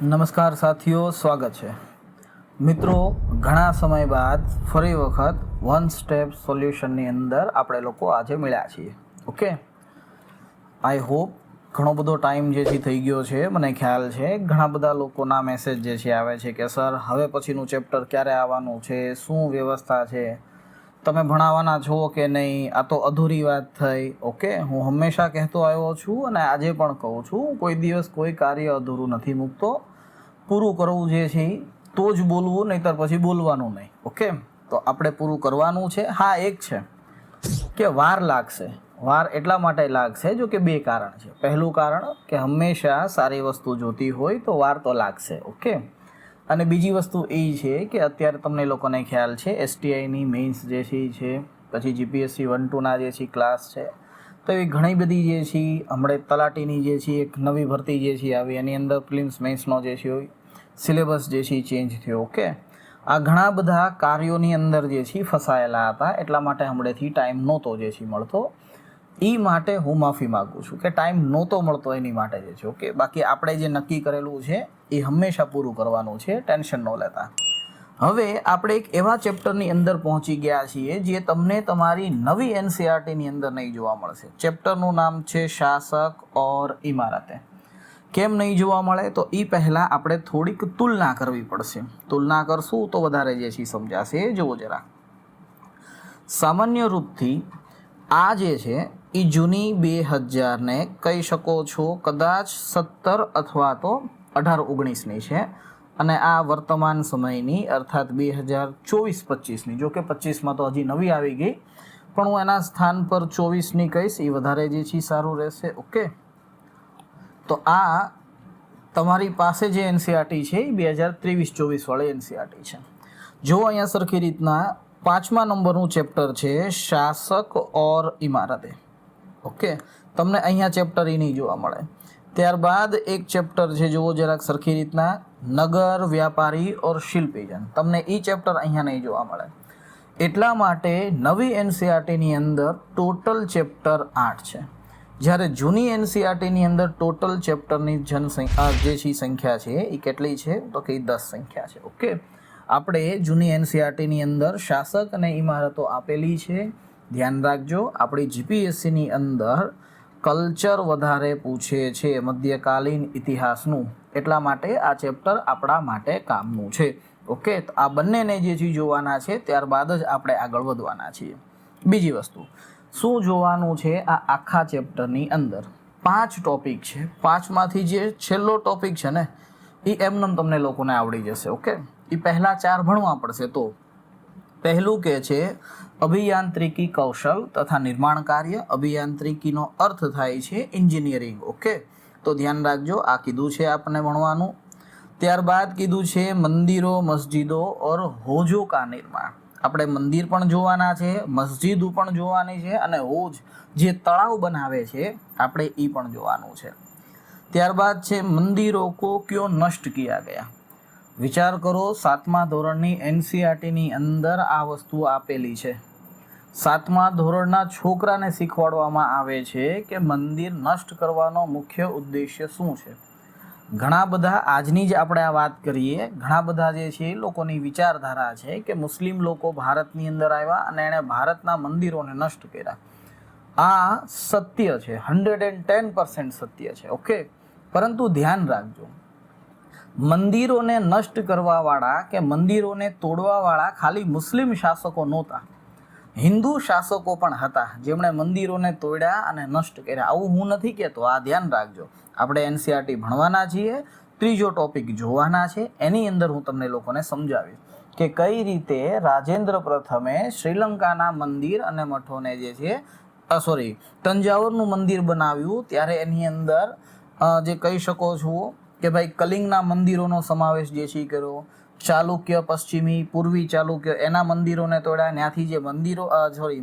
નમસ્કાર સાથીઓ, સ્વાગત છે મિત્રો. ઘણા સમય બાદ ફરી વખત વન સ્ટેપ સોલ્યુશનની અંદર આપણે લોકો આજે મળ્યા છીએ. ઓકે, આઈ હોપ ઘણો બધો ટાઈમ જે છે થઈ ગયો છે. મને ખ્યાલ છે ઘણા બધા લોકોના મેસેજ જે છે આવે છે કે સર હવે પછીનું ચેપ્ટર ક્યારે આવવાનું છે, શું વ્યવસ્થા છે, તમે ભણાવવાના છો કે નહીં, આ તો અધૂરી વાત થઈ. ઓકે, હું હંમેશા કહેતો આવ્યો છું અને આજે પણ કહું છું, કોઈ દિવસ કોઈ કાર્ય અધૂરું નથી મૂકતો. પૂરું કરવું જે છે તો જ બોલવું, નહીંતર પછી બોલવાનું નહીં. ઓકે, તો આપણે પૂરું કરવાનું છે. હા, એક છે કે વાર લાગશે. વાર એટલા માટે લાગશે જો કે બે કારણ છે. પહેલું કારણ કે હંમેશા સારી વસ્તુ જોતી હોય તો વાર તો લાગશે. ઓકે, અને બીજી વસ્તુ એ છે કે અત્યારે તમને લોકોને ખ્યાલ છે STIની મેઇન્સ જે છે, પછી GPSC 1-2ના જે છે ક્લાસ છે, તો એવી ઘણી બધી જે છે હમણાં તલાટીની જે છે એક નવી ભરતી જે છે આવી, એની અંદર પ્રિલિમ્સ મેઇન્સનો જે છે સિલેબસ જે છે ચેન્જ થયો. ઓકે, આ ઘણા બધા કાર્યોની અંદર જે છે ફસાયેલા હતા, એટલા માટે હમણાંથી ટાઈમ નહોતો જે છે મળતો. એ માટે હું માફી માગું છું કે ટાઈમ નહોતો મળતો એની માટે જે છે. ઓકે, બાકી આપણે જે નક્કી કરેલું છે એ હંમેશા પૂરું કરવાનું છે, ટેન્શન ન લેતા. હવે આપણે એક એવા ચેપ્ટરની અંદર પહોંચી ગયા છીએ જે તમને તમારી નવી NCERTની અંદર નહીં જોવા મળશે. ચેપ્ટરનું નામ છે શાસક ઓર ઇમારતે. કેમ નહીં જોવા મળે? તો એ પહેલાં આપણે થોડીક તુલના કરવી પડશે. તુલના કરશું તો વધારે જે છે સમજાશે. જુઓ જરા, સામાન્ય રૂપથી આ જે છે એ જૂની 2000ને કહી શકો છો કદાચ 17 અથવા તો 18-19ની છે, અને આ વર્તમાન સમયની અર્થાત 2024-25ની. જો કે 25માં તો હજી નવી આવી ગઈ, પણ હું એના સ્થાન પર 24ની કહીશ, એ વધારે જે છે સારું રહેશે. ઓકે, તો આ તમારી પાસે જે NCERT છે એ 2023-24 વાળી NCERT છે. જો અહીંયા સરખી રીતના 5મા નંબરનું ચેપ્ટર છે શાસક ઓર ઇમારતે. ઓકે, તમને અહીંયા ચેપ્ટર એ નહીં જોવા મળે. ત્યારબાદ એક ચેપ્ટર છે, જુઓ જરાક સરખી રીતના, નગર વ્યાપારી ઓર શિલ્પીજન. તમને એ ચેપ્ટર અહીંયા નહીં જોવા મળે. એટલા માટે નવી NCERTની અંદર ટોટલ ચેપ્ટર 8 છે, જ્યારે જૂની NCERTની અંદર ટોટલ ચેપ્ટરની જનસંખ્યા જે છે સંખ્યા છે એ કેટલી છે? તો કે 10 સંખ્યા છે. ઓકે, આપણે જૂની NCERTની અંદર શાસક અને ઇમારતો આપેલી છે. ધ્યાન રાખજો, આપણી GPSCની અંદર કલ્ચર વધારે પૂછે છે, મધ્યકાલીન ઇતિહાસનું, એટલા માટે આ ચેપ્ટર આપણા માટે કામનું છે. ઓકે, તો આ બંનેને જે છે જોવાના છે, ત્યારબાદ જ આપણે આગળ વધવાના છીએ. બીજી વસ્તુ શું જોવાનું છે? આ આખા ચેપ્ટરની અંદર 5 ટોપિક છે. 5માંથી જે છેલ્લો ટોપિક છે ને એ એમનેમ તમને લોકોને આવડી જશે. ઓકે, એ પહેલા 4 ભણવા પડશે. તો પહેલું કે છે અભિયાંત્રિકી કૌશલ તથા નિર્માણ કાર્ય. અભિયાંત્રિકીનો અર્થ થાય છે એન્જિનિયરિંગ. ઓકે, તો ધ્યાન રાખજો, આ કીધું છે આપણને ભણવાનું. ત્યારબાદ કીધું છે મંદિરો, મસ્જિદો ઓર હોજો કા નિર્માણ. આપણે મંદિર પણ જોવાના છે, મસ્જિદો પણ જોવાની છે, અને હોજ જે તળાવ બનાવે છે આપણે એ પણ જોવાનું છે. ત્યારબાદ છે મંદિરો કો ક્યો નષ્ટ કિયા ગયા. વિચાર કરો, 7મા ધોરણની NCERTની અંદર આ વસ્તુ આપેલી છે. 7મા ધોરણના છોકરાને શીખવાડવામાં આવે છે કે મંદિર નષ્ટ કરવાનો મુખ્ય ઉદ્દેશ્ય શું છે. ઘણા બધા, આજની જ આપણે આ વાત કરીએ, ઘણા બધા જે છે લોકોની વિચારધારા છે કે મુસ્લિમ લોકો ભારતની અંદર આવ્યા અને એણે ભારતના મંદિરોને નષ્ટ કર્યા. આ સત્ય છે, 110% સત્ય છે. ઓકે, પરંતુ ધ્યાન રાખજો, મંદિરોને નષ્ટ કરવાવાળા કે મંદિરોને તોડવાવાળા ખાલી મુસ્લિમ શાસકો નહોતા, હિન્દુ શાસકો પણ હતા જેમણે મંદિરોને તોડ્યા અને નષ્ટ કર્યા. આવું હું નથી કહેતો, આ ધ્યાન રાખજો. આપણે NCERT ભણવાના છીએ, ત્રીજો ટોપિક જોવાના છે, એની અંદર હું તમને લોકોને સમજાવીશ કે કઈ રીતે રાજેન્દ્ર પ્રથમે શ્રીલંકાના મંદિર અને મઠોને જે છે તંજાવુરનું મંદિર બનાવ્યું, ત્યારે એની અંદર જે કહી શકો છો કે ભાઈ કલિંગના મંદિરોનો સમાવેશ જે છે કર્યો. ચાલુક્ય, પશ્ચિમી, પૂર્વી ચાલુક્ય, એના મંદિરોને તોડ્યા, ત્યાંથી જે મંદિરો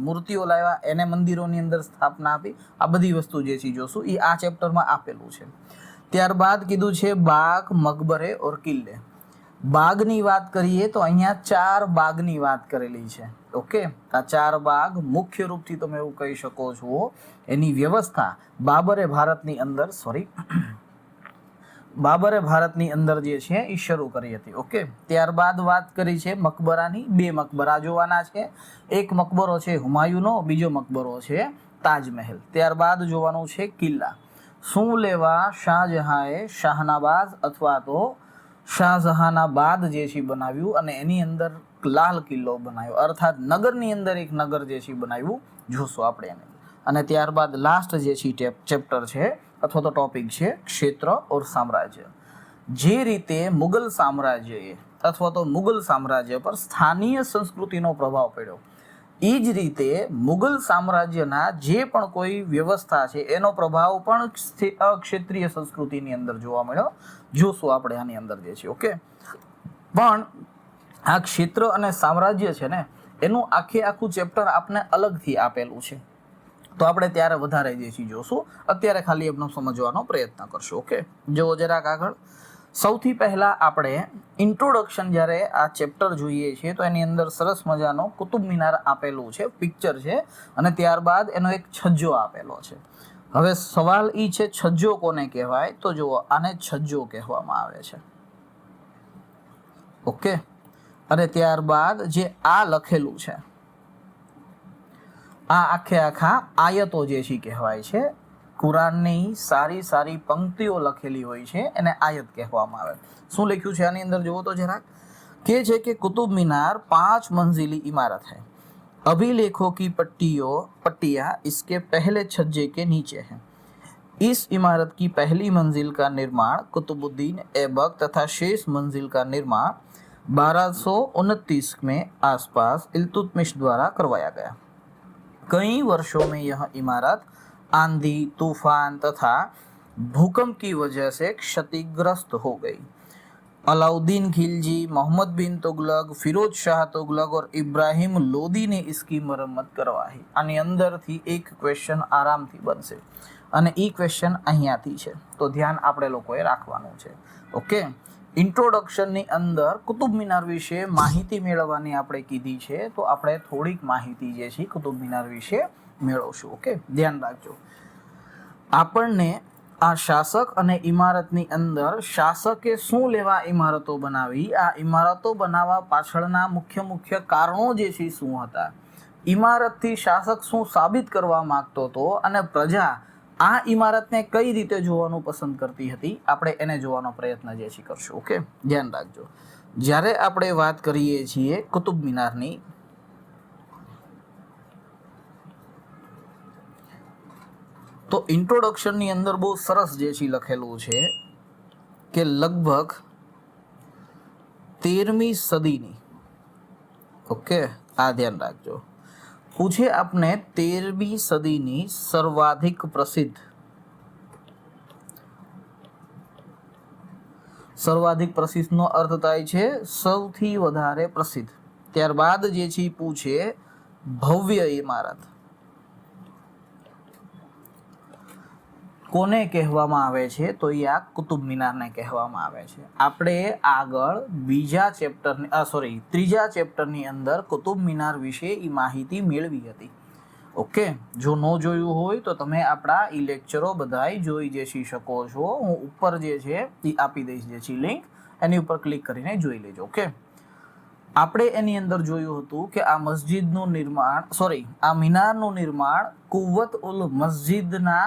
મૂર્તિઓ લાવ્યા એને મંદિરોની અંદર સ્થાપના આપી. આ બધી વસ્તુ જે છે જોશું, એ આ ચેપ્ટરમાં આપેલું છે. ત્યારબાદ કીધું છે બાગ, મકબરે ઓર કિલ્લે. બાગની વાત કરીએ તો અહીંયા 4 બાગની વાત કરેલી છે. ઓકે, આ 4 બાગ મુખ્ય રૂપથી તમે એવું કહી શકો છો એની વ્યવસ્થા બાબરે ભારતની અંદર બાબરે ભારતની અંદર જે છે એ શરૂ કરી હતી. ઓકે, ત્યારબાદ વાત કરી છે મકબરાની. 2 મકબરા જોવાના છે. એક મકબરો છે હુમાયુનો, બીજો મકબરો છે તાજમહેલ. ત્યારબાદ જોવાનું છે કિલ્લા. શું લેવા શાહજહાંએ શાહનાબાદ અથવા તો શાહજહાનાબાદ જે છે બનાવ્યું અને એની અંદર લાલ કિલ્લો બનાવ્યો, અર્થાત નગરની અંદર એક નગર જે છે બનાવ્યું, જોશું આપણે એને. અને ત્યારબાદ લાસ્ટ જે છે ચેપ્ટર છે અથવા તો ટોપિક છે ક્ષેત્ર ઓર સામ્રાજ્ય. જે રીતે મુગલ સામ્રાજ્યએ અથવા તો મુગલ સામ્રાજ્ય પર સ્થાનીય સંસ્કૃતિનો પ્રભાવ પડ્યો, એ જ રીતે મુગલ સામ્રાજ્યના જે પણ કોઈ વ્યવસ્થા છે એનો પ્રભાવ પણ ક્ષેત્રીય સંસ્કૃતિની અંદર જોવા મળ્યો, જોશું આપણે આની અંદર જે છે. ઓકે, પણ આ ક્ષેત્ર અને સામ્રાજ્ય છે ને એનું આખું ચેપ્ટર આપને અલગથી આપેલું છે, તો આપણે ત્યારે વધારે જે છે જોશું. અત્યારે ખાલી એમનો સમજવાનો પ્રયત્ન કરશું. ઓકે, જો જરાક આગળ. સૌથી પહેલા આપણે ઇન્ટ્રોડક્શન જ્યારે આ ચેપ્ટર જોઈએ છીએ તો એની અંદર સરસ મજાનો કુતુબ મિનાર આપેલું છે, પિક્ચર છે, અને ત્યારબાદ એનો એક છજ્જો આપેલો છે. હવે સવાલ એ છે છજ્જો કોને કહેવાય? તો જુઓ, આને છજ્જો કહેવામાં આવે છે. ઓકે, અને ત્યારબાદ જે આ લખેલું છે આ આખા આયતો જે છે કહેવાય છે. કુરાનની સારી પંક્તિઓ લખેલી હોય છે એને આયત કહેવામાં આવે. શું લખ્યું છે આની અંદર જુઓ તો જરાક. કે છે કે कुतुब मीनार 5 मंजिली इमारत है. अभिलेखों की पट्टियां इसके पहले छज्जे के नीचे हैं. इस इमारत की पहली मंजिल का निर्माण कुतुबुद्दीन ऐबक तथा शेष मंजिल का निर्माण 1229 में आसपास इल्तुतमिश द्वारा करवाया गया. कई वर्षों में यह इमारत आंधी, तूफान तथा भूकंप की वजह से क्षतिग्रस्त हो गई. अलाउद्दीन खिलजी, मोहम्मद बिन तुगलक, फिरोज शाह तुगलक और इब्राहिम लोदी ने इसकी मरम्मत करवाई. આની અંદરથી એક ક્વેશ્ચન આરામથી બનશે અને એ ક્વેશ્ચન અહીંયાથી છે, તો ધ્યાન આપણે લોકોએ રાખવાનું છે. ઓકે, ઇન્ટ્રોડક્શનની અંદર કુતુબ મિનાર વિશે માહિતી મેળવવાની આપણે કીધી છે, તો આપણે થોડીક માહિતી જે છે કુતુબ મિનાર વિશે મેળવશું. ઓકે, ધ્યાન રાખજો. આપણને આ શાસક અને ઇમારતની અંદર શાસકે શું લેવા ઇમારતો બનાવી, આ ઇમારતો બનાવવા પાછળના મુખ્ય કારણો જે છે શું હતા, ઇમારતથી શાસક શું સાબિત કરવા માંગતો હતો અને પ્રજા આ ઇમારતને કઈ રીતે જોવાનું પસંદ કરતી હતી, આપણે એને જોવાનો પ્રયત્ન જે છે કરશું. ઓકે, ધ્યાન રાખજો. જ્યારે આપણે વાત કરીએ છીએ કુતુબ મિનારની, તો ઇન્ટ્રોડક્શનની અંદર બહુ સરસ જે છે લખેલું છે કે લગભગ 13મી સદીની. ઓકે, આ ધ્યાન રાખજો. પૂછે આપને 13મી સદીની સર્વાધિક પ્રસિદ્ધનો અર્થ થાય છે સૌથી વધારે પ્રસિદ્ધ. ત્યારબાદ જે છે પૂછે ભવ્ય ઇમારત કોને કહેવામાં આવે છે, તો એ આ કુતુબ મિનારને કહેવામાં આવે છે. આપણે આગળ ત્રીજા ચેપ્ટરની અંદર કુતુબ મિનાર વિશે એ માહિતી મેળવી હતી. ઓકે, જો ન જોયું હોય તો તમે આપણા એ લેક્ચરો બધાય જોઈ જઈ શકો છો. હું ઉપર જે છે એ આપી દઈશ જે છે લિંક, એની ઉપર ક્લિક કરીને જોઈ લેજો. ઓકે, આપણે એની અંદર જોયું હતું કે આ આ મિનારનું નિર્માણ કુવ્વત ઉલ મસ્જિદના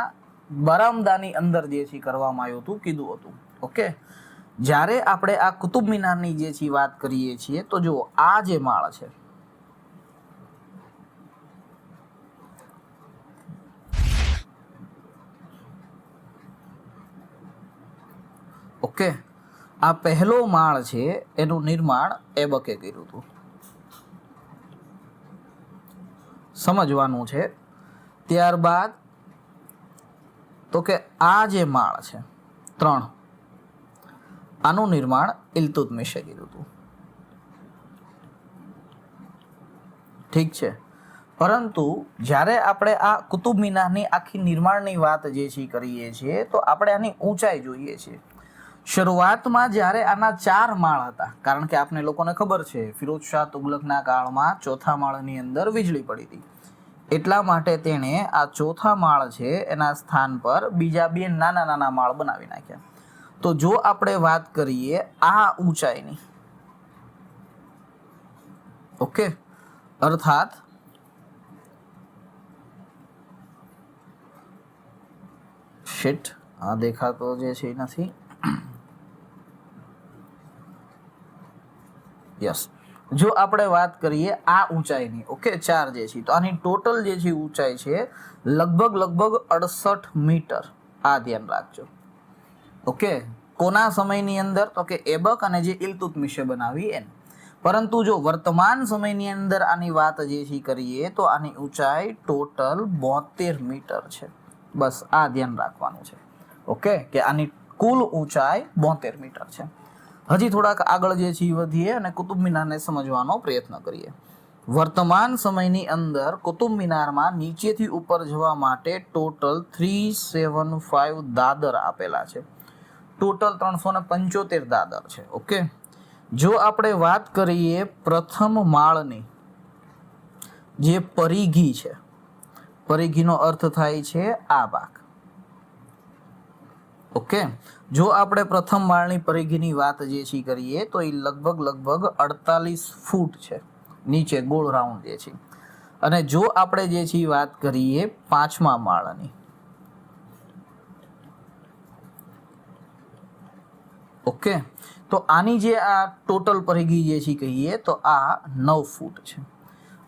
બરામદાની અંદર જે છે કરવામાં આવ્યું હતું, કીધું હતું. ઓકે, જ્યારે આપણે આ કુતુબ મિનારની જે છે વાત કરીએ છીએ તો જુઓ, આ જે માળ છે, ઓકે, આ પહેલો માળ છે એનું નિર્માણ એબકે કર્યું હતું, સમજવાનું છે. ત્યારબાદ તો કે આ જે માળ છે 3, આનું નિર્માણ ઇલ્તુત્મિશે કર્યું હતું. ઠીક છે, પરંતુ જ્યારે આપણે આ કુતુબ મિનારની આખી નિર્માણની વાત જે છે કરીએ છીએ તો આપણે આની ઊંચાઈ જોઈએ છીએ. શરૂઆતમાં જ્યારે આના 4 માળ હતા, કારણ કે આપણે લોકોને ખબર છે ફિરોજ શાહ તુગલકના કાળમાં 4થા માળની અંદર વીજળી પડી હતી, એટલા માટે તેણે આ 4થા માળ છે એના સ્થાન પર બીજા 2 નાના માળ બનાવી નાખ્યા. તો જો આપણે વાત કરીએ આ ઊંચાઈની, ઓકે, અર્થાત શિટ આ દેખાતો જે છે નથી, યસ, જો આપણે વાત કરીએ આ ઊંચાઈની, ઓકે, 4 જે છે, તો આની ટોટલ જે છે ઊંચાઈ છે લગભગ 68 મીટર. આ ધ્યાન રાખજો, ઓકે. કોના સમયની અંદર? તો કે એબક અને જે ઇલ્તુત્મિશે બનાવી એને. પરંતુ જો વર્તમાન સમયની અંદર આની વાત જે છે કરીએ તો આની ઊંચાઈ ટોટલ 72 મીટર છે. બસ આ ધ્યાન રાખવાનું છે, ઓકે, કે આની કુલ ઊંચાઈ 72 મીટર છે. હજી થોડાક આગળ જે છે વધીએ અને કુતુબ મિનારને સમજવાનો પ્રયત્ન કરીએ. વર્તમાન સમયની અંદર કુતુબ મિનારમાં નીચેથી ઉપર જવા માટે ટોટલ 375 દાદર આપેલા છે. ટોટલ 375 દાદર છે, ઓકે. જો આપણે વાત કરીએ પ્રથમ માળની જે પરિઘી છે, પરિઘીનો અર્થ થાય છે આ ભાગ, ઓકે. જો આપણે પ્રથમ માળની પરિઘીની વાત જે છે કરીએ તો એ લગભગ 48 ફૂટ છે નીચે ગોળ રાઉન્ડ જે છે. અને જો આપણે જે છે વાત કરીએ પાંચમા માળની, ઓકે, તો આની જે આ ટોટલ પરિઘી જે છે કહીએ તો આ 9 ફૂટ છે.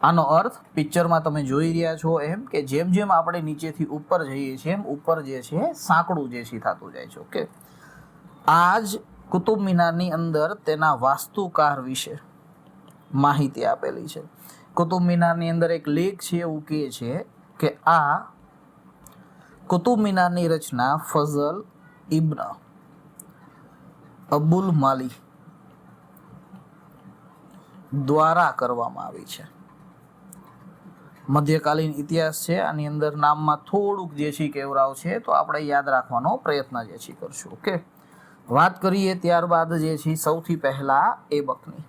આનો અર્થ પિક્ચરમાં તમે જોઈ રહ્યા છો એમ કે જેમ જેમ આપણે નીચેથી ઉપર જઈએ છીએ એમ ઉપર જે છે સાંકડું જે છે થતું જાય છે, ઓકે. આ જ કુતુબ મિનારની અંદર તેના વાસ્તુકાર વિશે માહિતી આપેલી છે. કુતુબ મિનારની અંદર એક લેખ છે, એવું કહે છે કે આ કુતુબ મિનારની રચના ફઝલ ઇબ્ન અબુલ માલી દ્વારા કરવામાં આવી છે. મધ્યકાલીન ઇતિહાસ છે, આની અંદર નામમાં થોડુંક જે છે કેવરાવ છે, તો આપણે યાદ રાખવાનો પ્રયત્ન જે છે કરશું, ઓકે. વાત કરીએ ત્યારબાદ જે છે સૌથી પહેલા એબકની.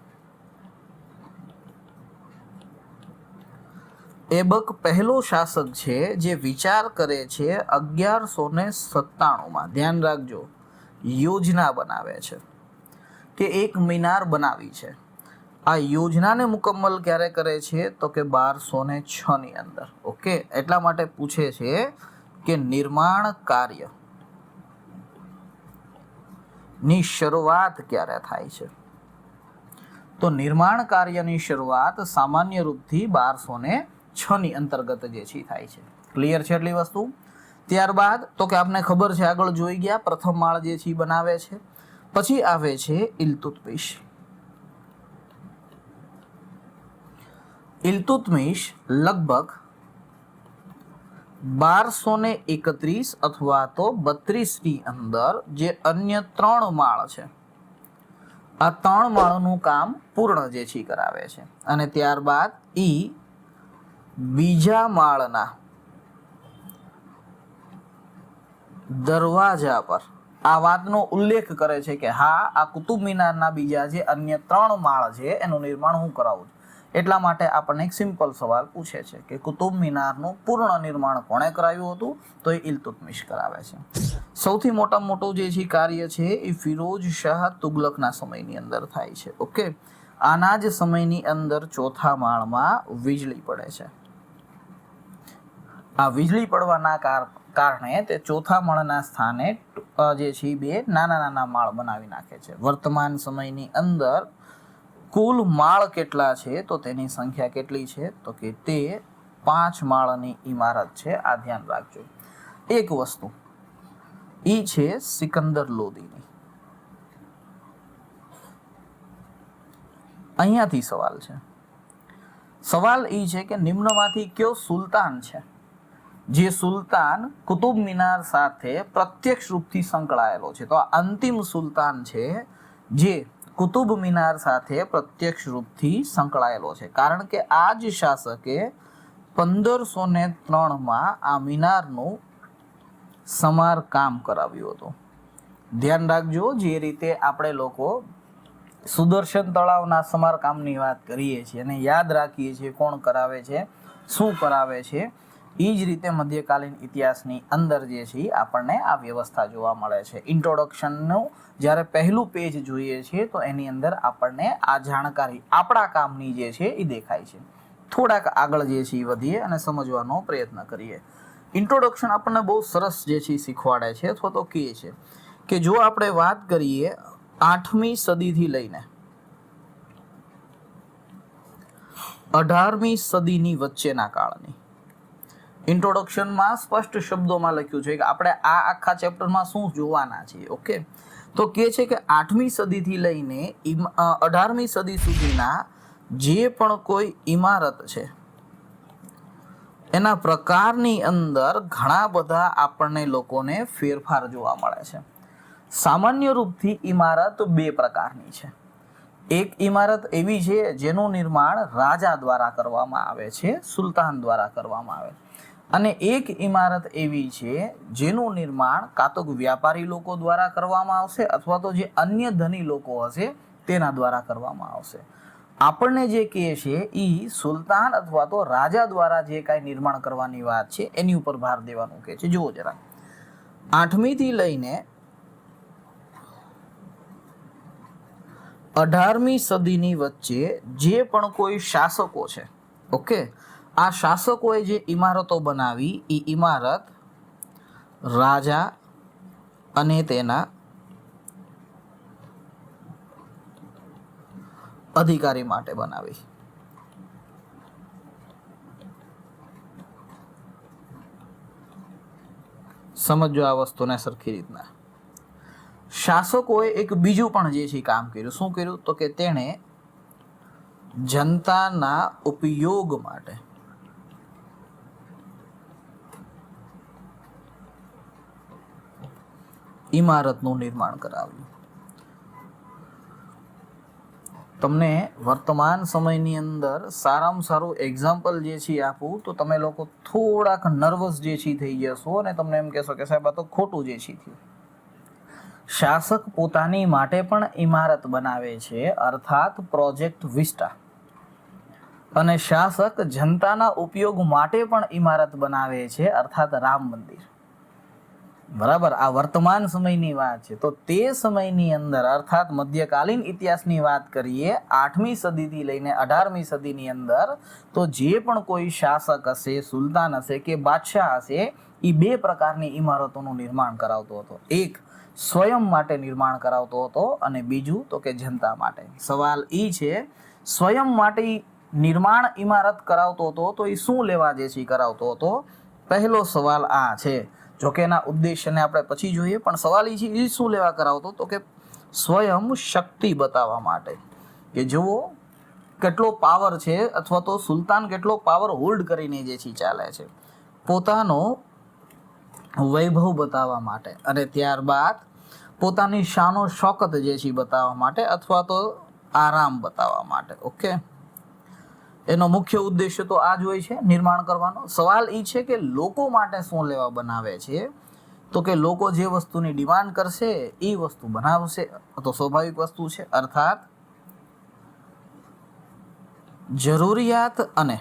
એબક પહેલો શાસક છે જે વિચાર કરે છે 1197માં, ધ્યાન રાખજો, યોજના બનાવે છે કે એક મિનાર બનાવી છે. આ યોજનાને મુકમ્મલ ક્યારે કરે છે? તો કે 1206 ની અંદર, ઓકે. એટલા માટે પૂછે છે કે નિર્માણ કાર્ય ની શરૂઆત ક્યારે થાય છે? તો નિર્માણ કાર્યની શરૂઆત સામાન્ય રૂપથી 1206 ની અંતર્ગત જે છે થાય છે. ક્લિયર છે એટલી વસ્તુ? ત્યારબાદ તો કે આપને ખબર છે, આગળ જોઈ ગયા, પ્રથમ માળ જે છે બનાવે છે. પછી આવે છે ઇલ્તુત્મિશ. ઇલ્તુત્મિશ લગભગ 1231 અથવા તો 32 ની અંદર જે અન્ય 3 માળ છે, આ 3 માળનું કામ પૂર્ણ જે છે કરાવે છે. અને ત્યારબાદ બીજા માળના દરવાજા પર આ વાતનો ઉલ્લેખ કરે છે કે હા, આ કુતુબ મિનારના બીજા જે અન્ય 3 માળ છે એનું નિર્માણ હું કરાવું છું. એટલા માટે આપણને એક સિમ્પલ સવાલ પૂછે છે કે કુતુબ મિનારનું પૂર્ણ નિર્માણ કોણે કરાવ્યું હતું? તો એ ઇલ્તુત્મિશ કરાવે છે. સૌથી મોટામાં મોટું જે છે કાર્ય છે એ ફિરોઝ શાહ તુગલકના સમયની અંદર થાય છે, ઓકે. આના જ સમયની અંદર ચોથા માળમાં વીજળી પડે છે. આ વીજળી પડવાના કારણે તે ચોથા માળના સ્થાને જે છે 2 નાના માળ બનાવી નાખે છે. વર્તમાન સમયની અંદર કુલ માળ કેટલા છે? તો તેની સંખ્યા કેટલી છે? તો કે તે 5 માળની ઇમારત છે. આ ધ્યાન રાખજો. એક વસ્તુ ઈ છે સિકંદર લોદીની. અહીંયાથી સવાલ છે. સવાલ એ છે કે નિમ્નમાંથી કયો સુલતાન છે જે સુલતાન કુતુબ મિનાર સાથે પ્રત્યક્ષ રૂપથી સંકળાયેલો છે? તો આ અંતિમ સુલતાન છે જે કુતુબ મિનાર સાથે પ્રત્યક્ષ રૂપથી સંકળાયેલો છે. કારણ કે આ જ શાસકે 1503માં આ મિનારનું સમારકામ કરાવ્યું હતું. ધ્યાન રાખજો, જે રીતે આપણે લોકો સુદર્શન તળાવના સમારકામની વાત કરીએ છીએ અને યાદ રાખીએ છીએ કોણ કરાવે છે, શું કરાવે છે, એ જ રીતે મધ્યકાલીન ઇતિહાસની અંદર જે છે આપણને આ વ્યવસ્થા જોવા મળે છે. ઇન્ટ્રોડક્શનનું જ્યારે પહેલું પેજ જોઈએ છીએ તો એની અંદર આપણને આ જાણકારી આપણા કામની જે છે એ દેખાય છે. થોડાક આગળ જે છે એ વધીએ અને સમજવાનો પ્રયત્ન કરીએ. ઇન્ટ્રોડક્શન આપણને બહુ સરસ જે છે શીખવાડે છે અથવા તો કહે છે કે જો આપણે વાત કરીએ 8મી સદીથી લઈને 18મી સદીની વચ્ચેના કાળની ઇન્ટ્રોડક્શનમાં સ્પષ્ટ શબ્દોમાં લખ્યું છે કે આપણે આ આખા ચેપ્ટરમાં શું જોવાના છીએ. ઓકે, તો કહે છે કે 8મી સદીથી લઈને 18મી સદી સુધીના જે પણ કોઈ ઇમારત છે એના પ્રકારની અંદર ઘણા બધા આપણને લોકોને ફેરફાર જોવા મળે છે. સામાન્ય રૂપથી ઇમારત બે પ્રકારની છે. એક ઇમારત એવી છે જેનું નિર્માણ રાજા દ્વારા કરવામાં આવે છે, સુલતાન દ્વારા કરવામાં આવે, અને એક ઇમારત એવી છે જેનું નિર્માણ કાં તો વ્યાપારી લોકો દ્વારા કરવામાં આવશે અથવા તો જે અન્ય ધની લોકો હશે તેના દ્વારા કરવામાં આવશે. આપણને જે કહે છે એ સુલતાન અથવા તો રાજા દ્વારા જે કાંઈ નિર્માણ કરવાની વાત છે એની ઉપર ભાર દેવાનું કહે છે. જુઓ જરા, 8મી થી લઈને 18મી સદીની વચ્ચે જે પણ કોઈ શાસકો છે, ઓકે, આ શાસકોએ જે ઇમારતો બનાવી એ ઇમારત રાજા અને તેના અધિકારી માટે બનાવી. સમજો આ વસ્તુને સરખી રીતના. શાસકોએ એક બીજું પણ જે છે કામ કર્યું. શું કર્યું? તો કે તેણે જનતાના ઉપયોગ માટે ઇમારતનું નિર્માણ કરાવ્યું. તમને વર્તમાન સમયની અંદર સારામાં સારું એક્ઝામ્પલ જે છે આપું તો તમે લોકો થોડાક નર્વસ જે છે થઈ જશો અને તમને એમ કહેશો કે સાહેબ આ તો ખોટું જે છે થયું. શાસક પોતાની માટે પણ ઇમારત બનાવે છે, અર્થાત પ્રોજેક્ટ વિસ્ટા, અને શાસક જનતાના ઉપયોગ માટે પણ ઇમારત બનાવે છે, અર્થાત રામ મંદિર. બરાબર, આ વર્તમાન સમયની વાત છે. તો તે સમયની અંદર અર્થાત મધ્યકાલીન ઇતિહાસની વાત કરીએ 8મી સદીથી લઈને 18મી સદીની અંદર તો જે પણ કોઈ શાસક હશે, સુલતાન હશે કે બાદશાહ હશે, એ બે પ્રકારની ઇમારતોનું નિર્માણ કરાવતો હતો. એક સ્વયં માટે નિર્માણ કરાવતો હતો અને બીજું તો કે જનતા માટે. સવાલ એ છે, સ્વયં માટે નિર્માણ ઇમારત કરાવતો હતો તો એ શું લેવા જે છે કરાવતો હતો? પહેલો સવાલ આ છે. જોકે એના ઉદ્દેશ્યને આપણે પછી જોઈએ, પણ સવાલ એ છે એ શું લેવા કરાવતો? તો કે સ્વયં શક્તિ બતાવવા માટે કે જુઓ કેટલો પાવર છે અથવા તો સુલતાન કેટલો પાવર હોલ્ડ કરીને જે છે ચાલે છે, પોતાનો વૈભવ બતાવવા માટે અને ત્યારબાદ પોતાની શાનો શોકત જે છે બતાવવા માટે અથવા તો આરામ બતાવવા માટે. ઓકે, એનો મુખ્ય ઉદ્દેશ્ય તો આ જ હોય છે, નિર્માણ કરવાનો. સવાલ એ છે કે લોકો માટે શું લેવા બનાવે છે? તો કે લોકો જે વસ્તુની ડિમાન્ડ કરશે એ વસ્તુ બનાવશે, તો સ્વાભાવિક વસ્તુ છે. અર્થાત જરૂરિયાત અને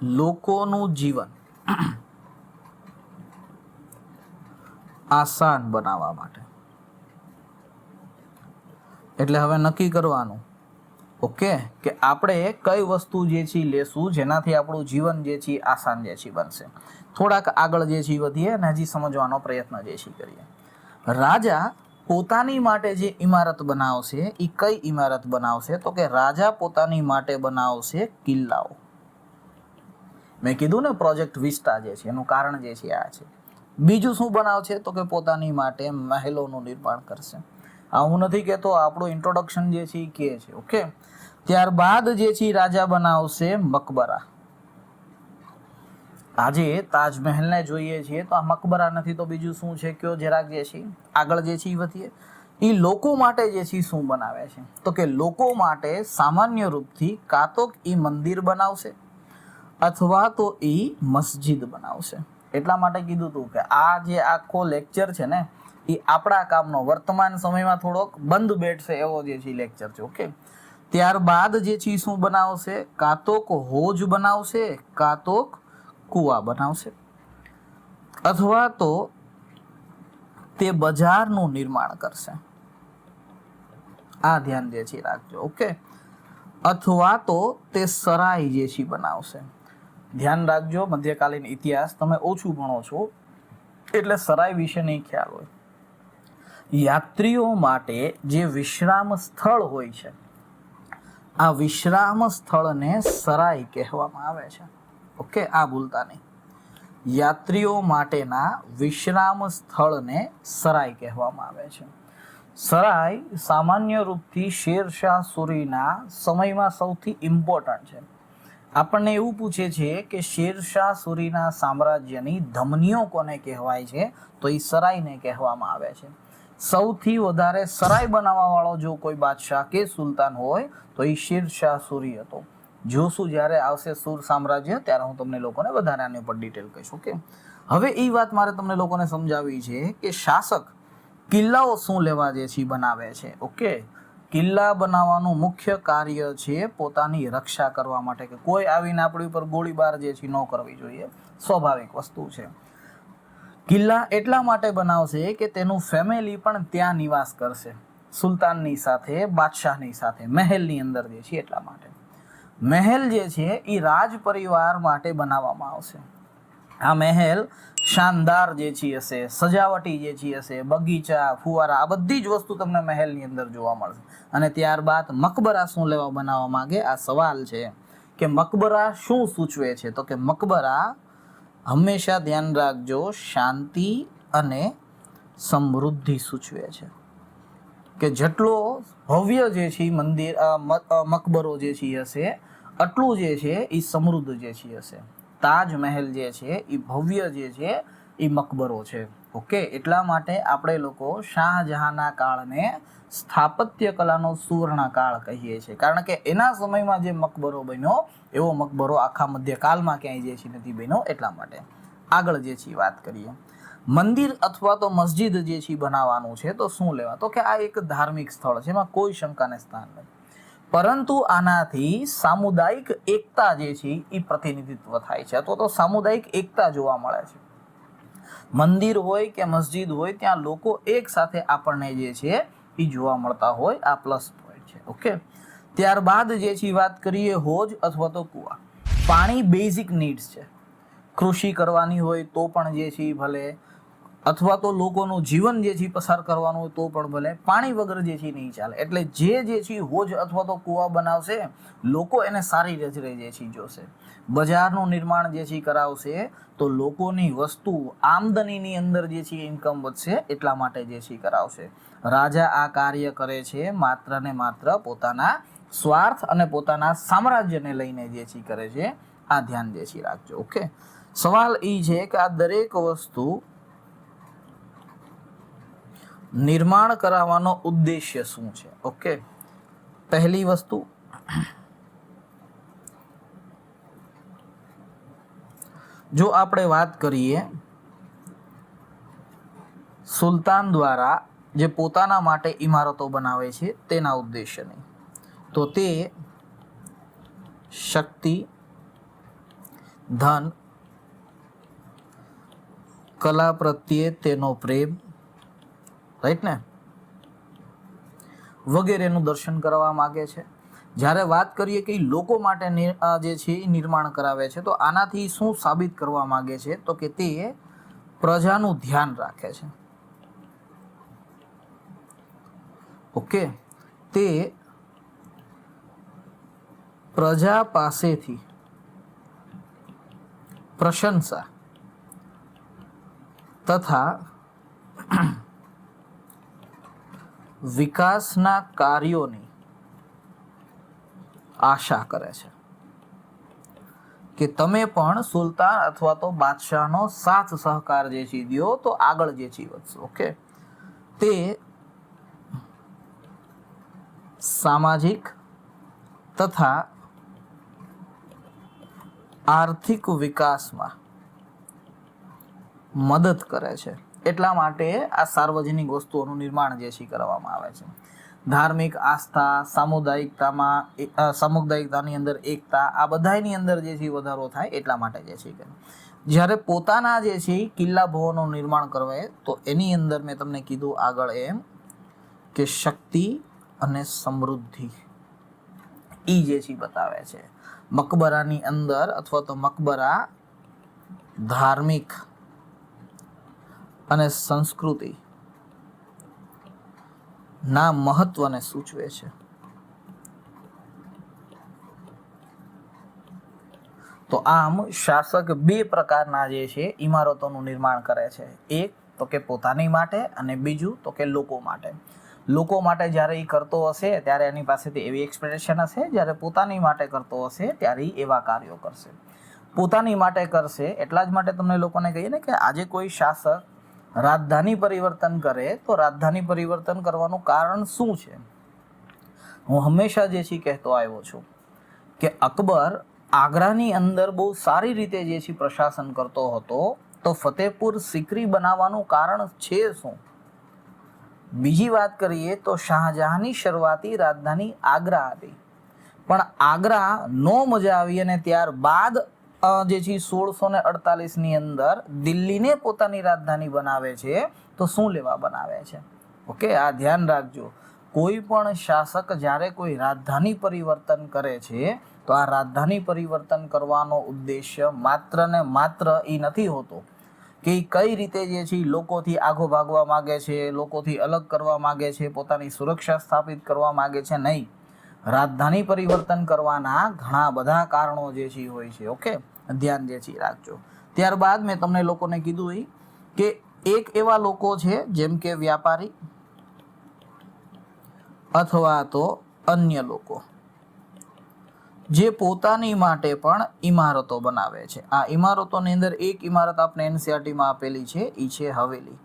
લોકોનું જીવન આસાન બનાવવા માટે. એટલે હવે નક્કી કરવાનું, ઓકે, કે આપણે કઈ વસ્તુ જે છે લેશું જેનાથી આપણું જીવન જે છે આસાન જે છે બનશે. થોડાક આગળ જે છે વધીએ અને હજી સમજવાનો પ્રયત્ન જે છે કરીએ. રાજા પોતાની માટે જે ઇમારત બનાવશે એ કઈ ઇમારત બનાવશે? તો કે રાજા પોતાની માટે બનાવશે કિલ્લાઓ. મેં કીધું ને પ્રોજેક્ટ વિસ્ટા જે છે એનું કારણ જે છે આ છે. બીજું શું બનાવશે? તો કે પોતાની માટે મહેલોનું નિર્માણ કરશે. આ હું નથી કહેતો, આપણું ઇન્ટ્રોડક્શન જે છે એ કહે છે. ઓકે, ત્યારબાદ જે છે રાજા બનાવશે મકબરા. આજે તાજમહેલને જોઈએ છીએ તો આ મકબરા નથી તો બીજું શું છે? કયો જરાક જે છે આગળ જે છે વધીએ. એ લોકો માટે જે છે શું બનાવે છે? તો કે લોકો માટે સામાન્ય રૂપથી કાં તો એ મંદિર બનાવશે અથવા તો એ મસ્જિદ બનાવશે. એટલા માટે કીધું હતું કે આ જે આખો લેક્ચર છે ને એ આપણા કામનો વર્તમાન સમયમાં થોડોક બંધ બેઠશે એવો જે છે લેક્ચર છે. ઓકે, ત્યારબાદ જે છે શું બનાવશે, કાં તો હોજ બનાવશે, કાં તો કૂવા બનાવશે, અથવા તો તે બજારનું નિર્માણ કરશે. આ ધ્યાન જે છે રાખજો. ઓકે, અથવા તો તે સરાય જે છે બનાવશે. ધ્યાન રાખજો, મધ્યકાલીન ઇતિહાસ તમે ઓછું ભણો છો એટલે સરાય વિશે નહીં ખ્યાલ હોય. યાત્રીઓ માટે જે વિશ્રામ સ્થળ હોય છે, આ વિશ્રામ સ્થળને સરાય કહેવામાં આવે છે. ઓકે, આ ભૂલતા નહીં. યાત્રીઓ માટેના વિશ્રામ સ્થળને સરાય કહેવામાં આવે છે. સરાય સામાન્ય રૂપથી શેરશાહ સૂરીના સમયમાં સૌથી ઇમ્પોર્ટન્ટ છે. આપણને એવું પૂછે છે કે શેરશાહ સૂરીના સામ્રાજ્યની ધમનીઓ કોને કહેવાય છે, તો એ સરાયને કહેવામાં આવે છે. સૌથી વધારે સરાય બનાવવા વાળો જો કોઈ બાદશાહ કે સુલતાન હોય તો એ શેરશાહ સૂરી હતો. જોશું જ્યારે આવશે સૂર સામ્રાજ્ય ત્યારે હું તમને લોકોને વધારે આની ઉપર ડિટેલ કહીશ. ઓકે, હવે એ વાત મારે તમને લોકોને સમજાવવી છે કે શાસક કિલ્લાઓ શું લેવા જે છે બનાવે છે. ઓકે, કિલ્લા બનાવવાનું મુખ્ય કાર્ય છે પોતાની રક્ષા કરવા માટે, કે કોઈ આવીને આપણી ઉપર ગોળીબાર જે છે ન કરવી જોઈએ, સ્વાભાવિક વસ્તુ છે. કિલ્લા એટલા માટે બનાવશે કે તેનું ફેમિલી પણ ત્યાં નિવાસ કરશે, સુલતાનની સાથે, બાદશાહની સાથે, મહેલની અંદર જે છે. એટલા માટે મહેલ જે છે એ રાજ પરિવાર માટે બનાવવામાં આવશે. આ મહેલ શાનદાર જે છે હશે, સજાવટી જે છે હશે, બગીચા, ફુવારા, આ બધી જ વસ્તુ તમને મહેલની અંદર જોવા મળશે. અને ત્યારબાદ મકબરા શું લેવા બનાવવા માંગે, આ સવાલ છે કે મકબરા શું સૂચવે છે, તો કે મકબરા હંમેશા ધ્યાન રાખજો શાંતિ અને સમૃદ્ધિ સૂચવે છે. કે જેટલો ભવ્ય જે છે મંદિર મકબરો જે છે હશે, આટલું જે છે એ સમૃદ્ધ જે છે હશે. તાજમહેલ જે છે એ ભવ્ય જે છે એ મકબરો છે. ઓકે, એટલા માટે આપણે લોકો શાહજહાંના કાળને સ્થાપત્ય કલાનો સુવર્ણ કાળ કહીએ છીએ, કારણ કે એના સમયમાં જે મકબરો બન્યો એવો મકબરો આખા મધ્યકાલમાં ક્યાંય જે છે નથી બન્યો. એટલા માટે આગળ જે છે વાત કરીએ. મંદિર અથવા તો મસ્જિદ જે છે બનાવવાનું છે તો શું લેવા, તો કે આ એક ધાર્મિક સ્થળ છે, એમાં કોઈ શંકાને સ્થાન નથી. પરંતુ આનાથી સામુદાયિક એકતા જે છે એ પ્રતિનિધિત્વ થાય છે, અથવા તો સામુદાયિક એકતા જોવા મળે છે. મંદિર હોય કે મસ્જિદ હોય ત્યાં લોકો એક સાથે આપણને જે છે એ જોવા મળતા હોય, આ પ્લસ પોઈન્ટ છે. ઓકે, ત્યારબાદ જે છે વાત કરીએ હોજ અથવા તો કુવા. પાણી બેઝિક નીડ્સ છે. કૃષિ કરવાની હોય તો પણ જે છે ભલે, અથવા તો લોકોનું જીવન જે છે પસાર કરવાનું હોય તો પણ ભલે, પાણી વગર જે છે નહીં ચાલે. એટલે જે છે હોજ અથવા તો કુવા બનાવશે, લોકો એને સારી રીતે જે છે જોશે. બજારનું નિર્માણ જે છે કરાવશે તો લોકોની વસ્તુ આમદનીની અંદર જે છે ઇન્કમ વધશે, એટલા માટે જે છે કરાવશે. રાજા આ કાર્ય કરે છે માત્ર ને માત્ર પોતાના સ્વાર્થ અને પોતાના સામ્રાજ્યને લઈને જે છે કરે છે. આ ધ્યાન જે છે રાખજો. ઓકે, સવાલ એ છે કે આ દરેક વસ્તુ નિર્માણ કરાવવાનો ઉદ્દેશ્ય શું છે. ઓકે, પહેલી વસ્તુ જો આપણે વાત કરીએ સુલતાન દ્વારા જે પોતાના માટે ઇમારતો બનાવે છે તેના ઉદ્દેશ્યની, તો તે શક્તિ, ધન, કલા પ્રત્યે તેનો પ્રેમ, રાઈટ ને, વગેરેનું દર્શન કરવા માંગે છે. જ્યારે વાત કરીએ કે લોકો માટે જે છે એ નિર્માણ કરાવે છે તો આનાથી શું સાબિત કરવા માંગે છે, તો કે તે પ્રજાનું ધ્યાન રાખે છે. ઓકે, તે પ્રજા પાસેથી પ્રશંસા તથા વિકાસના કાર્યોની આશા કરે છે કે તમે પણ સુલતાન અથવા તો બાદશાહનો સાથ સહકાર જે છે દો તો આગળ જે છે વધશે. ઓકે, તે સામાજિક તથા આર્થિક વિકાસમાં મદદ કરે છે. એટલા માટે આ સાર્વજનિક વસ્તુઓનું નિર્માણ જે છે કરવામાં આવે છે. ધાર્મિક આસ્થા, સામુદાયિકતાની અંદર એકતા, આ બધાની અંદર જે છે વધારો થાય એટલા માટે જે છે. જ્યારે પોતાના જે છે કિલ્લા ભવનનું નિર્માણ કરવાય તો એની અંદર મેં તમને કીધું આગળ એમ કે શક્તિ અને સમૃદ્ધિ ઈ જે છે બતાવે છે. મકબરાની અંદર અથવા તો મકબરા ધાર્મિક અને સંસ્કૃતિ ના મહત્વને સૂચવે છે. તો આમ શાસક બે પ્રકારના જે છે ઇમારતોનું નિર્માણ કરે છે. એક તો કે પોતાની માટે અને બીજું તો કે લોકો માટે. લોકો માટે જ્યારે એ કરતો હશે ત્યારે એની પાસેથી એવી એક્સપેક્ટેશન હશે, જ્યારે પોતાની માટે કરતો હશે ત્યારે એવા કાર્યો કરશે. પોતાની માટે કરશે એટલા જ માટે તમને લોકોને કહીએ ને કે આજે કોઈ શાસક રાજધાની પરિવર્તન કરે તો રાજધાની પરિવર્તન કરવાનું કારણ શું છે? હું હંમેશા જે છે કહેતો આવ્યો છું કે અકબર આગ્રાની અંદર બહુ સારી રીતે જે છે પ્રશાસન કરતો હતો, તો ફતેહપુર સિકરી બનાવવાનું કારણ છે શું? બીજી વાત કરીએ તો શાહજહાંની શરૂઆતી રાજધાની આગ્રા હતી, પણ આગ્રા નો મજા આવી અને ત્યારબાદ જે છે 1648ની અંદર દિલ્હીને પોતાની રાજધાની બનાવે છે. તો શું લેવા બનાવે છે? ઓકે, આ ધ્યાન રાખજો. કોઈ પણ શાસક જ્યારે કોઈ રાજધાની પરિવર્તન કરે છે તો આ રાજધાની પરિવર્તન કરવાનો ઉદ્દેશ્ય માત્ર ને માત્ર એ નથી હોતો કે કઈ રીતે જે છે લોકોથી આગો ભાગવા માગે છે, લોકોથી અલગ કરવા માગે છે, પોતાની સુરક્ષા સ્થાપિત કરવા માગે છે. નહીં, રાજધાની પરિવર્તન કરવાના ઘણા બધા કારણો જે છે હોય છે. ઓકે, ધ્યાન જે છે રાખજો. ત્યારબાદ મેં તમને લોકોને કીધું કે એક એવા લોકો છે જેમ કે વ્યાપારી અથવા તો અન્ય લોકો જે પોતાની માટે પણ ઇમારતો બનાવે છે. આ ઇમારતોની અંદર એક ઇમારત આપણે એનસીઆરટીમાં આપેલી છે, એ છે હવેલી.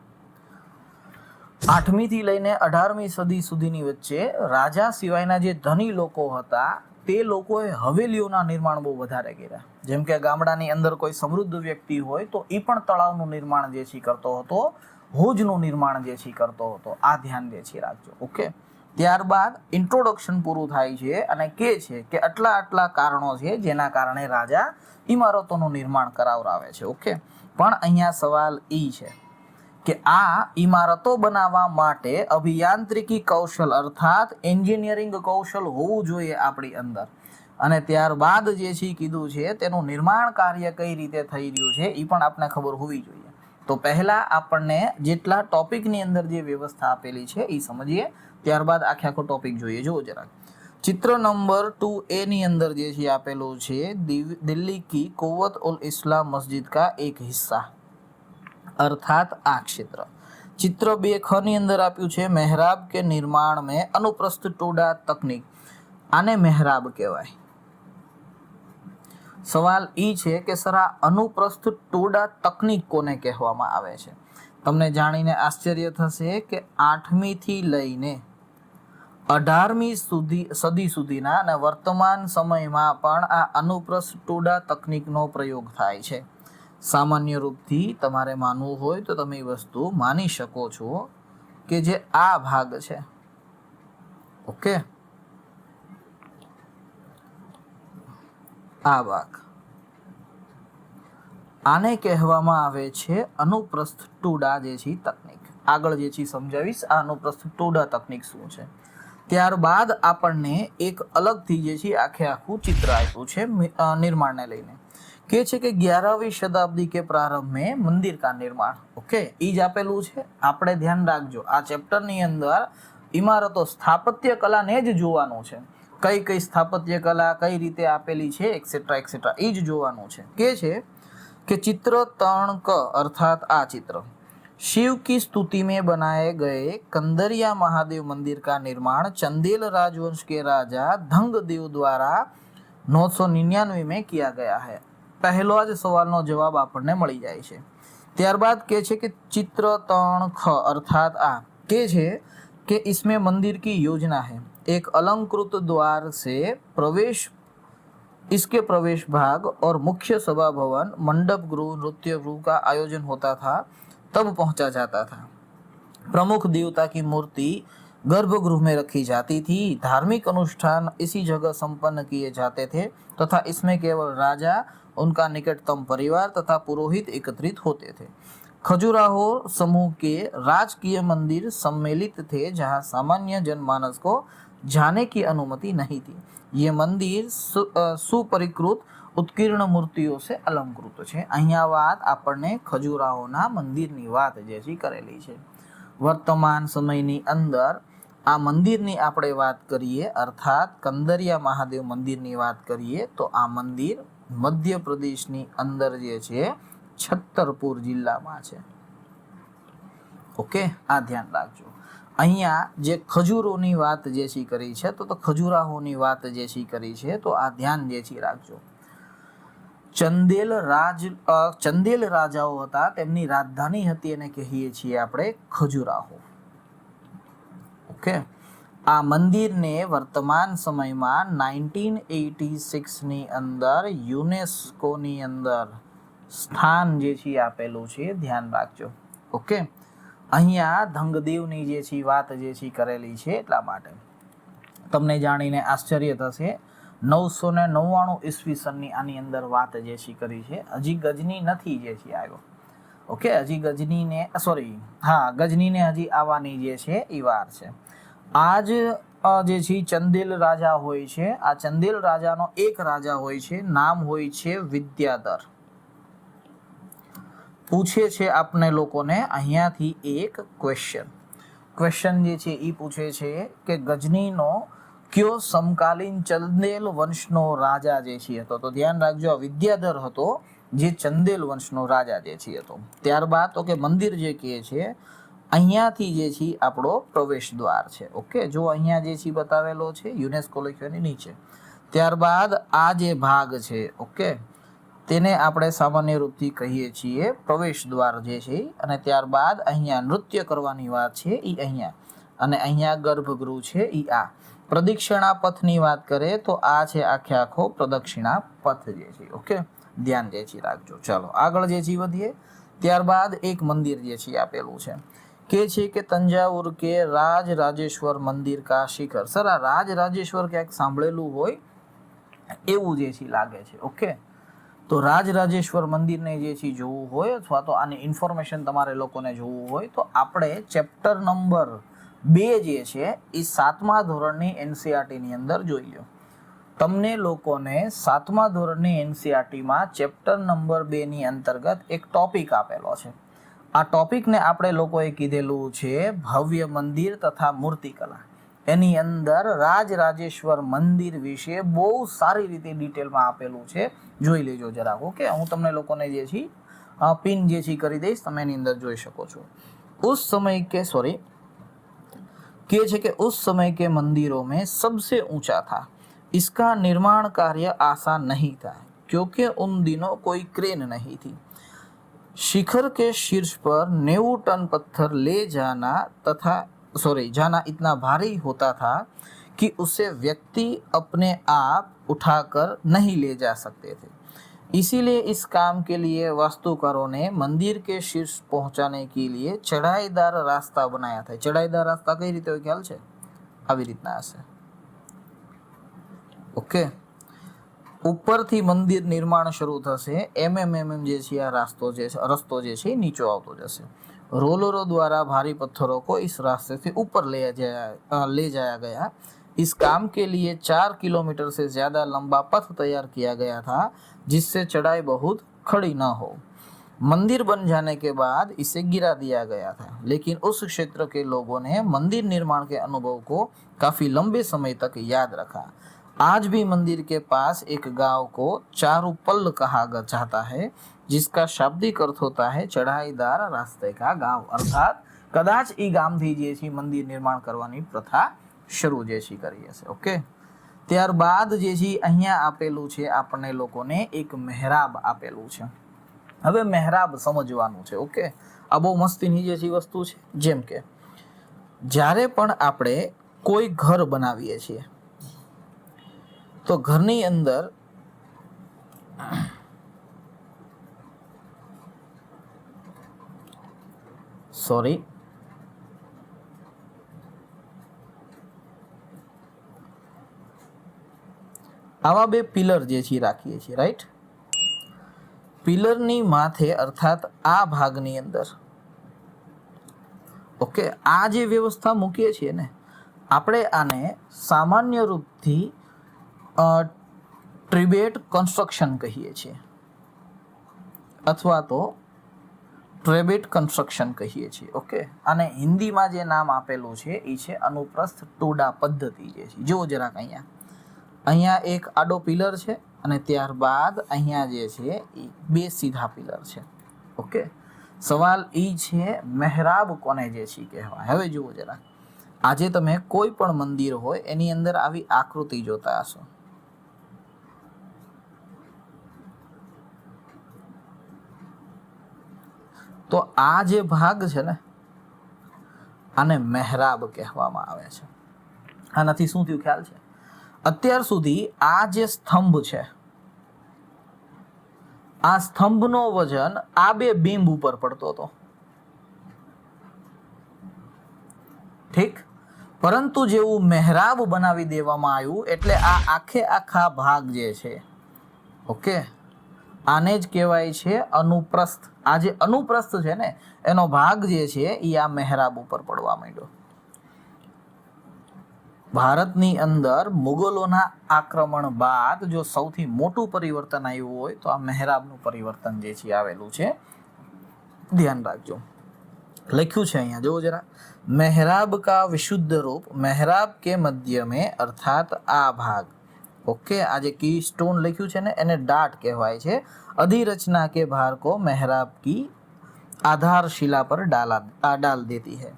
8મી થી લઈને 18મી સદી સુધીની વચ્ચે રાજા સિવાયના જે ધની લોકો હતા તે લોકોએ હવેલીઓના નિર્માણ બહુ વધારે કર્યા. જેમ કે ગામડાની અંદર કોઈ સમૃદ્ધ વ્યક્તિ હોય તો એ પણ તળાવનું નિર્માણ જે છે કરતો હતો, હોજનું નિર્માણ જે છે કરતો હતો. આ ધ્યાન જે છે રાખજો. ઓકે, ત્યારબાદ ઇન્ટ્રોડક્શન પૂરું થાય છે અને કહે છે કે આટલા કારણો છે જેના કારણે રાજા ઇમારતોનું નિર્માણ કરાવરાવે છે. ઓકે, પણ અહીંયા સવાલ એ છે કે આ ઇમારતો બનાવવા માટે અભિયાંત્રિકી કૌશલ અર્થાત એન્જિનિયરિંગ કૌશલ હોવું જોઈએ આપણી અંદર. અને ત્યારબાદ જે છે કીધું છે તેનું નિર્માણ કાર્ય કઈ રીતે થઈ રહ્યું છે એ પણ આપણને ખબર હોવી જોઈએ. તો પહેલા આપણને જેટલા ટોપિકની અંદર જે વ્યવસ્થા આપેલી છે એ સમજીએ, ત્યારબાદ આખો ટોપિક જોઈએ. જુઓ જરાક, ચિત્ર નંબર 2A ની અંદર જે છે આપેલું છે દિલ્હી કી કુવ્વત ઉલ ઇસ્લામ મસ્જિદ કા એક હિસ્સા अर्थात आ क्षेत्र. चित्र 2ख ની અંદર આપ્યું છે मेहराब के निर्माण में अनुप्रस्थ टोडा तकनीक. આને मेहराब કહેવાય. સવાલ એ છે કે સર આ અનુપ્રસ્થ ટોડા તકનીક કોને કહેવામાં આવે છે? તમને જાણીને આશ્ચર્ય થશે કે 8મી થી લઈને 18મી સદી સુધીના અને વર્તમાન સમયમાં પણ આ અનુપ્રસ્થ ટોડા તકનીકનો પ્રયોગ થાય છે. સામાન્ય રૂપથી તમારે માનવું હોય તો તમે એ વસ્તુ માની શકો છો કે જે આ ભાગ છે, ઓકે, આ ભાગ, આને કહેવામાં આવે છે અનુપ્રસ્થ ટોડા જે છે તકનીક. આગળ જે છે સમજાવીશ આ અનુપ્રસ્થ ટોડા તકનીક શું છે. ત્યારબાદ આપણને એક અલગથી જે છે આખું ચિત્ર આપ્યું છે નિર્માણને લઈને. કે છે કે 11वीं शताब्दी के प्रारंभ में मंदिर का निर्माण. ओके, એ જ આપેલું છે. આપણે ધ્યાન રાખજો આ ચેપ્ટરની અંદર ઇમારતો સ્થાપત્ય કલાને જ જોવાનું છે. કઈ સ્થાપત્ય કલા કઈ રીતે આપેલી છે એક્સેટ્રા એક્સેટ્રા એ જ જોવાનું છે. કે છે कि चित्र 3क अर्थात आ चित्र शिव की स्तुति में बनाए गए कंदरिया महादेव मंदिर का निर्माण चंदेल राजवंश के राजा धंगदेव द्वारा 999 में किया गया है. પહેલો જ સવાલનો જવાબ આપણને મળી જાય છે. ત્યારબાદ કે છે કે चित्र 3ख अर्थात आ के છે कि इसमें मंदिर की योजना है. एक अलंकृत द्वार से प्रवेश, इसके प्रवेश भाग और मुख्य सभा भवन, मंडप गृह, नृत्य गृह का आयोजन होता था. तब पहुंचा जाता था. प्रमुख देवता की मूर्ति गर्भगृह में रखी जाती थी। धार्मिक अनुष्ठान इसी जगह संपन्न किए जाते थे तथा इसमें केवल राजा, उनका निकटतम परिवार तथा पुरोहित एकत्रित होते थे। खजुराहो समूह के राजकीय मंदिर सम्मिलित थे जहां सामान्य जनमानस को जाने की अनुमति नहीं थी। ये मंदिर सुपरिकृत उत्कीर्ण મૂર્તિઓ સે અલંકૃત છે। અહીંયા વાત આપણને ખજુરાહોના મંદિરની વાત જે છે કરેલી છે। વર્તમાન સમયની અંદર આ મંદિરની આપણે વાત કરીએ અર્થાત કંદરિયા મહાદેવ મંદિરની વાત કરીએ તો આ મંદિર મધ્યપ્રદેશની અંદર જે છે છત્તરપુર જિલ્લામાં છે। ઓકે, આ ધ્યાન રાખજો। અહીંયા જે ખજૂરોની વાત જે છે કરી છે તો ખજુરાહોની વાત જે છે કરી છે તો આ ધ્યાન જે છે રાખજો। ચંદેલ રાજાઓ હતા, તેમની રાજધાની હતી એને કહીએ છીએ આપણે ખજુરાહો। ઓકે, આ મંદિરને વર્તમાન સમયમાં 1986 ની અંદર યુનેસ્કોની અંદર સ્થાન જે છે આપેલું છે, ધ્યાન રાખજો। ઓકે, અહીંયા ધંગદેવની જે છે વાત જે છે કરેલી છે એટલા માટે તમને જાણીને આશ્ચર્ય થશે। 999 ઈસવીસનની આની અંદર વાત જે છે કરી છે। હજી ગજની નથી જે છે આવ્યો। ઓકે, હજી ગજનીને ગજનીને હજી આવવાની જે છે એ વાર છે। આજ જે છે ચંદેલ રાજા હોય છે, આ ચંદેલ રાજાનો એક રાજા હોય છે, નામ હોય છે વિદ્યાધર। પૂછે છે આપને લોકોને અહીંયાથી એક ક્વેશ્ચન જે છે એ પૂછે છે કે ગજનીનો કયો સમકાલીન ચંદેલ વંશનો રાજા જે છે હતો? તો ધ્યાન રાખજો, આ વિદ્યાધર હતો જે ચંદેલ વંશનો રાજા જે છે હતો। ત્યારબાદ તો કે મંદિર જે કહે છે અહીંયાથી જે છે આપણો પ્રવેશ દ્વાર છે। ઓકે, જો અહીંયા જે છે બતાવેલો છે યુનેસ્કો લખ્યોની નીચે। ત્યારબાદ આ જે ભાગ છે ઓકે તેને આપણે સામાન્ય રૂપથી કહીએ છીએ પ્રવેશ દ્વાર જે છે। અને ત્યારબાદ અહીંયા નૃત્ય કરવાની વાત છે એ અહીંયા, અને અહીંયા ગર્ભગૃહ છે એ આ। પ્રદક્ષિણા પથની વાત કરે તો આ છે આખો પ્રદક્ષિણા પથ જે છે। ઓકે, ધ્યાન જે છે રાખજો। ચાલો આગળ જે છે વધીએ। ત્યારબાદ એક મંદિર જે છે આપેલું છે કે તંજાવુર કે રાજરાજેશ્વર મંદિર કા શિખર। સર આ રાજરાજેશ્વર ક્યાંક સાંભળેલું હોય એવું જે છે લાગે છે। ઓકે, તો રાજરાજેશ્વર મંદિરને જે છે જોવું હોય અથવા તો આની ઇન્ફોર્મેશન તમારે લોકોને જોવું હોય તો આપણે ચેપ્ટર નંબર 2 જે છે એ 7મા ધોરણની એનસીઈઆરટીની અંદર જોઈ લો। તમને લોકોને 7મા ધોરણની એનસીઈઆરટીમાં ચેપ્ટર નંબર 2 ની અંતર્ગત એક ટોપિક આપેલો છે। આ ટોપિકને આપણે લોકોએ કીધેલું છે ભવ્ય મંદિર તથા મૂર્તિકલા। એની અંદર રાજરાજેશ્વર મંદિર વિશે બહુ સારી રીતે ડિટેલમાં આપેલું છે, જોઈ લેજો જરાક। ઓકે, હું તમને લોકોને જે છે પિન જે છે કરી દઈશ, તમે એની અંદર જોઈ શકો છો। उस समय के मंदिरों में सबसे ऊंचा था। इसका निर्माण कार्य आसान नहीं था क्योंकि उन दिनों कोई क्रेन नहीं थी। शिखर के शीर्ष पर 90 टन पत्थर ले जाना इतना भारी होता था कि उसे व्यक्ति अपने आप उठाकर नहीं ले जा सकते थे। इसीलिए इस काम के लिए वास्तुकारों ने मंदिर के शीर्ष पहुंचाने के लिए चढ़ाईदार रास्ता बनाया था। चढ़ाईदार रास्ता कई रीते ख्याल है? આવી રીતના હશે। ઓકે, ઉપરથી મંદિર નિર્માણ શરૂ થશે, એમએમ જે છે આ રસ્તો જે છે નીચે આવતો જશે। रोलरों द्वारा भारी पत्थरों को इस रास्ते से ऊपर ले जाया गया। इस काम के लिए 4 किलोमीटर से ज्यादा लंबा पथ तैयार किया गया था जिससे चढ़ाई बहुत खड़ी न हो। मंदिर बन जाने के बाद इसे गिरा दिया गया था, लेकिन उस क्षेत्र के लोगों ने मंदिर निर्माण के अनुभव को काफी लंबे समय तक याद रखा। आज भी मंदिर के पास एक गांव को चारुपल कहा जाता है जिसका शाब्दिक अर्थ होता है चढ़ाईदार रास्ते का गांव। अर्थात कदाच ई गामथी जे छे मंदिर निर्माण करवानी प्रथा શરૂ જે છે કરી હશે। ઓકે, ત્યારબાદ જે છે અહીંયા આપેલું છે આપણને લોકોને એક મહેરાબ આપેલું છે। હવે મહેરાબ સમજવાનું છે। ઓકે, આ બહુ મસ્તીની જે છે વસ્તુ છે। જેમ કે જ્યારે પણ આપણે કોઈ ઘર બનાવીએ છીએ તો ઘરની અંદર આવા બે પિલર જે છે રાખીએ છીએ, રાઈટ. પિલરની માથે અર્થાત આ ભાગની અંદર ઓકે આ જે વ્યવસ્થા મૂકીએ છીએ ને આપણે આને સામાન્ય રૂપથી ટ્રિબેટ કન્સ્ટ્રક્શન કહીએ છીએ અથવા તો ટ્રેબેટ કન્સ્ટ્રક્શન કહીએ છીએ. ઓકે અને હિન્દીમાં જે નામ આપેલું છે એ છે અનુપ્રસ્થ ટોડા પદ્ધતિ જે છે. જુઓ જરાક અહીંયા એક આડો પિલર છે અને ત્યારબાદ અહીંયા જે છે એ બે સીધા પિલર છે. ઓકે સવાલ એ છે મહેરાબ કોને જે છે કહેવાય. હવે જુઓ જરાક આજે તમે કોઈ પણ મંદિર હોય એની અંદર આવી આકૃતિ જોતા હશો. તો આ જે ભાગ છે ને આને મહેરાબ કહેવામાં આવે છે. આનાથી શું થયું ખ્યાલ છે? અત્યાર સુધી આ જે સ્તંભ છે આ સ્તંભનો વજન આ બે બિંબ ઉપર પડતો હતો, ઠીક. પરંતુ જેવું મહેરાબ બનાવી દેવામાં આવ્યું એટલે આ આખા ભાગ જે છે ઓકે આને જ કહેવાય છે અનુપ્રસ્થ. આ જે અનુપ્રસ્થ છે ને એનો ભાગ જે છે એ આ મહેરાબ ઉપર પડવા માંડ્યો. ભારતની અંદર મુગલોના આક્રમણ બાદ જો સૌથી મોટું પરિવર્તન આવ્યું હોય તો આ મહેરાબનું પરિવર્તન જે છે આવેલું છે. ધ્યાન રાખજો, લખ્યું છે અહીંયા જુઓ જરા. મહેરાબ કા વિશુદ્ધ રૂપ મહેરાબ કે મધ્ય में અર્થાત આ ભાગ ओके आज की स्टोन लिख्યું છે ને એને डाट કહેવાય છે. अधिरचना के भार को मेहराब की आधारशिला पर डाल देती है.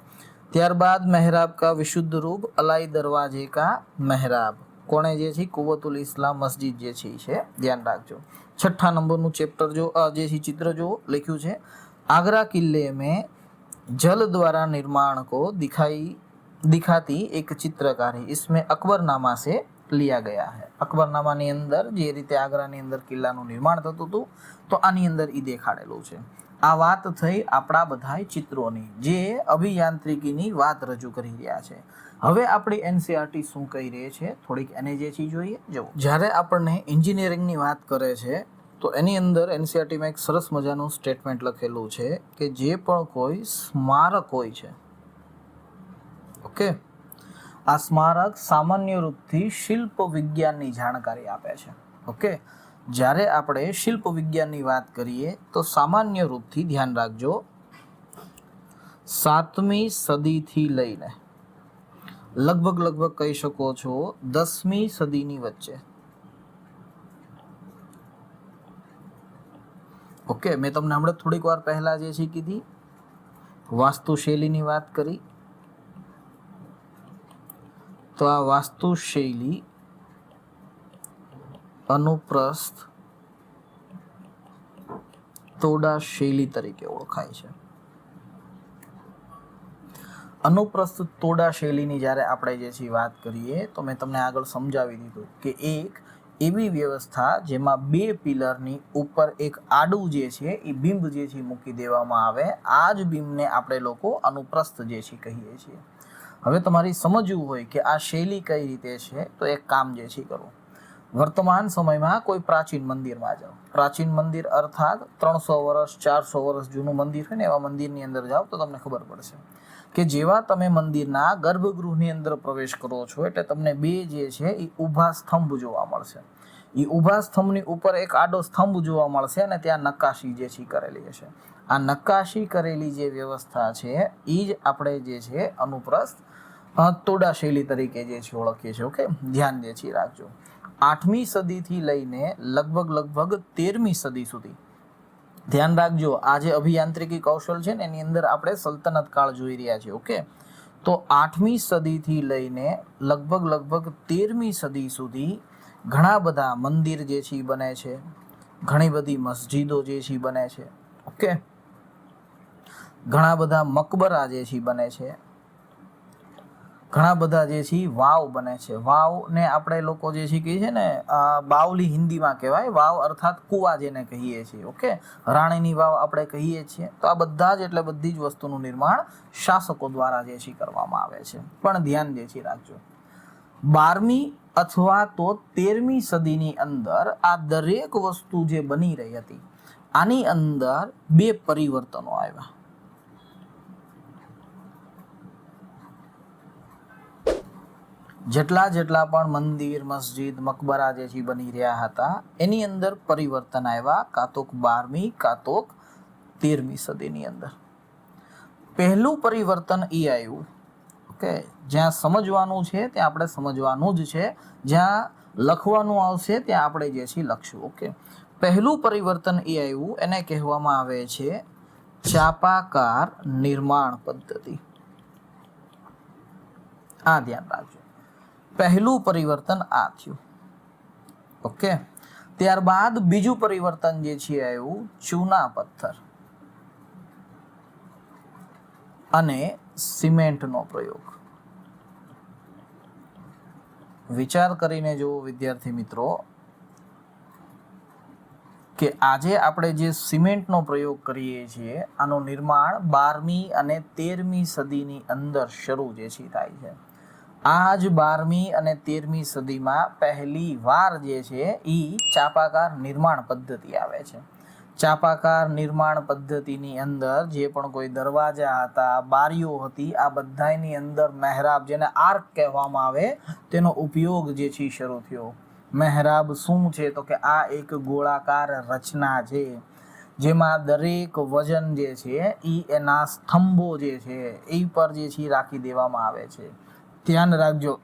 ત્યારબાદ मेहराब का विशुद्ध रूप अलाई दरवाजे का मेहराब કોણે જે છે કુવતુલ ઇસ્લામ મસ્જિદ જે છે ધ્યાન રાખજો. 6 નંબરનું ચેપ્ટર જો જે છે ચિત્ર જો લખ્યું છે आगरा किले में जल द्वारा निर्माण को दिखाती एक चित्रकारी इसमें अकबरनामा से लिया गया है. અકબરનામાની અંદર જે રીતે આગ્રાની અંદર કિલ્લાનું નિર્માણ થતું હતું તો આની અંદર ઈ દેખાડેલું છે. આ વાત થઈ આપણા બધા ચિત્રોની જે અભિયાંત્રિકીની વાત રજૂ કરી રહ્યા છે. હવે આપણી એનસીઆરટી શું કહી રહી છે થોડીક એને જે છે જોઈએ. જો જ્યારે આપણને એન્જિનિયરિંગની વાત કરે છે તો એની અંદર એનસીઆરટીમાં એક સરસ મજાનું સ્ટેટમેન્ટ લખેલું છે કે જે પણ કોઈ સ્મારક હોય છે ઓકે આ સ્મારક સામાન્ય રૂપથી શિલ્પ વિજ્ઞાનની જાણકારી આપે છે. ઓકે જ્યારે આપણે શિલ્પ વિજ્ઞાનની વાત કરીએ તો સામાન્ય રૂપથી ધ્યાન રાખજો 7મી સદીથી લઈને લગભગ કહી શકો છો 10મી સદીની વચ્ચે ઓકે મેં તમને હમણાં થોડીક વાર પહેલા જે છે કીધી વાસ્તુશૈલીની વાત કરી તો આ વાસ્તુશૈલી અનુપ્રસ્થ તોડા શૈલી તરીકે ઓળખાય છે. અનુપ્રસ્થ તોડા શૈલીની જ્યારે આપણે જે છે વાત કરીએ તો મેં તમને આગળ સમજાવી દીધું કે એક એવી વ્યવસ્થા જેમાં બે પિલરની ઉપર એક આડું જે છે એ બિંબ જે છે મૂકી દેવામાં આવે. આ જ બિંબને આપણે લોકો અનુપ્રસ્થ જે છે કહીએ છીએ. હવે તમારી સમજવું હોય કે આ શૈલી કઈ રીતે છે તો એક કામ જે છે કરો. વર્તમાન સમયમાં કોઈ પ્રાચીન મંદિરમાં જાઓ. પ્રાચીન મંદિર અર્થાત 300 વર્ષ 400 વર્ષ જૂનું મંદિર હોય ને એવા મંદિરની અંદર જાઓ તો તમને ખબર પડશે કે જેવા તમે મંદિરના ગર્ભગૃહની અંદર પ્રવેશ કરો છો એટલે તમને બે જે છે એ ઊભા સ્તંભ જોવા મળશે. એ ઊભા સ્તંભની ઉપર એક આડો સ્તંભ જોવા મળશે અને ત્યાં નક્કાશી જે છે કરેલી હશે. આ નક્કાશી કરેલી જે વ્યવસ્થા છે એ જ આપણે જે છે અનુપ્રસ્થ તોડા શૈલી તરીકે જે છે ઓળખીએ છીએ. ઓકે ધ્યાન જે છે રાખજો. 8મી સદીથી લઈને લગભગ 13મી સદી સુધી ધ્યાન રાખજો. આ જે અભિયાંત્રિકી કૌશલ છે ને એની અંદર આપણે સલ્તનત કાળ જોઈ રહ્યા છીએ. ઓકે તો 8મી સદીથી લઈને લગભગ 13મી સદી સુધી ઘણા બધા મંદિર જે છે બને છે, ઘણી બધી મસ્જિદો જે છે બને છે. ઓકે ઘણા બધા મકબરા જે છે બને છે, ઘણા બધા જે છે વાવ બને છે. વાવને આપણે લોકો જે છે કહીએ છીએ ને બાવલી હિન્દીમાં કહેવાય. વાવ અર્થાત કુવા જેને કહીએ છીએ. ઓકે રાણીની વાવ આપણે કહીએ છીએ. તો આ બધા જ એટલે બધી જ વસ્તુનું નિર્માણ શાસકો દ્વારા જે છે કરવામાં આવે છે. પણ ધ્યાન જે છે રાખજો 12મી અથવા તો 13મી સદીની અંદર આ દરેક વસ્તુ જે બની રહી હતી આની અંદર બે પરિવર્તનો આવ્યા. જેટલા પણ મંદિર, મસ્જિદ, મકબરા જે છે બની રહ્યા હતા એની અંદર પરિવર્તન આવ્યા, કાં તો 12મી કાં તો 13મી સદીની અંદર. પહેલું પરિવર્તન એ આવ્યું, ઓકે, જ્યાં સમજવાનું છે ત્યાં આપણે સમજવાનું જ છે, જ્યાં લખવાનું આવશે ત્યાં આપણે જે છે લખશું. ઓકે, પહેલું પરિવર્તન એ આવ્યું એને કહેવામાં આવે છે ચાપાકાર નિર્માણ પદ્ધતિ. આ ધ્યાન રાખજો, પહેલું પરિવર્તન આ થયું. ઓકે, ત્યારબાદ બીજું પરિવર્તન જે છે આવ્યું ચૂના પથ્થર અને સિમેન્ટનો પ્રયોગ. વિચાર કરીને જુઓ વિદ્યાર્થી મિત્રો કે આજે આપણે જે સિમેન્ટનો પ્રયોગ કરીએ છીએ આનું નિર્માણ 12મી અને 13મી સદીની અંદર શરૂ જે છે થાય છે. આ જ 12મી અને 13મી સદીમાં પહેલી વાર જે છે એ ચાપાકાર નિર્માણ પદ્ધતિ આવે છે. ચાપાકાર નિર્માણ પદ્ધતિની અંદર જે પણ કોઈ દરવાજા હતા, બારીઓ હતી, આ બધાની અંદર મહેરાબ, જેને આર્ક કહેવામાં આવે, તેનો ઉપયોગ જે છે શરૂ થયો. મહેરાબ શું છે તો કે આ એક ગોળાકાર રચના છે જેમાં દરેક વજન જે છે એ એના સ્તંભો જે છે એ પર જે છે રાખી દેવામાં આવે છે. ધ્યાન રાખજો,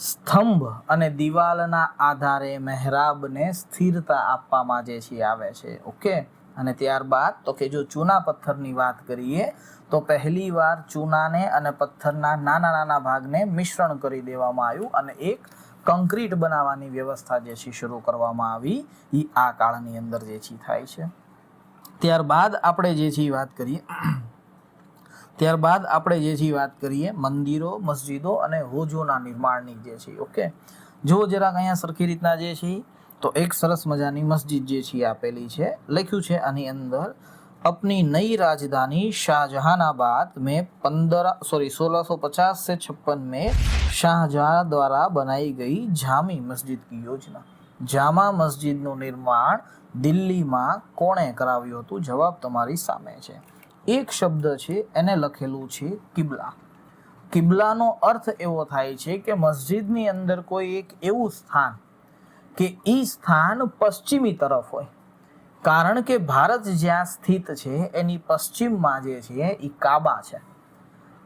સ્તંભ અને દિવાલના આધારે મહેરાબને સ્થિરતા આપવામાં જે છે આવે છે. ઓકે, અને ત્યારબાદ તો કે જો ચૂના પથ્થરની વાત કરીએ તો પહેલી વાર ચૂનાને અને પથ્થરના નાના નાના ભાગને મિશ્રણ કરી દેવામાં આવ્યું અને એક કોન્ક્રીટ બનાવવાની વ્યવસ્થા જે છે શરૂ કરવામાં આવી. એ આ કાળની અંદર જે છે થાય છે. ત્યારબાદ આપણે જે છે વાત કરીએ મંદિરો, મસ્જિદો અને હોજોના નિર્માણની જે છે. ઓકે, જો જરાક અહીંયા સરખી રીતના જે છે તો એક સરસ મજાની મસ્જિદ જે છે આપેલી છે, લખ્યું છે આની અંદર अपनी नई राजधानी शाहजहानाबाद में 1650 से 56 में शाहजहां द्वारा बनाई गई जामी मस्जिद की योजना. જામા મસ્જિદનું નિર્માણ દિલ્હીમાં કોણે કરાવ્યું હતું? જવાબ તમારી સામે છે. એક શબ્દ છે એને લખેલું છે કિબલા. કિબલાનો અર્થ એવો થાય છે કે મસ્જિદની અંદર કોઈ એક એવું સ્થાન કે એ સ્થાન પશ્ચિમી તરફ હોય, કારણ કે ભારત જ્યાં સ્થિત છે એની પશ્ચિમમાં જે છે એ કાબા છે.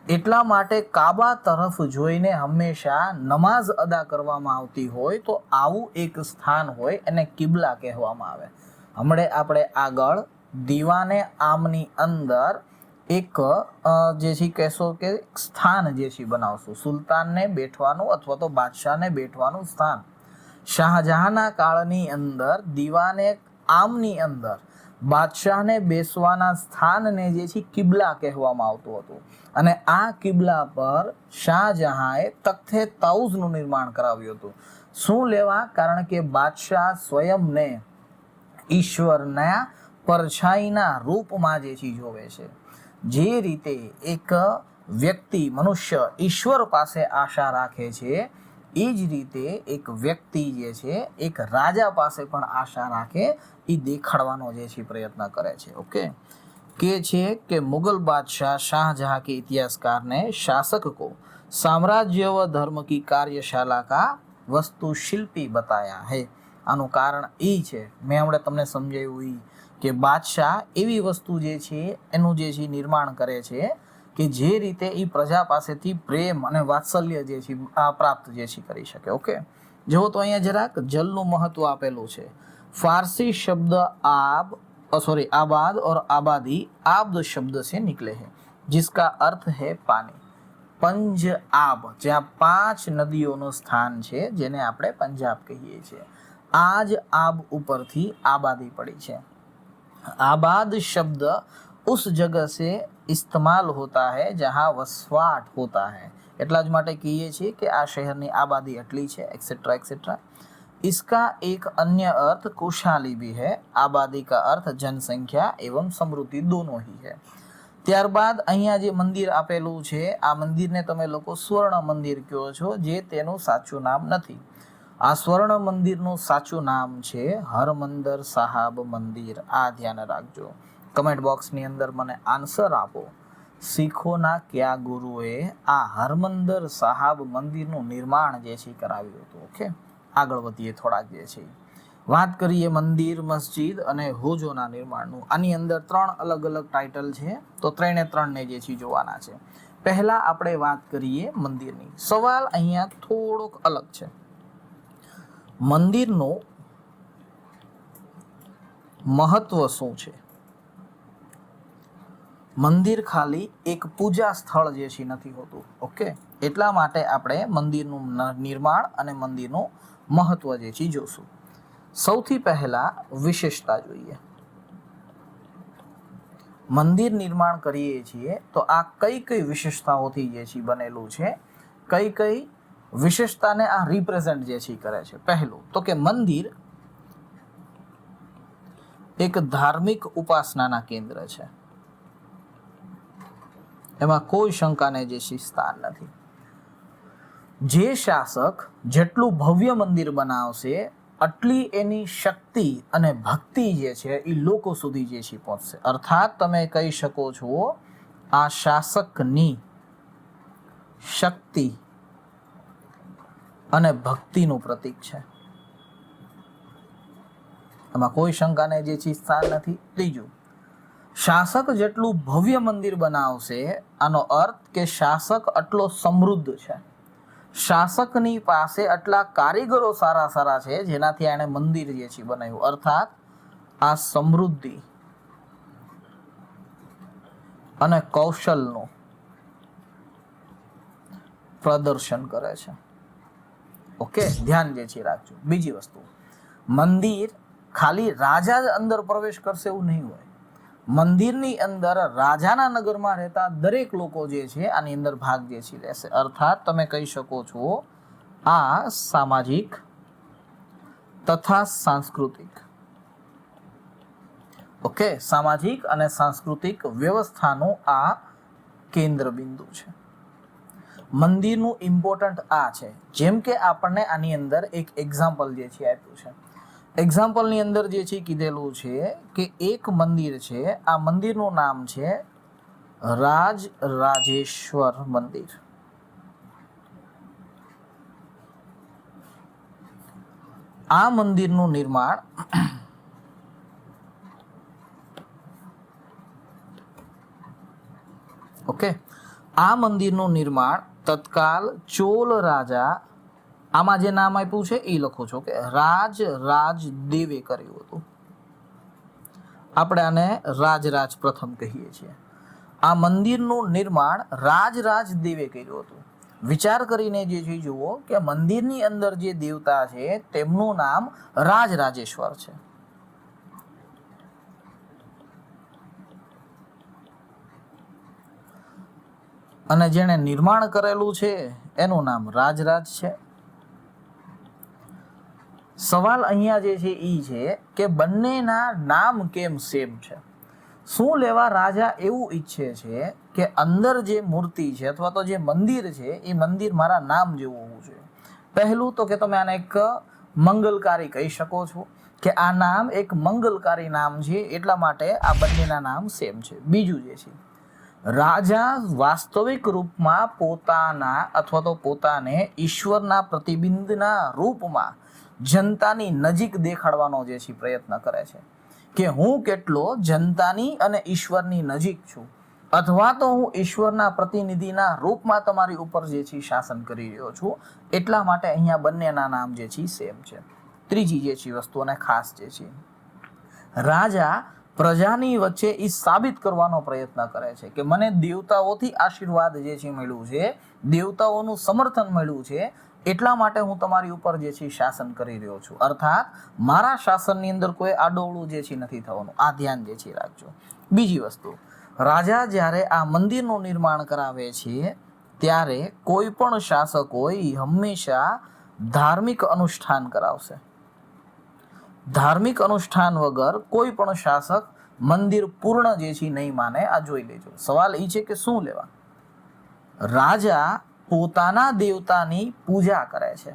એટલા માટે કાબા તરફ જોઈને હંમેશા નમાઝ અદા કરવામાં આવતી હોય તો આવું એક સ્થાન હોય એને કિબલા કહેવામાં આવે. હમણે આપણે આગળ દીવાને આમની અંદર એક જે છે કહેશો કે સ્થાન જે છે બનાવશું, સુલતાનને બેઠવાનું અથવા તો બાદશાહને બેઠવાનું સ્થાન. શાહજહાંના કાળની અંદર દીવાને આમની અંદર બાદશાહને બેસવાના સ્થાનને જે છે કિબલા કહેવામાં આવતું હતું. અને આ કિબલા પર શાહજહાંએ તખ્તે તાઉઝનું નિર્માણ કરાવ્યું હતું. શું લેવા? કારણ કે બાદશાહ સ્વયંને ઈશ્વરના પરછાઈના રૂપમાં જે છે જોવે છે. જે રીતે એક વ્યક્તિ, મનુષ્ય ઈશ્વર પાસે આશા રાખે છે, એ જ રીતે એક વ્યક્તિ જે છે એક રાજા પાસે પણ આશા રાખે, એ દેખાડવાનો જે છે પ્રયત્ન કરે છે. ઓકે, કે છે કે मुगल बादशाह शाहजहां के इतिहासकार ने शासक को साम्राज्य व धर्म की कार्यशाला का वस्तुशिल्पी बताया है. આનું કારણ એ છે, મેં હમણાં તમને સમજાવ્યું એ કે બાદશાહ એવી વસ્તુ જે છે એનું જે છે નિર્માણ કરે છે કે જે રીતે એ પ્રજા પાસેથી પ્રેમ અને વાત્સલ્ય જે છે પ્રાપ્ત જે છે કરી શકે. ઓકે, જો તો અહીંયા જરાક જલનું મહત્વ આપેલું છે. फारसी शब्द आबाद और आबादी आब्द शब्द से निकले हैं जिसका अर्थ है पानी. पंज आब, જ્યાં 5 નદીઓનું સ્થાન છે જેને આપણે પંજાબ કહીએ છીએ, આ જ આબ ઉપરથી આબાદી પડી છે. आबाद शब्द उस जगह से इस्तेमाल होता है जहाँ वसवाट होता है. એટલા જ માટે કહીએ છીએ કે આ શહેરની આબાદી એટલી છે, एक्सेट्रा एक्सेट्रा. इसका एक अन्य अर्थ खुशहाली भी है. आबादी का अर्थ जनसंख्या एवं समृद्धि दोनों ही है. ત્યારબાદ અહીંયા જે મંદિર આપેલું છે આ મંદિરને તમે લોકો સ્વર્ણ મંદિર કહો છો, જે તેનું સાચું નામ નથી. આ સ્વર્ણ મંદિરનું સાચું નામ છે હરમંદર સાહબ મંદિર. આ ધ્યાન રાખજો. કમેન્ટ બોક્સની અંદર મને આન્સર આપો, શીખોના કયા ગુરુએ આ હરમંદર સાહબ મંદિરનું નિર્માણ જે છે કરાવ્યું હતું. ઓકે, આગળ વધીએ થોડાક જે છે વાત કરીએ મંદિર, મસ્જિદ અને હોજોના નિર્માણનું. આની અંદર 3 અલગ અલગ ટાઇટલ છે, તો 3 ને જે છે જોવાના છે. પહેલા આપણે વાત કરીએ મંદિરની. સવાલ અહીંયા થોડોક અલગ છે. મંદિરનું મહત્વ શું છે? મંદિર ખાલી એક પૂજા સ્થળ જે છે નથી હોતું. ઓકે, એટલા માટે આપણે મંદિરનું નિર્માણ અને મંદિરનું મહત્વ જે છે જોશું. સૌથી પહેલા વિશેષતા જોઈએ. મંદિર નિર્માણ કરીએ છીએ તો આ કઈ કઈ વિશેષતાઓથી જે છે બનેલું છે, કઈ કઈ વિશેષતાને આ રિપ્રેઝન્ટ જે છે કરે છે. પહેલું તો કે મંદિર એક ધાર્મિક ઉપાસનાના કેન્દ્ર છે. એમાં કોઈ શંકાને જે છે સ્થાન નથી. જે શાસક જેટલું ભવ્ય મંદિર બનાવશે આટલી એની શક્તિ અને ભક્તિ જે છે એ લોકો સુધી જે છે પહોંચશે. અર્થાત તમે કહી શકો છો આ શાસકની શક્તિ અને ભક્તિનું પ્રતીક છે. એમાં કોઈ શંકાને જે છે સ્થાન નથી. ત્રીજું, શાસક જેટલું ભવ્ય મંદિર બનાવશે આનો અર્થ કે શાસક આટલો સમૃદ્ધ છે, શાસકની પાસે આટલા કારીગરો સારા સારા છે જેનાથી એણે મંદિર જે છે બનાવ્યું. અર્થાત આ સમૃદ્ધિ અને કૌશલનું પ્રદર્શન કરે છે. ઓકે, ધ્યાન જે છે રાખજો. બીજી વસ્તુ, મંદિર ખાલી રાજા જ અંદર પ્રવેશ કરશે એવું નહીં હોય. મંદિરની અંદર રાજાના નગરમાં રહેતા દરેક લોકો જે છે આની અંદર ભાગ જે છે લેશે. અર્થાત તમે કહી શકો છો આ સામાજિક તથા સાંસ્કૃતિક, ઓકે, સામાજિક અને સાંસ્કૃતિક વ્યવસ્થાનું આ કેન્દ્ર બિંદુ છે. મંદિરનું ઇમ્પોર્ટન્ટ આ છે. જેમ કે આપણને આની અંદર એક એક્ઝામ્પલ જે છે આપ્યું છે. એક્ઝામ્પલની અંદર જે છે કીધેલું છે કે એક મંદિર છે, આ મંદિરનું નામ છે રાજરાજેશ્વર મંદિર. આ મંદિરનું નિર્માણ ઓકે, આ મંદિરનું નિર્માણ તત્કાલ ચોલ રાજા, આમાં જે નામ આપ્યું છે એ લખો છો કે રાજરાજદેવે કર્યું હતું. આપણે આને રાજરાજ પ્રથમ કહીએ છીએ. આ મંદિરનું નિર્માણ રાજરાજદેવે કર્યું હતું. વિચાર કરીને જે છે જુઓ કે મંદિરની અંદર જે દેવતા છે તેમનું નામ રાજરાજેશ્વર છે. અને જેણે નિર્માણ કરેલું છે એનું નામ રાજરાજ છે. સવાલ અહીંયા જે છે એ છે કે બંનેના નામ કેમ સેમ છે? શું લેવા રાજા એવું ઈચ્છે છે કે અંદર જે મૂર્તિ છે અથવા તો જે મંદિર છે એ મંદિર મારા નામ જેવું હોવું જોઈએ? પહેલું તો કે તમે આને એક મંગલકારી કહી શકો છો કે આ નામ એક મંગલકારી નામ છે, એટલા માટે આ બંનેના નામ સેમ છે. બીજું જે છે, રાજા વાસ્તવિક રૂપમાં પોતાના અથવા તો પોતાને ઈશ્વરના પ્રતિબિંબના રૂપમાં જનતાની નજીક દેખાડવાનો જે છે પ્રયત્ન કરે છે કે હું કેટલો જનતાની અને ઈશ્વરની નજીક છું, અથવા તો હું ઈશ્વરના પ્રતિનિધિના રૂપમાં તમારી ઉપર જે છે શાસન કરી રહ્યો છું. એટલા માટે અહીંયા બંનેના નામ જે છે સેમ છે. ત્રીજી જે છે વસ્તુને ખાસ જે છે, રાજા પ્રજાની વચ્ચે એ સાબિત કરવાનો પ્રયત્ન કરે છે કે મને દેવતાઓથી આશીર્વાદ જે છે મળ્યું છે, દેવતાઓનું સમર્થન મળ્યું છે, એટલા માટે હું તમારી ઉપર જે છે શાસન કરી રહ્યો છું. અર્થાત મારા શાસનની અંદર કોઈ આડોવળું જે છે નથી થવાનું. આ ધ્યાન જે છે રાખજો. બીજી વસ્તુ, રાજા જ્યારે આ મંદિરનું નિર્માણ કરાવે છે ત્યારે કોઈ પણ શાસક હોય હંમેશા ધાર્મિક અનુષ્ઠાન કરાવશે. ધાર્મિક અનુષ્ઠાન વગર કોઈ પણ શાસક મંદિર પૂર્ણ જે છે નહીં માને. આ જોઈ લેજો. સવાલ એ છે કે શું લેવા? રાજા પોતાના દેવતાની પૂજા કરે છે,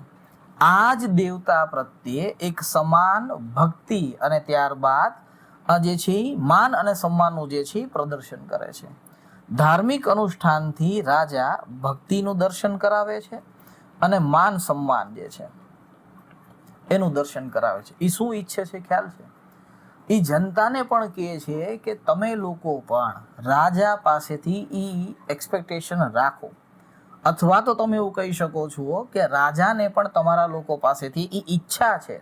આ જ દેવતા પ્રત્યે એક સમાન ભક્તિ અને ત્યારબાદ જે છે માન અને સન્માનનું જે છે પ્રદર્શન કરે છે. ધાર્મિક અનુષ્ઠાનથી રાજા ભક્તિનું દર્શન કરાવે છે અને માન સન્માન જે છે એનું દર્શન કરાવે છે. એ શું ઈચ્છે છે ખ્યાલ છે? એ જનતાને પણ કહે છે કે તમે લોકો પણ રાજા પાસેથી એ એક્સપેક્ટેશન રાખો, અથવા તો તમે એવું કહી શકો છો કે રાજાને પણ તમારા લોકો પાસેથી એ ઈચ્છા છે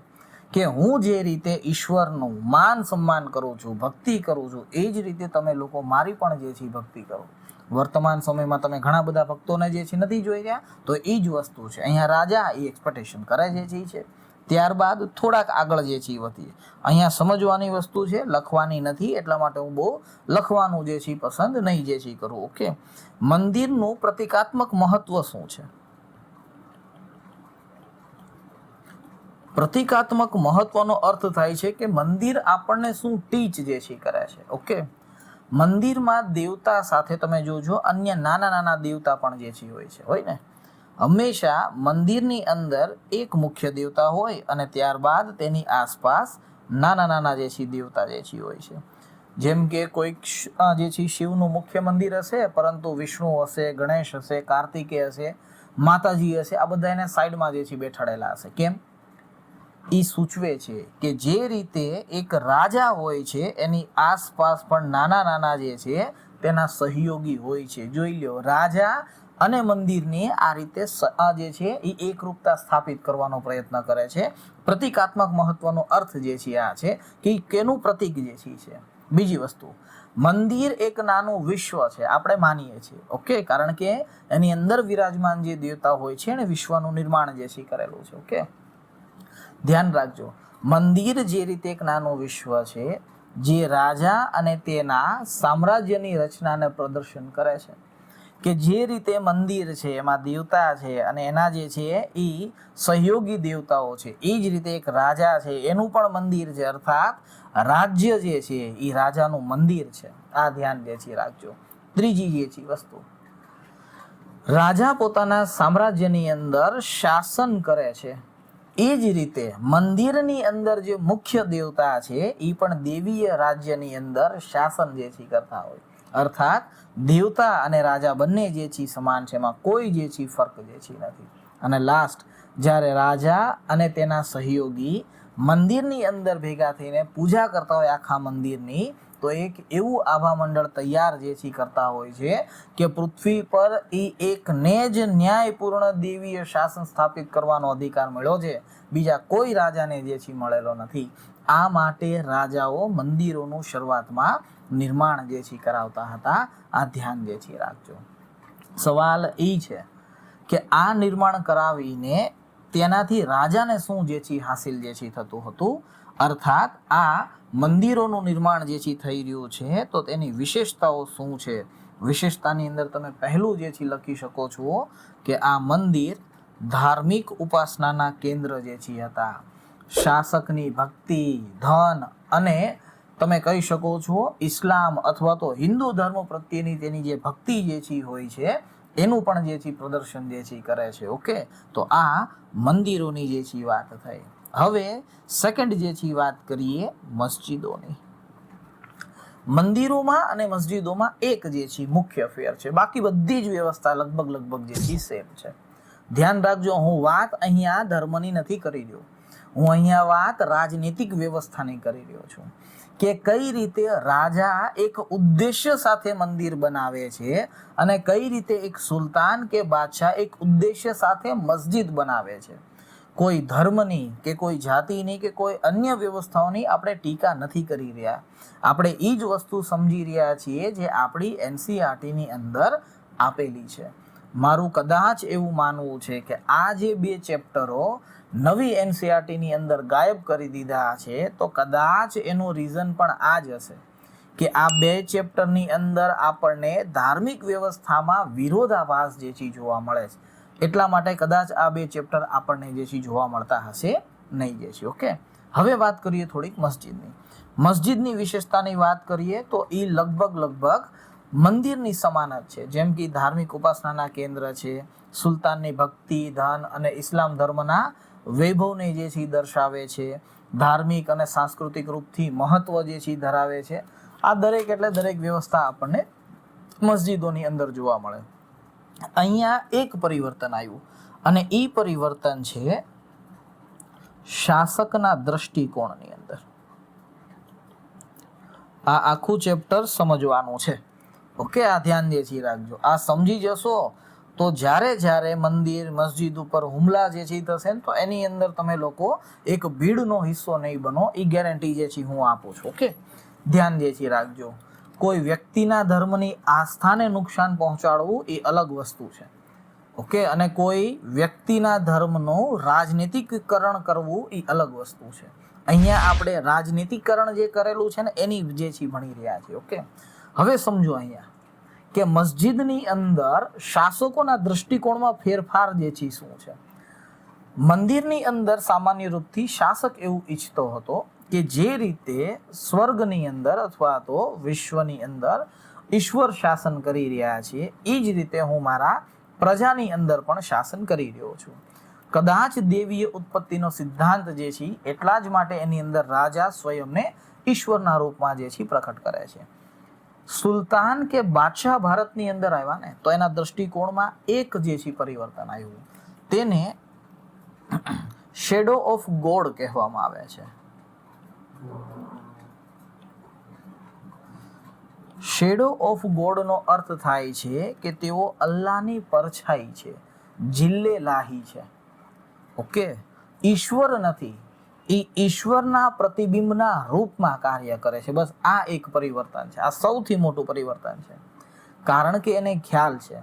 કે હું જે રીતે ઈશ્વરનું માન સન્માન કરું છું, ભક્તિ કરું છું, એ જ રીતે તમે લોકો મારી પણ જે છે ભક્તિ કરો. વર્તમાન સમયમાં તમે ઘણા બધા ભક્તોને જે છે નથી જોઈ રહ્યા, તો એ જ વસ્તુ છે. અહીંયા રાજા એ એક્સપેક્ટેશન કરે છે. ત્યારબાદ થોડાક આગળ જે છે વધીએ. અહીંયા સમજવાની વસ્તુ છે, લખવાની નથી, એટલા માટે હું બહુ લખવાનું જે છે પસંદ નહીં જે છે કરું. ઓકે, મંદિરનું પ્રતિકાત્મક મહત્વ શું છે? પ્રતિકાત્મક મહત્વનો અર્થ થાય છે કે મંદિર આપણને શું ટીચ જે છે કરે છે. ઓકે, મંદિરમાં દેવતા સાથે તમે જોજો અન્ય નાના નાના દેવતા પણ જે છે હોય ને. હંમેશા મંદિરની અંદર એક મુખ્ય દેવતા હોય અને ત્યારબાદ તેની આસપાસ નાના નાના જે છે દેવતા જે છે હોય છે. જેમ કે કોઈક જે છે શિવનું મુખ્ય મંદિર હશે, પરંતુ વિષ્ણુ હશે, ગણેશ હશે, કાર્તિકેય હશે, માતાજી હશે, આ બધા એને સાઈડમાં જે છે બેઠાડેલા હશે. કેમ? એ સૂચવે છે કે જે રીતે એક રાજા હોય છે એની આસપાસ પણ નાના નાના જે છે તેના સહયોગી હોય છે. જોઈ લો, રાજા અને મંદિરની આ રીતે જે છે એ એકરૂપતા સ્થાપિત કરવાનો પ્રયત્ન કરે છે. પ્રતિકાત્મક મહત્વનો અર્થ જે છે આ છે કે કેનું પ્રતીક જે છે. બીજી વસ્તુ, મંદિર એક નાનું વિશ્વ છે, આપણે માનીએ છીએ. ઓકે, કારણ કે એની અંદર વિરાજમાન જે દેવતા હોય છે એને વિશ્વનું નિર્માણ જે છે કરેલું છે. ઓકે, ધ્યાન રાખજો, મંદિર જે રીતે એક નાનું વિશ્વ છે જે રાજા અને તેના સામ્રાજ્યની રચનાને પ્રદર્શન કરે છે, કે જે રીતે મંદિર છે એમાં દેવતા છે અને એના જે છે એ સહયોગી દેવતાઓ છે, એ જ રીતે એક રાજા છે એનું પણ મંદિર છે, અર્થાત રાજ્ય જે છે એ રાજાનું મંદિર છે. આ ધ્યાન જે છે રાખજો. ત્રીજી જે છે વસ્તુ, રાજા પોતાના સામ્રાજ્યની અંદર શાસન કરે છે, એ જ રીતે મંદિરની અંદર જે મુખ્ય દેવતા છે એ પણ દેવીય રાજ્યની અંદર શાસન જે છે કરતા હોય. અર્થાત દેવતા અને રાજા બંને જે છે સમાન છે, એમાં કોઈ જે છે ફર્ક જે છે નથી. અને લાસ્ટ, જ્યારે રાજા અને તેના સહયોગી મંદિરની અંદર ભેગા થઈને પૂજા કરતા હોય આખા મંદિરની, તો એક એવું આભા મંડળ તૈયાર જે છે કરતા હોય છે કે પૃથ્વી પર એકને જ ન્યાયપૂર્ણ દેવીય શાસન સ્થાપિત કરવાનો અધિકાર મળ્યો છે, બીજા કોઈ રાજાને જે છે મળેલો નથી. આ માટે રાજાઓ મંદિરોનું શરૂઆતમાં નિર્માણ જે છે કરાવતા હતા. આ ધ્યાન જે છે રાખજો. સવાલ એ છે કે આ નિર્માણ કરાવીને તેનાથી રાજાને શું જે છે હાસિલ જે છે થતું હતું, અર્થાત આ મંદિરોનું નિર્માણ જે છે થઈ રહ્યું છે તો તેની વિશેષતાઓ શું છે. વિશેષતાની અંદર તમે પહેલું જે છે લખી શકો છો કે આ મંદિર ધાર્મિક ઉપાસનાના કેન્દ્ર જે છે હતા. શાસકની ભક્તિ, ધન અને તમે કહી શકો છો ઇસ્લામ અથવા તો હિન્દુ ધર્મ પ્રત્યેની તેની જે ભક્તિ જે છે હોય છે એનું પણ જે છે પ્રદર્શન જે છે કરે છે. ઓકે, તો આ મંદિરોની જે છે વાત થઈ. હવે સેકન્ડ જે છે વાત કરીએ મસ્જિદોની. મંદિરોમાં અને મસ્જિદોમાં એક જે છે મુખ્ય ફેર છે, બાકી બધી જ વ્યવસ્થા લગભગ જે છે સેમ છે. ધ્યાન રાખજો, હું વાત અહીંયા ધર્મની નથી કરી રહ્યો, હું અહીંયા વાત રાજનીતિક વ્યવસ્થાની કરી રહ્યો છું કે કઈ રીતે રાજા એક ઉદ્દેશ્ય સાથે મંદિર બનાવે છે અને કઈ રીતે એક સુલતાન કે બાદશાહ એક ઉદ્દેશ્ય સાથે મસ્જિદ બનાવે છે. કોઈ ધર્મની કે કોઈ જાતિની કે કોઈ અન્ય વ્યવસ્થાઓની આપણે ટીકા નથી કરી રહ્યા, આપણે એ જ વસ્તુ સમજી રહ્યા છીએ જે આપણી એનસીઈઆરટીની અંદર આપેલી છે. મારું કદાચ એવું માનવું છે કે આ જે બે ચેપ્ટરો નવી એનસીઈઆરટીની અંદર ગાયબ કરી દીધા છે, તો કદાચ એનું રીઝન પણ આ જ હશે કે આ બે ચેપ્ટરની અંદર આપણને ધાર્મિક વ્યવસ્થામાં વિરોધાભાસ જે છે જોવા મળે છે, એટલા માટે કદાચ આ બે ચેપ્ટર આપણને જે છે જોવા મળતા હશે નહીં જે છે. ઓકે, હવે વાત કરીએ થોડીક મસ્જિદની. મસ્જિદની વિશેષતાની વાત કરીએ તો એ લગભગ મંદિરની સમાન જ છે. જેમ કે ધાર્મિક ઉપાસનાના કેન્દ્ર છે, સુલતાનની ભક્તિ, ધન અને ઇસ્લામ ધર્મના વૈભવને જે છે દર્શાવે છે, ધાર્મિક અને સાંસ્કૃતિક રૂપથી મહત્વ જે છે ધરાવે છે. આ દરેક એટલે દરેક વ્યવસ્થા આપણને મસ્જિદોની અંદર જોવા મળે. અહીંયા એક પરિવર્તન આવ્યું અને એ પરિવર્તન છે શાસકના દ્રષ્ટિકોણની અંદર. આ આખું ચેપ્ટર સમજવાનું છે. ઓકે, આ ધ્યાન દેથી રાખજો. આ સમજી જશો તો જ્યારે મંદિર મસ્જિદ ઉપર હુમલા જે છે થશે ને તો એની અંદર તમે લોકો એક ભીડનો હિસ્સો નહીં બનો, એ ગેરંટી જે છે હું આપું છું. ઓકે, ધ્યાન દેથી રાખજો. કોઈ વ્યક્તિના ધર્મની આસ્થાને નુકસાન પહોંચાડવું એ અલગ વસ્તુ છે. ઓકે, અને કોઈ વ્યક્તિના ધર્મનું રાજનીતિકરણ કરવું એ અલગ વસ્તુ છે. અહીંયા આપણે રાજનીતિકરણ જે કરેલું છે ને એની જે છે ભણી રહ્યા છીએ. ઓકે, હવે સમજો અહીંયા કે મસ્જિદની અંદર શાસકોના દૃષ્ટિકોણમાં ફેરફાર જે છે શું છે. મંદિરની અંદર સામાન્ય રૂપથી શાસક એવું ઈચ્છતો હતો કે જે રીતે સ્વર્ગની અંદર અથવા તો વિશ્વની અંદર ઈશ્વર શાસન કરી રહ્યા છે એ જ રીતે હું મારા પ્રજાની અંદર પણ શાસન કરી રહ્યો છું. કદાચ દેવીય ઉત્પત્તિનો સિદ્ધાંત જે છે એટલા જ માટે એની અંદર રાજા સ્વયંને ઈશ્વરના રૂપમાં જે છે પ્રકટ કરે છે. સુલતાન કે બાદશાહ ભારતની અંદર આવ્યા ને તો એના દ્રષ્ટિકોણમાં એક જે છે પરિવર્તન આવ્યું. તેને શેડો ઓફ ગોડ કહેવામાં આવે છે. શેડો ઓફ ગોડનો અર્થ થાય છે કે તેઓ અલ્લાહની પરછાઈ છે, જિલ્લે લાહી છે. ઓકે, ઈશ્વર નથી, એ ઈશ્વરના પ્રતિબિંબના રૂપમાં કાર્ય કરે છે. બસ આ એક પરિવર્તન છે. આ સૌથી મોટું પરિવર્તન છે. કારણ કે એને ખ્યાલ છે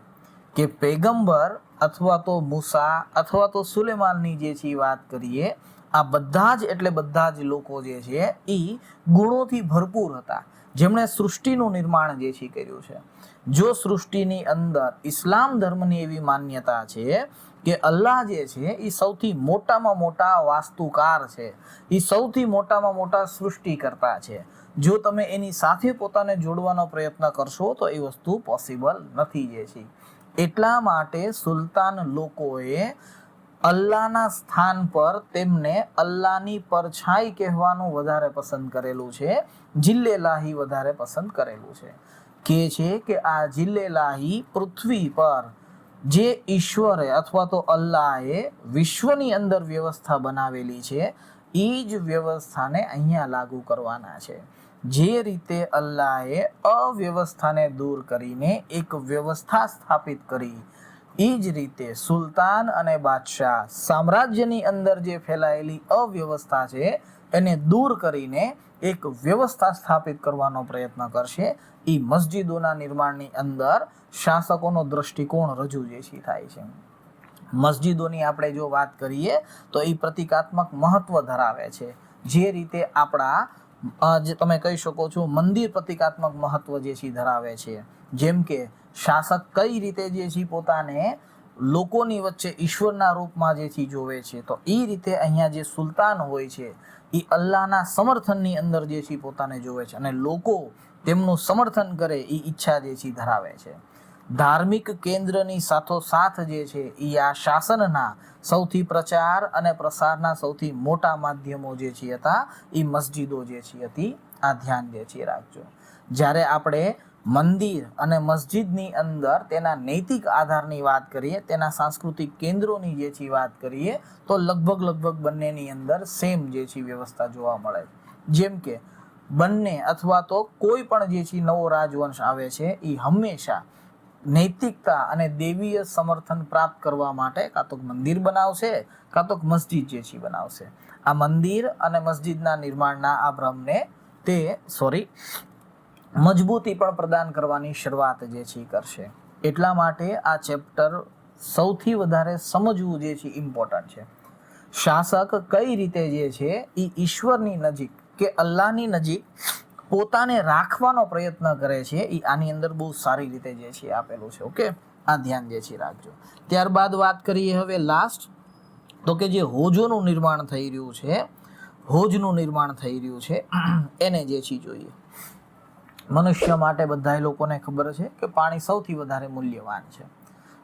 કે પૈગંબર અથવા તો મૂસા અથવા તો સુલેમાનની જે છે વાત કરીએ, આ બધા જ એટલે બધા જ લોકો જે છે એ ગુણોથી ભરપૂર હતા, જેમણે સૃષ્ટિનું નિર્માણ જે છે કર્યું છે. જો સૃષ્ટિની અંદર ઇસ્લામ ધર્મની એવી માન્યતા છે કે અલ્લાહ જે છે એ સૌથી મોટામાં મોટા વાસ્તુકાર છે, એ સૌથી મોટામાં મોટા સૃષ્ટિકર્તા છે. જો તમે એની સાથે પોતાને જોડવાનો પ્રયત્ન કરશો તો એ વસ્તુ પોસિબલ નથી જે છે. એટલા માટે સુલતાન લોકોએ અલ્લાહના સ્થાન પર તેમને અલ્લાહની પરછાઈ કહેવાનું વધારે પસંદ કરેલું છે, જિલ્લેલાહી વધારે પસંદ કરેલું છે. કે છે આ જિલ્લેલાહી પૃથ્વી પર જે ઈશ્વરે અથવા તો અલ્લાહે વિશ્વની અંદર વ્યવસ્થા બનાવેલી છે એ જ વ્યવસ્થાને અહીંયા લાગુ કરવાના છે. જે રીતે અલ્લાહે અવ્યવસ્થાને દૂર કરીને એક વ્યવસ્થા સ્થાપિત કરી, એ જ રીતે સુલતાન અને બાદશાહ સામ્રાજ્યની અંદર જે ફેલાયેલી અવ્યવસ્થા છે એને દૂર કરીને એક વ્યવસ્થા સ્થાપિત કરવાનો પ્રયત્ન કરશે. એ મસ્જિદોના નિર્માણની અંદર શાસકોનો દ્રષ્ટિકોણ રજૂ જે છે થાય છે. મસ્જિદોની આપણે જો વાત કરીએ તો એ પ્રતિકાત્મક મહત્વ ધરાવે છે. જે રીતે આપણા જે તમે કહી શકો છો મંદિર પ્રતિકાત્મક મહત્વ જે છે ધરાવે છે. જેમ કે શાસક કઈ રીતે જે છે પોતાને લોકોની વચ્ચે ઈશ્વરના રૂપમાં જે છે જોવે છે, તો એ રીતે અહીંયા જે સુલતાન હોય છે એ અલ્લાહના સમર્થનની અંદર જે છે પોતાને જોવે છે અને લોકો તેમનું સમર્થન કરે એ ઈચ્છા જે છે ધરાવે છે. ધાર્મિક કેન્દ્રની સાથોસાથ જે છે એ આ શાસનના સૌથી પ્રચાર અને પ્રસારના સૌથી મોટા માધ્યમો જે છે હતા એ મસ્જિદો જે છે હતી. આ ધ્યાન જે છે રાખજો. જ્યારે આપણે મંદિર અને મસ્જિદની અંદર તેના નૈતિક આધારની વાત કરીએ, તેના સાંસ્કૃતિક કેન્દ્રોની જે છે વાત કરીએ તો લગભગ બંનેની અંદર સેમ જે છે વ્યવસ્થા જોવા મળે. જેમ કે બંને અથવા તો કોઈ પણ જે છે નવો રાજવંશ આવે છે એ હંમેશા નૈતિકતા અને દેવીય સમર્થન પ્રાપ્ત કરવા માટે કાં તો મંદિર બનાવશે કાં તો મસ્જિદ જે છે બનાવશે. આ મંદિર અને મસ્જિદના નિર્માણના આ ભ્રમને તે મજબૂતી પણ પ્રદાન કરવાની શરૂઆત જે છે કરશે. એટલા માટે આ ચેપ્ટર સૌથી વધારે સમજવું જે છે ઇમ્પોર્ટન્ટ છે. શાસક કઈ રીતે જે છે એ ઈશ્વરની નજીક કે અલ્લાહની નજીક પોતાને રાખવાનો પ્રયત્ન કરે છે, એ આની અંદર બહુ સારી રીતે જે છે આપેલું છે. ઓકે, આ ધ્યાન જે છે રાખજો. ત્યારબાદ વાત કરીએ હવે લાસ્ટ, તો કે જે હોજોનું નિર્માણ થઈ રહ્યું છે, હોજનું નિર્માણ થઈ રહ્યું છે એને જે છે જોઈએ. મનુષ્ય માટે બધા લોકોને ખબર છે કે પાણી સૌથી વધારે મૂલ્યવાન છે.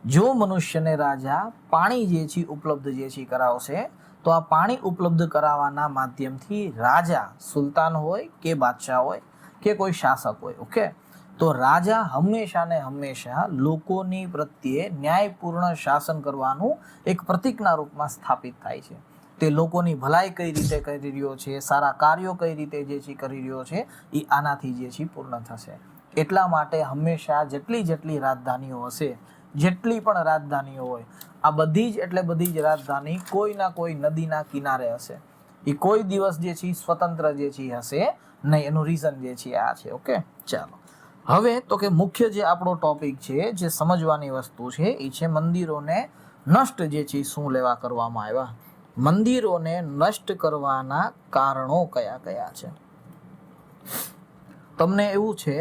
જો મનુષ્યને રાજા પાણી જે છે ઉપલબ્ધ જે છે કરાવશે તો આ પાણી ઉપલબ્ધ કરાવવાના માધ્યમથી રાજા સુલતાન હોય કે બાદશાહ હોય કે કોઈ શાસક હોય, ઓકે, તો રાજા હંમેશા ને હંમેશા લોકોની પ્રત્યે ન્યાયપૂર્ણ શાસન કરવાનું એક પ્રતીકના રૂપમાં સ્થાપિત થાય છે. તે લોકોની ભલાઈ કઈ રીતે કરી રહ્યો છે, સારા કાર્યો કઈ રીતે જે છે કરી રહ્યો છે, એ આનાથી જે છે પૂર્ણ થશે. એટલા માટે હંમેશા જેટલી રાજધાનીઓ હશે, જેટલી પણ રાજધાનીઓ હોય, આ બધી જ એટલે બધી જ રાજધાની કોઈ ના કોઈ નદીના કિનારે હશે. એ કોઈ દિવસ જે છે સ્વતંત્ર જે છે હશે નહીં. એનું રીઝન જે છે આ છે. ઓકે, ચાલો હવે તો કે મુખ્ય જે આપણો ટોપિક છે, જે સમજવાની વસ્તુ છે, એ છે મંદિરોને નષ્ટ જે છે શું લેવા કરવામાં આવ્યા. મંદિરોને નષ્ટ કરવાના કારણો કયા કયા છે. તમને એવું છે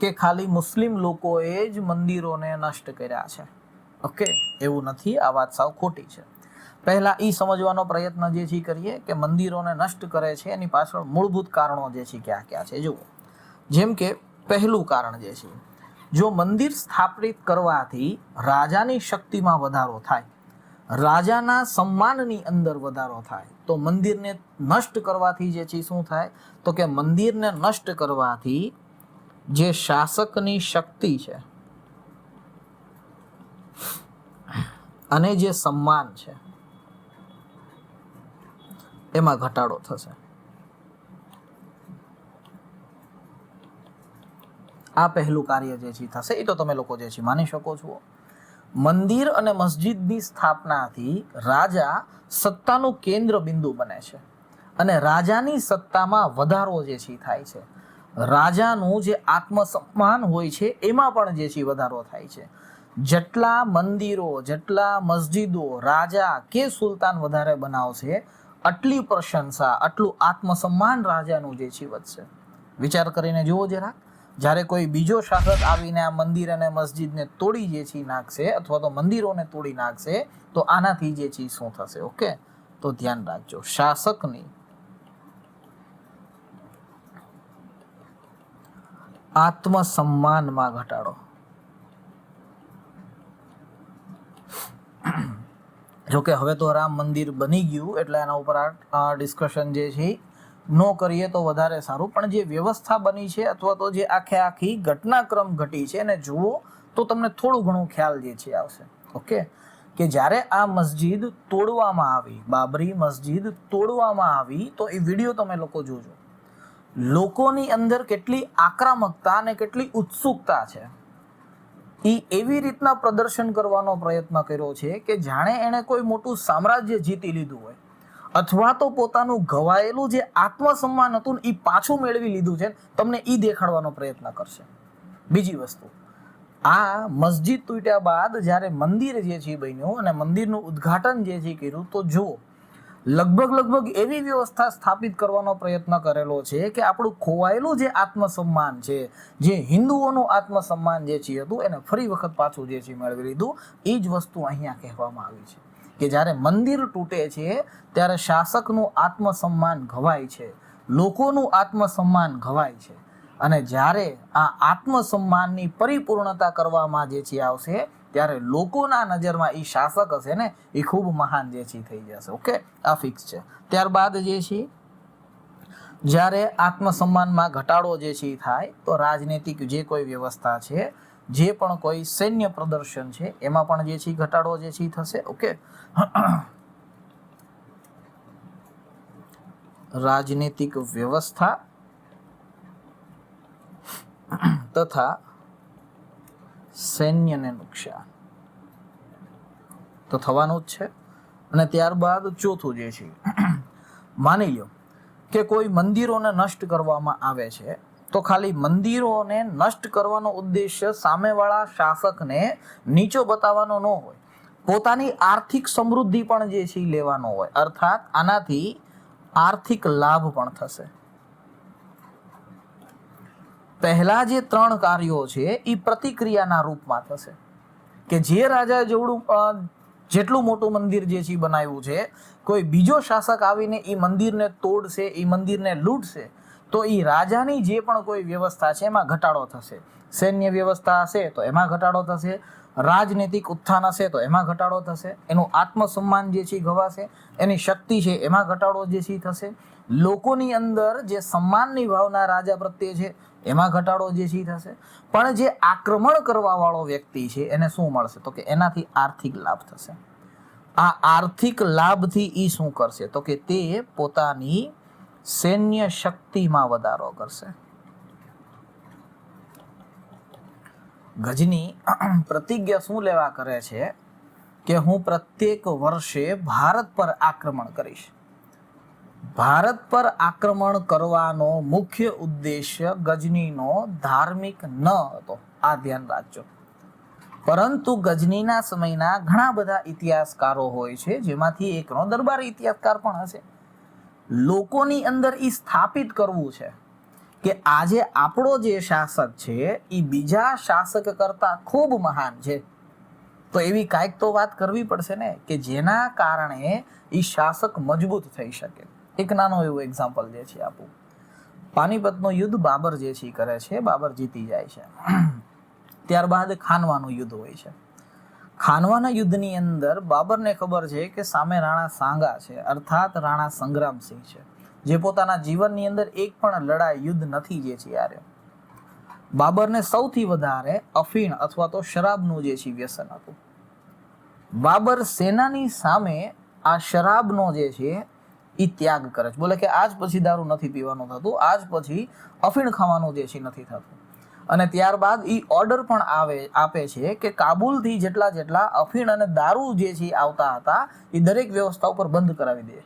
કે ખાલી મુસ્લિમ લોકોએ જ મંદિરોને નષ્ટ કર્યા છે? ઓકે, એવું નથી. આ વાત સાવ ખોટી છે. પહેલા એ સમજવાનો પ્રયત્ન જે છે કરીએ કે મંદિરોને નષ્ટ કરે છે એની પાછળ મૂળભૂત કારણો જે છે ક્યાં ક્યાં છે. જુઓ, જેમ કે પહેલું કારણ જે છે, જો મંદિર સ્થાપિત કરવાથી રાજાની શક્તિમાં વધારો થાય, રાજાના સન્માનની અંદર વધારો થાય, તો મંદિરને નષ્ટ કરવાથી જે છે શું થાય, તો કે મંદિરને નષ્ટ કરવાથી જે શાસકની શક્તિ છે અને જે સન્માન છે એમાં ઘટાડો થશે. આ પહેલું કાર્ય જે છે થશે. એ તો તમે લોકો જે છે માની શકો છો. મંદિર અને મસ્જિદની સ્થાપનાથી રાજા સત્તાનું કેન્દ્ર બિંદુ બને છે અને રાજાની સત્તામાં વધારો જે છે થાય છે. રાજાનું જે આત્મસન્માન હોય છે એમાં પણ જે છે વધારો થાય છે. જેટલા મંદિરો, જેટલા મસ્જિદો રાજા કે સુલતાન વધારે બનાવશે, આટલી પ્રશંસા, આટલું આત્મસન્માન રાજાનું જે છે વધશે. વિચાર કરીને જુઓ જરાક. જ્યારે કોઈ બીજો શાસક આવીને આ મંદિર અને મસ્જિદને તોડી જે છે નાખશે અથવા તો મંદિરોને તોડી નાખશે, તો આનાથી જે છે શું થશે? ઓકે, તો ધ્યાન રાખજો. શાસકની આત્મસન્માનમાં ઘટાડો. જોકે હવે તો રામ મંદિર બની ગયું એટલે એના ઉપર આ ડિસ્કશન જે છે નો કરીએ તો વધારે સારું. પણ જે વ્યવસ્થા બની છે અથવા તો જે આખી ઘટનાક્રમ ઘટી છે એને જુઓ તો તમને થોડું ઘણું ખ્યાલ જે છે આવશે. ઓકે, કે જ્યારે આ મસ્જિદ તોડવામાં આવી, બાબરી મસ્જિદ તોડવામાં આવી, તો એ વિડીયો તમે લોકો જોજો. લોકોની અંદર કેટલી આક્રમકતા અને કેટલી ઉત્સુકતા છે. એ એવી રીતના પ્રદર્શન કરવાનો પ્રયત્ન કર્યો છે કે જાણે એણે કોઈ મોટું સામ્રાજ્ય જીતી લીધું હોય અથવા તો પોતાનું ઘવાયેલું જે આત્મસન્માન હતું એ પાછું મેળવી લીધું છે. તમને એ દેખાડવાનો પ્રયત્ન કરશે. બીજી વસ્તુ, આ મસ્જિદ તૂટ્યા બાદ જ્યારે મંદિર જે છે બન્યું અને મંદિરનું ઉદ્ઘાટન જે છે કર્યું, તો જો લગભગ એવી વ્યવસ્થા સ્થાપિત કરવાનો પ્રયત્ન કરેલો છે કે આપણું ખોવાયેલું જે આત્મસન્માન છે, જે હિન્દુઓનું આત્મસન્માન જે છે હતું, એને ફરી વખત પાછું જે છે મેળવી લીધું. એ જ વસ્તુ અહીંયા કહેવામાં આવી છે કે જ્યારે મંદિર તૂટે છે ત્યારે શાસકનું આત્મસન્માન ઘવાય છે, લોકોનું આત્મસન્માન ઘવાય છે. અને જ્યારે આ આત્મસન્માનની પરિપૂર્ણતા કરવામાં જે છે આવશે, ત્યારે લોકોના નજરમાં એ શાસક હશે ને એ ખૂબ મહાન જે છે થઈ જશે. ઓકે, આ ફિક્સ છે. ત્યારબાદ જે છે જ્યારે આત્મસન્માનમાં ઘટાડો જે છે થાય, તો રાજનૈતિક જે કોઈ વ્યવસ્થા છે, જે પણ કોઈ સૈન્ય પ્રદર્શન છે, એમાં પણ જે છે ઘટાડો જે છે થશે. ઓકે, રાજનૈતિક વ્યવસ્થા તથા સૈન્યને નુકસાન તો થવાનું જ છે. અને ત્યારબાદ ચોથું જે છે, માની લો કે કોઈ મંદિરોને નષ્ટ કરવામાં આવે છે, તો ખાલી મંદિરોને નષ્ટ કરવાનો ઉદ્દેશ્ય સામેવાળા શાસકને નીચો બતાવવાનો ન હોય, પોતાની આર્થિક સમૃદ્ધિ પણ જે છે લેવાનો હોય. અર્થાત આનાથી આર્થિક લાભ પણ થશે. પહેલા જે 3 કાર્યો છે એ પ્રતિક્રિયાના રૂપમાં થશે કે જે રાજા જેવડું જેટલું મોટું મંદિર જે છે બનાવ્યું છે, કોઈ બીજો શાસક આવીને એ મંદિરને તોડશે, એ મંદિરને લૂંટશે, તો એ રાજાની જે પણ કોઈ વ્યવસ્થા છે એમાં ઘટાડો થશે. સૈન્ય વ્યવસ્થા હશે તો એમાં ઘટાડો થશે, રાજનૈતિક ઉત્થાન હશે તો એમાં ઘટાડો થશે, એનું આત્મસન્માન જે છે ઘવાશે, એની શક્તિ છે એમાં ઘટાડો જે છે થશે, લોકોની અંદર જે સન્માનની ભાવના રાજા પ્રત્યે છે એમાં ઘટાડો જે છે થશે. પણ જે આક્રમણ કરવા વાળો વ્યક્તિ છે એને શું મળશે? તો કે એનાથી આર્થિક લાભ થશે. આ આર્થિક લાભથી એ શું કરશે? તો કે તે પોતાની સૈન્ય શક્તિમાં વધારો કરશે. ગજની પ્રતિજ્ઞા શું લેવા કરે છે કે હું પ્રત્યેક વર્ષે ભારત પર આક્રમણ કરીશ. ભારત પર આક્રમણ કરવાનો મુખ્ય ઉદ્દેશ્ય ગજનીનો ધાર્મિક ન હતો, આ ધ્યાન રાખજો. પરંતુ ગજનીના સમયના ઘણા બધા ઇતિહાસકારો હોય છે, જેમાંથી એકનો દરબારી ઇતિહાસકાર પણ હશે. લોકોની અંદર એ સ્થાપિત કરવું છે કે આજે આપણો જે શાસક છે એ બીજા શાસક કરતા ખૂબ મહાન છે. તો એવી કાંઈક તો વાત કરવી પડશે ને કે જેના કારણે એ શાસક મજબૂત થઈ શકે. એક નાનો એવું એક્ઝામ્પલ જે છે આપું. પાનીપતનું યુદ્ધ બાબર જે છે કરે છે, બાબર જીતી જાય છે. ત્યારબાદ ખાનવાનું યુદ્ધ હોય છે. ખાનવાના યુદ્ધની અંદર બાબરને ખબર છે કે સામે રાણા સાંગા છે, અર્થાત રાણા સંગ્રામસિંહ છે, જે પોતાના જીવનની અંદર એક પણ લડાઈ યુદ્ધ નથી જે છે હાર્યો. બાબરને સૌથી વધારે અફીણ અથવા તો શરાબનું જે છે વ્યસન હતું. બાબર સેનાની સામે આ શરાબનો જે છે એ ત્યાગ કરે છે. બોલે કે આજ પછી દારૂ નથી પીવાનું થતું, આજ પછી અફીણ ખાવાનું જે છે નથી થતું. અને ત્યારબાદ એ ઓર્ડર પણ આપે છે કે કાબુલથી જેટલા અફીણ અને દારૂ જે છે આવતા હતા એ દરેક વ્યવસ્થા ઉપર બંધ કરાવી દે.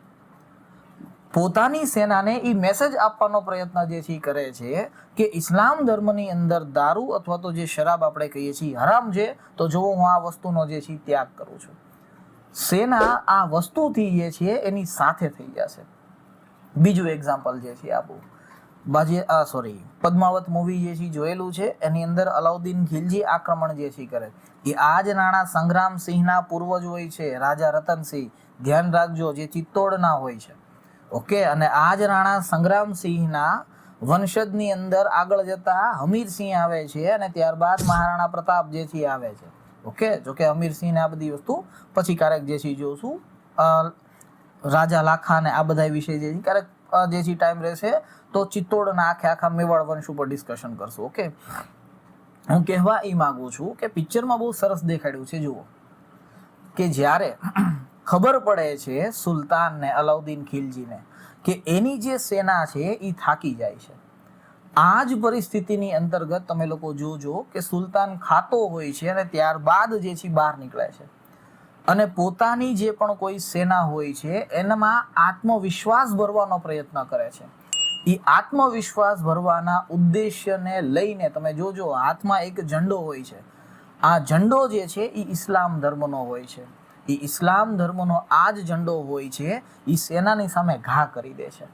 પોતાની સેનાને એ મેસેજ આપવાનો પ્રયત્ન જે છે કરે છે કે ઇસ્લામ ધર્મની અંદર દારૂ અથવા તો જે શરાબ આપણે કહીએ છીએ હરામ છે, તો જો હું આ વસ્તુનો જે છે ત્યાગ કરું છું. સેના આ વસ્તુથી જે છે એની સાથે થઈ જશે. બીજું એક્ઝામ્પલ જે છે આપું, પદ્માવત મૂવી જે છે જોયેલું છે, એની અંદર અલાઉદ્દીન ખિલજી આક્રમણ જે છે કરે એ આ જ રાણા સંગ્રામસિંહના પૂર્વજ હોય છે, રાજા રતનસિંહ. ધ્યાન રાખજો, જે ચિત્તોડના હોય છે. ઓકે, અને આ જ રાણા સંગ્રામસિંહના વંશજની અંદર આગળ જતા હમીરસિંહ આવે છે અને ત્યારબાદ મહારાણા પ્રતાપ જે છે આવે છે. ઓકે, જોકે હમીરસિંહને આ બધી વસ્તુ પછી ક્યારેક જે છે જોશું, રાજા લાખા ને આ બધા વિશે જે છે ક્યારેક જે છે ટાઈમ રહેશે તો ચિત્તોડના આખા મેવાડ વંશ ઉપર ડિસ્કશન કરશું. ઓકે, હું કહેવા એ માંગુ છું કે પિક્ચરમાં બહુ સરસ દેખાડ્યું છે. જુઓ કે જ્યારે ખબર પડે છે સુલતાનને, અલાઉદ્દીન ખિલજીને, કે એની જે સેના છે એ થાકી જાય છે. આ જ પરિસ્થિતિની અંતર્ગત તમે લોકો જોજો કે સુલતાન ખાતો હોય છે અને ત્યારબાદ જે છે બહાર નીકળે છે અને પોતાની જે પણ કોઈ સેના હોય છે એનામાં આત્મવિશ્વાસ ભરવાનો પ્રયત્ન કરે છે. એ આત્મવિશ્વાસ ભરવાના ઉદ્દેશ્યને લઈને તમે જોજો હાથમાં એક ઝંડો હોય છે. આ ઝંડો જે છે એ ઇસ્લામ ધર્મનો હોય છે. એ ઇસ્લામ ધર્મનો આ જ ઝંડો હોય છે, એ સેનાની સામે ઘા કરી દે છે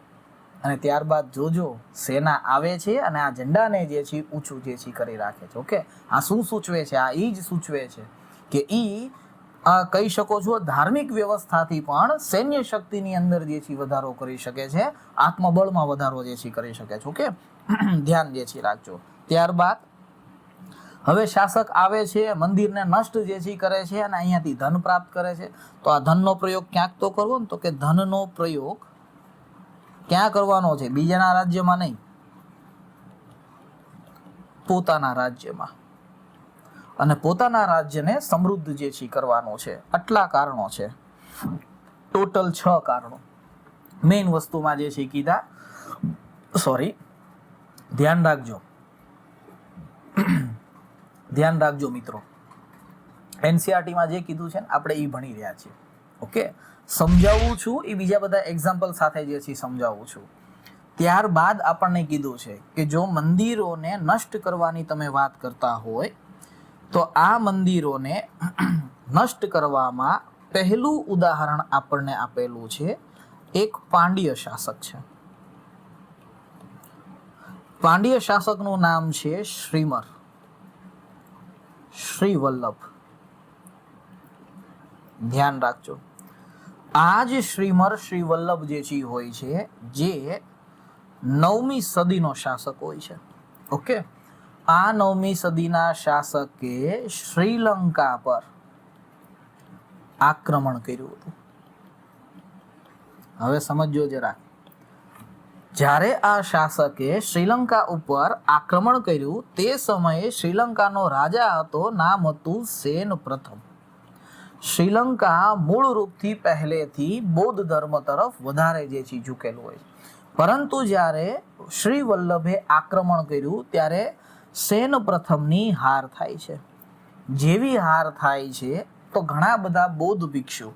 અને ત્યારબાદ જોજો સેના આવે છે અને આ ઝંડાને જે છે ઊંચું જે છે કરી રાખે છે. ઓકે, આ શું સૂચવે છે? આ એ જ સૂચવે છે કે કહી શકો છો ધાર્મિક વ્યવસ્થાથી પણ સૈન્ય શક્તિની અંદર જે છે વધારો કરી શકે છે, આત્મબળમાં વધારો જે છે કરી શકે છે. ઓકે, ધ્યાન જે છે રાખજો. ત્યારબાદ હવે શાસક આવે છે, મંદિરને નષ્ટ જે છે કરે છે અને અહીંયાથી ધન પ્રાપ્ત કરે છે. તો આ ધનનો પ્રયોગ ક્યાંક તો કરવો ને, તો કે ધનનો પ્રયોગ ક્યાં કરવાનો છે? બીજાના રાજ્યમાં નહીં, પોતાના રાજ્યમાં. અને પોતાના રાજ્યને સમૃદ્ધ જે છે કરવાનું છે. આટલા કારણો છે, ટોટલ 6 કારણો મેઇન વસ્તુમાં જે છે કીધા. ધ્યાન રાખજો, ધ્યાન રાખજો મિત્રો. એનસીઆરટીમાં જે કીધું છે ને આપણે એ ભણી રહ્યા છીએ. ઓકે, સમજાવું છું એ બીજા બધા એક્ઝામ્પલ સાથે જે છે સમજાવું છું. ત્યારબાદ આપણને કીધું છે કે જો મંદિરોને નષ્ટ કરવાની તમે વાત કરતા હોય તો આ મંદિરોને નષ્ટ કરવામાં પહેલું ઉદાહરણ આપણને આપેલું છે એક પાંડ્ય શાસક છે. પાંડ્ય શાસકનું નામ છે શ્રીવલ્લભ. ધ્યાન રાખજો. આ જે શ્રીમર શ્રી વલ્લભ જે છે હોય છે, જે 9મી સદીનો શાસક હોય છે. ઓકે, આ 9મી સદીના શાસકે શ્રીલંકા પર આક્રમણ કર્યું હતું. હવે સમજો જરા, જ્યારે આ શાસકે શ્રીલંકા ઉપર આક્રમણ કર્યું તે સમયે શ્રીલંકાનો રાજા હતો, નામ હતું સેન પ્રથમ. શ્રીલંકા મૂળ રૂપથી પહેલેથી બૌદ્ધ ધર્મ તરફ વધારે જે છે ઝૂકેલું હોય છે, પરંતુ જ્યારે શ્રી વલ્લભે આક્રમણ કર્યું ત્યારે સેન પ્રથમની હાર થાય છે. જેવી હાર થાય છે તો ઘણા બધા બૌદ્ધ ભિક્ષુ,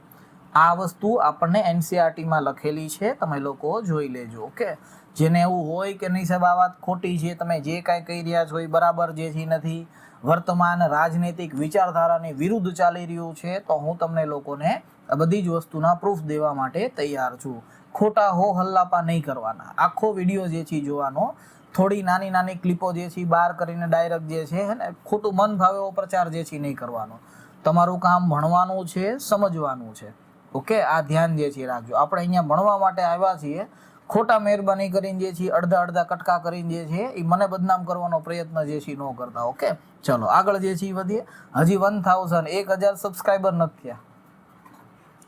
આ વસ્તુ આપણને એનસીઆરટીમાં લખેલી છે, તમે લોકો જોઈ લેજો. ઓકે, જેને એવું હોય કે નહીં સાહેબ આ વાત ખોટી છે, તમે જે કાંઈ કહી રહ્યા છો એ બરાબર જે છે નથી, વર્તમાન રાજનૈતિક વિચારધારાની વિરુદ્ધ ચાલી રહ્યું છે, તો હું તમને લોકોને આ બધી જ વસ્તુના પ્રૂફ દેવા માટે તૈયાર છું. ખોટા હો હલ્લાપા નહીં કરવાના, આખો વિડીયો જે છે જોવાનો, થોડી નાની નાની ક્લિપો જે છે બહાર કરીને ડાયરેક્ટ જે છે ને ખોટું મન ભાવે એવો પ્રચાર જે છે નહીં કરવાનો. તમારું કામ ભણવાનું છે, સમજવાનું છે. ઓકે, આ ધ્યાન જે છે રાખજો. આપણે અહીંયા ભણવા માટે આવ્યા છીએ, ખોટા મહેરબાની કરીને જે છે અડધા અડધા કટકા કરીને જે છે એ મને બદનામ કરવાનો પ્રયત્ન જે છે ન કરતા. ઓકે, ચલો આગળ જે છે વધીએ. હજી 1000 સબસ્ક્રાઈબર નથી થયા.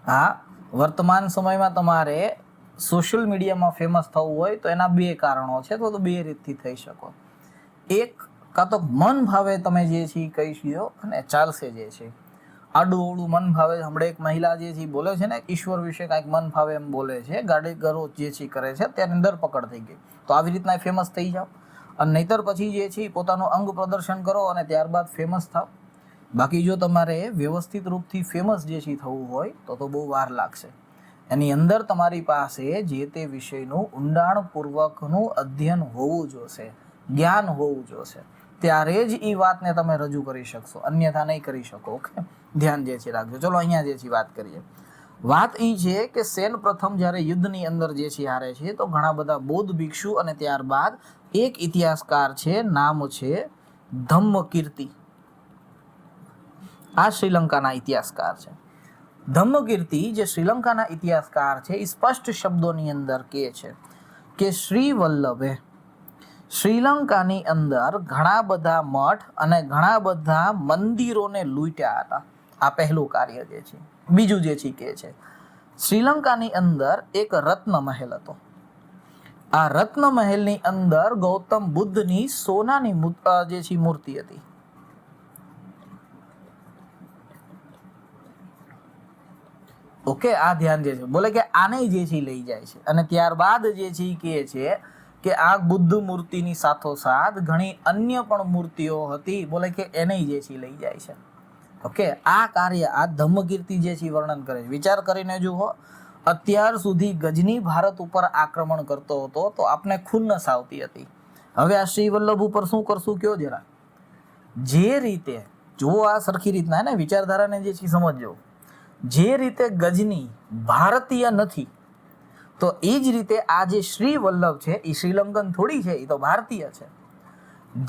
હા, વર્તમાન સમયમાં તમારે સોશિયલ મીડિયામાં ફેમસ થવું હોય તો એના 2 કારણો છે, તો 2 રીતથી થઈ શકો. એક, કાં તો મન ભાવે તમે જે છે કહી શકો અને ચાલશે જે છે. આડું અવળું મન ભાવે, હમણાં એક મહિલા જે છે બોલે છે ને ઈશ્વર વિશે કાંઈક મન ભાવે એમ બોલે છે, ગાડી ગરોજ જે છે કરે છે, ત્યારે ધરપકડ થઈ ગઈ. તો આવી રીતના ફેમસ થઈ જાઓ, અને નહીતર પછી જે છે પોતાનું અંગ પ્રદર્શન કરો અને ત્યારબાદ ફેમસ થાવ. બાકી જો તમારે વ્યવસ્થિત રૂપથી ફેમસ જે છે થવું હોય તો બહુ વાર લાગશે. એની અંદર તમારી પાસે જે તે વિષયનું ઊંડાણપૂર્વકનું અધ્યયન હોવું જોશે, જ્ઞાન હોવું જોશે, ત્યારે જ એ વાતને તમે રજૂ કરી શકશો, અન્યથા નહીં કરી શકો. ઓકે, ધ્યાન જે છે રાખજો. ચલો અહીંયા જે છે વાત કરીએ. વાત એ છે કે સેન પ્રથમ જ્યારે યુદ્ધની અંદર જે છે હારે છે, તો ઘણા બધા બૌદ્ધ ભિક્ષુ અને ત્યારબાદ એક ઇતિહાસકાર છે, નામ છે ધમ્મકીર્તિ. આ શ્રીલંકાના ઇતિહાસકાર છે. ધમ્મકીર્તિ જે શ્રીલંકાના ઇતિહાસકાર છે, એ સ્પષ્ટ શબ્દોની અંદર કહે છે કે શ્રી વલ્લભે શ્રીલંકાની અંદર ઘણા બધા મઠ અને ઘણા બધા મંદિરોને લૂંટ્યા હતા. આ પહેલું કાર્ય જે છે. બીજું જે છે કે છે શ્રીલંકાની અંદર એક રત્ન મહેલ હતો. આ રત્ન મહેલની અંદર ગૌતમ બુદ્ધની સોનાની જે છે મૂર્તિ હતી. ઓકે, આ ધ્યાન જે છે બોલે કે આને જે છે લઈ જાય છે, અને ત્યારબાદ જે છે કહે છે કે આ બુદ્ધ મૂર્તિની સાથોસાથ ઘણી અન્ય પણ મૂર્તિઓ હતી, બોલે કે એને જે છે લઈ જાય છે. ઓકે, આ કાર્ય આ ધમ્મકીર્તિ જે છે વર્ણન કરે છે. વિચાર કરીને જુઓ, અત્યાર સુધી ગજની ભારત ઉપર આક્રમણ કરતો હતો તો આપને ખુન્નસ આવતી હતી. હવે આ શ્રી વલ્લભ ઉપર શું કરશું કયો જરા. જે રીતે જુઓ, આ સરખી રીતના ને વિચારધારાને જે છે સમજો. જે રીતે ગજની ભારતીય નથી, તો એ જ રીતે આ જે શ્રી વલ્લભ છે એ શ્રીલંકન થોડી છે, એ તો ભારતીય છે.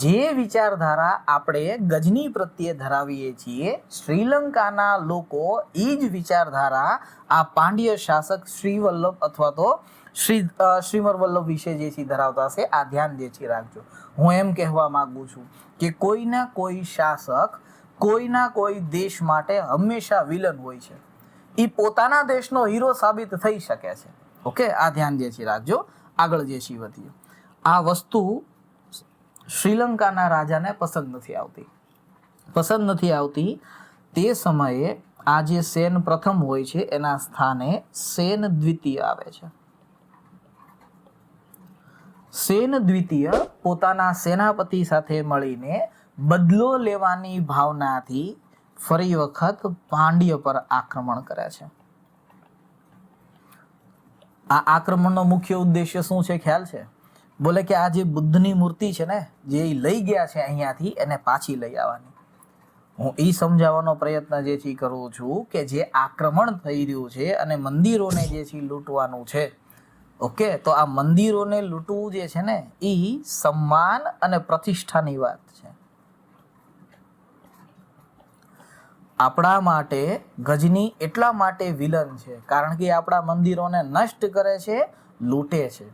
જે વિચારધારા આપણે ગજની પ્રત્યે ધરાવીએ છીએ, શ્રીલંકાના લોકો એ જ વિચારધારા આ પાંડ્ય શાસક શ્રી વલ્લભ અથવા તો શ્રીમર વલ્લભ વિશે જે છે ધરાવતા હશે. આ ધ્યાન જે છે રાખજો. હું એમ કહેવા માંગુ છું કે કોઈના કોઈ શાસક કોઈના કોઈ દેશ માટે હંમેશા વિલન હોય છે. એ પોતાના દેશનો હીરો સાબિત થઈ શકે છે. ઓકે, આ ધ્યાન જે છે રાખજો. આગળ જે છે વધીએ. આ વસ્તુ શ્રીલંકાના રાજાને પસંદ નથી આવતી. તે સમયે આ જે સેન પ્રથમ હોય છે એના સ્થાને સેન દ્વિતીય આવે છે. સેન દ્વિતીય પોતાના સેનાપતિ સાથે મળીને બદલો લેવાની ભાવનાથી ફરી વખત પાંડ્ય પર આક્રમણ કરે છે. આ આક્રમણનો મુખ્ય ઉદ્દેશ્ય શું છે ખ્યાલ છે? બોલે કે આ જે બુદ્ધની મૂર્તિ છે ને, જે લઈ ગયા છે અહીંયાથી, એને પાછી લઈ આવવાની. હું એ સમજાવવાનો પ્રયત્ન જે છે કરું છું કે જે આક્રમણ થઈ રહ્યું છે અને મંદિરોને જે છે લૂંટવાનું છે. ઓકે, તો આ મંદિરોને લૂંટવું જે છે ને એ સન્માન અને પ્રતિષ્ઠાની વાત છે. આપણા માટે ગજની એટલા માટે વિલન છે કારણ કે આપણા મંદિરોને નષ્ટ કરે છે, લૂંટે છે.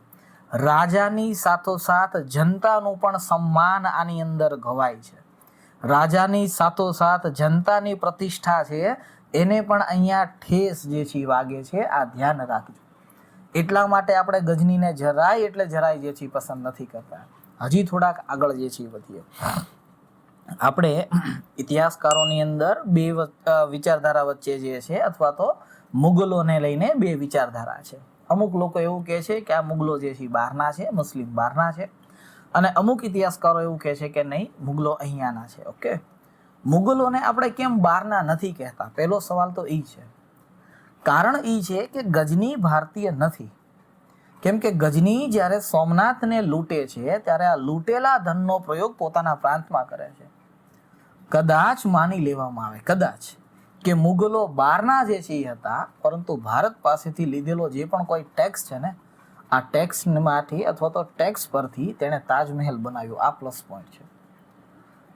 રાજાની સાથોસાથ જનતાનું પણ સન્માન આની અંદર ઘવાય છે. રાજાની સાથોસાથ જનતાની પ્રતિષ્ઠા છે એને પણ અહીંયા ઠેસ જે છે વાગે છે. આ ધ્યાન રાખજો. એટલા માટે આપણે ગજનીને જરાય એટલે જરાય જે છે પસંદ નથી કરતા. હજી થોડાક આગળ જે છે વધીએ. આપણે ઇતિહાસકારોની અંદર બે વિચારધારા વચ્ચે જે છે અથવા તો મુગલોને લઈને બે વિચારધારા છે. અમુક લોકો એવું કહે છે કે આ મુગલો જે છે બહારના છે, મુસ્લિમ બહારના છે, અને અમુક ઇતિહાસકારો એવું કહે છે કે નહીં, મુગલો અહીંયાના છે. ઓકે, મુગલોને આપણે કેમ બહારના નથી કહેતા? પહેલો સવાલ તો એ છે. કારણ એ છે કે ગજની ભારતીય નથી. કેમ કે ગજની જ્યારે સોમનાથને લૂંટે છે ત્યારે આ લૂંટેલા ધનનો પ્રયોગ પોતાના પ્રાંતમાં કરે છે. કદાચ માની લેવામાં આવે, કદાચ, કે મુગલો બહારના જે છે એ હતા, પરંતુ ભારત પાસેથી લીધેલો જે પણ કોઈ ટેક્સ છે ને, આ ટેક્સમાંથી અથવા તો ટેક્સ પરથી તેણે તાજમહેલ બનાવ્યો. આ પ્લસ પોઈન્ટ છે.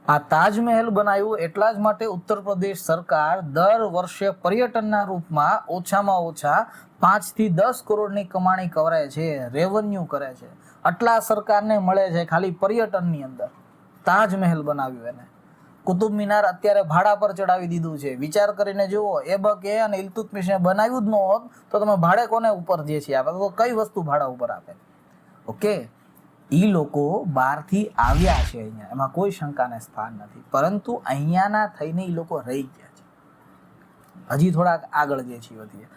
આ તાજમહેલ બનાવ્યું એટલા જ માટે ઉત્તર પ્રદેશ સરકાર દર વર્ષે પર્યટનના રૂપમાં ઓછામાં ઓછા 5 થી 10 કરોડની કમાણી કરે છે, રેવન્યુ કરે છે. આટલા સરકારને મળે છે ખાલી પર્યટનની અંદર. તાજમહેલ બનાવ્યું એને. કુતુબ મિનાર અત્યારે ભાડા પર ચડાવી દીધું છે. વિચાર કરીને જુઓ, એબકે અને ઇલ્તુત્મિશને બનાવ્યું જ ન હોત તો તમે ભાડે કોને ઉપર જે છે આપે? તો કઈ વસ્તુ ભાડા ઉપર આપે? ઓકે, એ લોકો બહારથી આવ્યા છે અહીંયા, એમાં કોઈ શંકાને સ્થાન નથી, પરંતુ અહીંયાના થઈને એ લોકો રહી ગયા છે. હજી થોડાક આગળ જે છે વધીએ,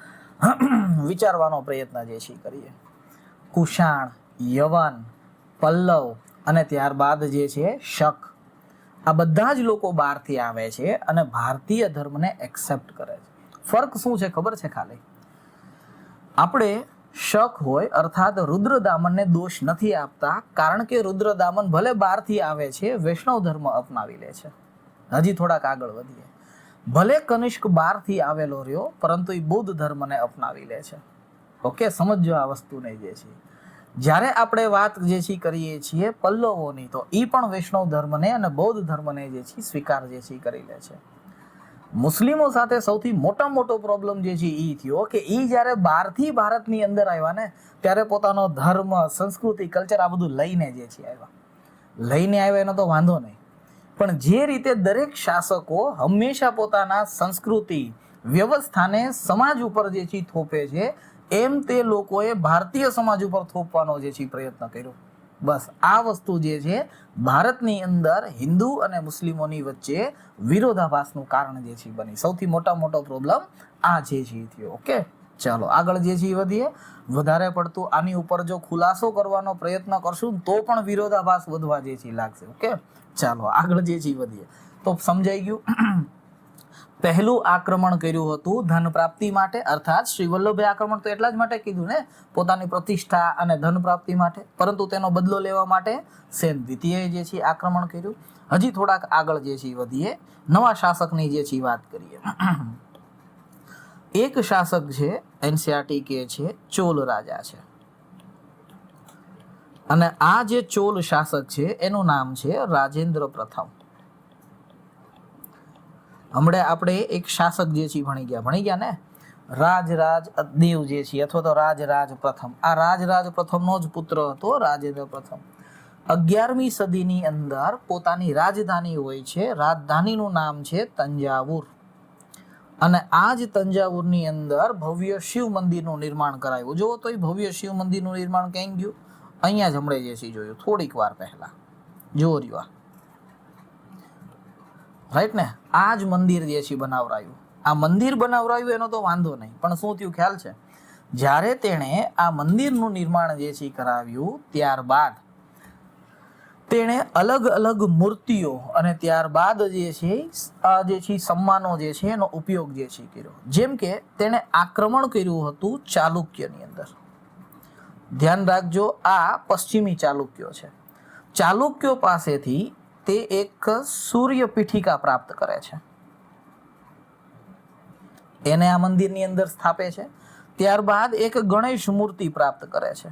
વિચારવાનો પ્રયત્ન જે છે કરીએ. કુષાણ, યવન, પલ્લવ અને ત્યારબાદ જે છે શક, આ બધા જ લોકો બહારથી આવે છે અને ભારતીય ધર્મને એક્સેપ્ટ કરે છે. ફર્ક શું છે ખબર છે? ખાલી આપણે શક હોય અર્થાત રુદ્રદામનને દોષ નથી આપતા, કારણ કે રુદ્રદામન ભલે બહારથી આવે છે, વૈષ્ણવ ધર્મ અપનાવી લે છે. હજી થોડાક આગળ વધીએ. ભલે કનિષ્ક બહારથી આવેલો રહ્યો, પરંતુ એ બૌદ્ધ ધર્મને અપનાવી લે છે. ઓકે, સમજો આ વસ્તુને જે છે. જ્યારે આપણે વાત જે છે કરીએ છીએ પલ્લવોની, તો એ પણ વૈષ્ણવ ધર્મને અને બૌદ્ધ ધર્મને જે છે સ્વીકાર જે છે કરી લે છે. મુસ્લિમો સાથે સૌથી મોટો પ્રોબ્લેમ જે છે એ થયો કે એ જ્યારે બહારથી ભારતની અંદર આવ્યા ને, ત્યારે પોતાનો ધર્મ, સંસ્કૃતિ, કલ્ચર આ બધું લઈને જે છે આવ્યા. લઈને આવ્યા એનો તો વાંધો નહીં, પણ જે રીતે દરેક શાસકો હંમેશા પોતાના સંસ્કૃતિ, વ્યવસ્થાને સમાજ ઉપર જે છે થોપે છે, એમ તે લોકોએ ભારતીય સમાજ ઉપર થોપવાનો જે છે પ્રયત્ન કર્યો. બસ આ વસ્તુ જે છે ભારતની અંદર હિન્દુ અને મુસ્લિમોની વચ્ચે વિરોધાભાસનું કારણ જે છે બની. સૌથી મોટો પ્રોબ્લેમ આ જે છે થયો. ઓકે, ચાલો આગળ જે છે વધીએ. વધારે પડતું આની ઉપર જો ખુલાસો કરવાનો પ્રયત્ન કરશું તો પણ વિરોધાભાસ વધવા જે છે લાગશે. ઓકે, ચાલો આગળ જે છે વધીએ. તો સમજાઈ ગયું. પહેલું આક્રમણ કર્યું હતું ધન પ્રાપ્તિ માટે, અર્થાત શ્રી વલ્લભભાઈ આક્રમણ તો એટલા જ માટે કીધું ને, પોતાની પ્રતિષ્ઠા અને ધન પ્રાપ્તિ માટે, પરંતુ તેનો બદલો લેવા માટે સેન દ્વિતીયએ જે છે આક્રમણ કર્યું. હજી થોડાક આગળ જે છે વધીએ. નવા શાસકની જે છે વાત કરીએ. એક શાસક છે, એનસીઆરટી કે છે, ચોલ રાજા છે, અને આ જે ચોલ શાસક છે એનું નામ છે રાજેન્દ્ર પ્રથમ. હમણાં આપણે એક શાસક જે છે ભણી ગયા ને, રાજરાજ દેવ જે છે અથવા તો રાજરાજ પ્રથમ. આ રાજરાજ પ્રથમનો જ પુત્ર હતો રાજેન્દ્ર પ્રથમ. 11મી સદીની અંદર પોતાની રાજધાની હોય છે, રાજધાનીનું નામ છે તંજાવુર, અને આ જ તંજાવુરની અંદર ભવ્ય શિવ મંદિરનું નિર્માણ કરાયું. જો તો એ ભવ્ય શિવ મંદિરનું નિર્માણ ક્યાં ગયું? અહીંયા જ હમણાં જે છે જોયું થોડીક વાર પહેલા. જો રહ્યું રાઈટ ને, આ જ મંદિર જે છે બનાવરાયું. આ મંદિર બનાવરાયું એનો તો વાંધો નહીં, પણ શું થયું ખ્યાલ છે? જ્યારે તેણે આ મંદિરનું નિર્માણ જે છે કરાવ્યું, ત્યારબાદ તેણે અલગ અલગ મૂર્તિઓ અને ત્યારબાદ જે છે સમ્માનો જે છે એનો ઉપયોગ જે છે કર્યો. જેમ કે તેણે આક્રમણ કર્યું હતું ચાલુક્યની અંદર. ધ્યાન રાખજો, આ પશ્ચિમી ચાલુક્યો છે. ચાલુક્યો પાસેથી તે એક સૂર્ય પીઠિકા પ્રાપ્ત કરે છે, એને આ મંદિરની અંદર સ્થાપે છે. ત્યારબાદ એક ગણેશ મૂર્તિ પ્રાપ્ત કરે છે,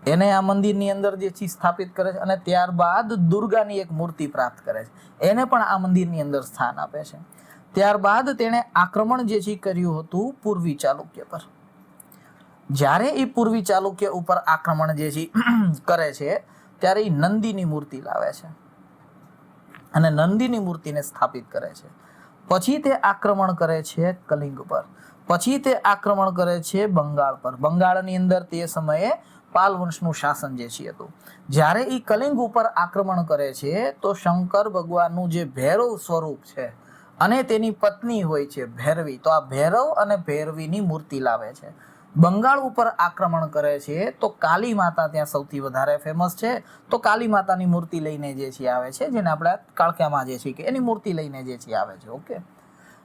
એને આ મંદિરની અંદર જે છે સ્થાપિત કરે છે. અને ત્યારબાદ દુર્ગાની એક મૂર્તિ પ્રાપ્ત કરે છે, એને પણ આ મંદિરની અંદર સ્થાન આપે છે. ત્યારબાદ તેણે આક્રમણ જે છે કર્યું હતું પૂર્વી ચાલુક્ય પર. જ્યારે એ પૂર્વી ચાલુક્ય ઉપર આક્રમણ જે છે કરે છે ત્યારે એ નંદીની મૂર્તિ લાવે છે અને નંદીની મૂર્તિને સ્થાપિત કરે છે. પછી તે આક્રમણ કરે છે કલિંગ પર, પછી તે આક્રમણ કરે છે બંગાળ પર. બંગાળની અંદર તે સમયે પાલ વંશનું શાસન જે છે હતું. જ્યારે એ કલિંગ ઉપર આક્રમણ કરે છે તો શંકર ભગવાનનું જે ભૈરવ સ્વરૂપ છે અને તેની પત્ની હોય છે ભૈરવી, તો આ ભૈરવ અને ભૈરવીની મૂર્તિ લાવે છે. બંગાળ ઉપર આક્રમણ કરે છે તો કાલી માતા ત્યાં સૌથી વધારે ફેમસ છે. તો કાલી માતાની મૂર્તિ લઈને જે છે આવે છે, જેને આપણે કાળક્યામાં જે છે કે એની મૂર્તિ લઈને જે છે આવે છે. ઓકે,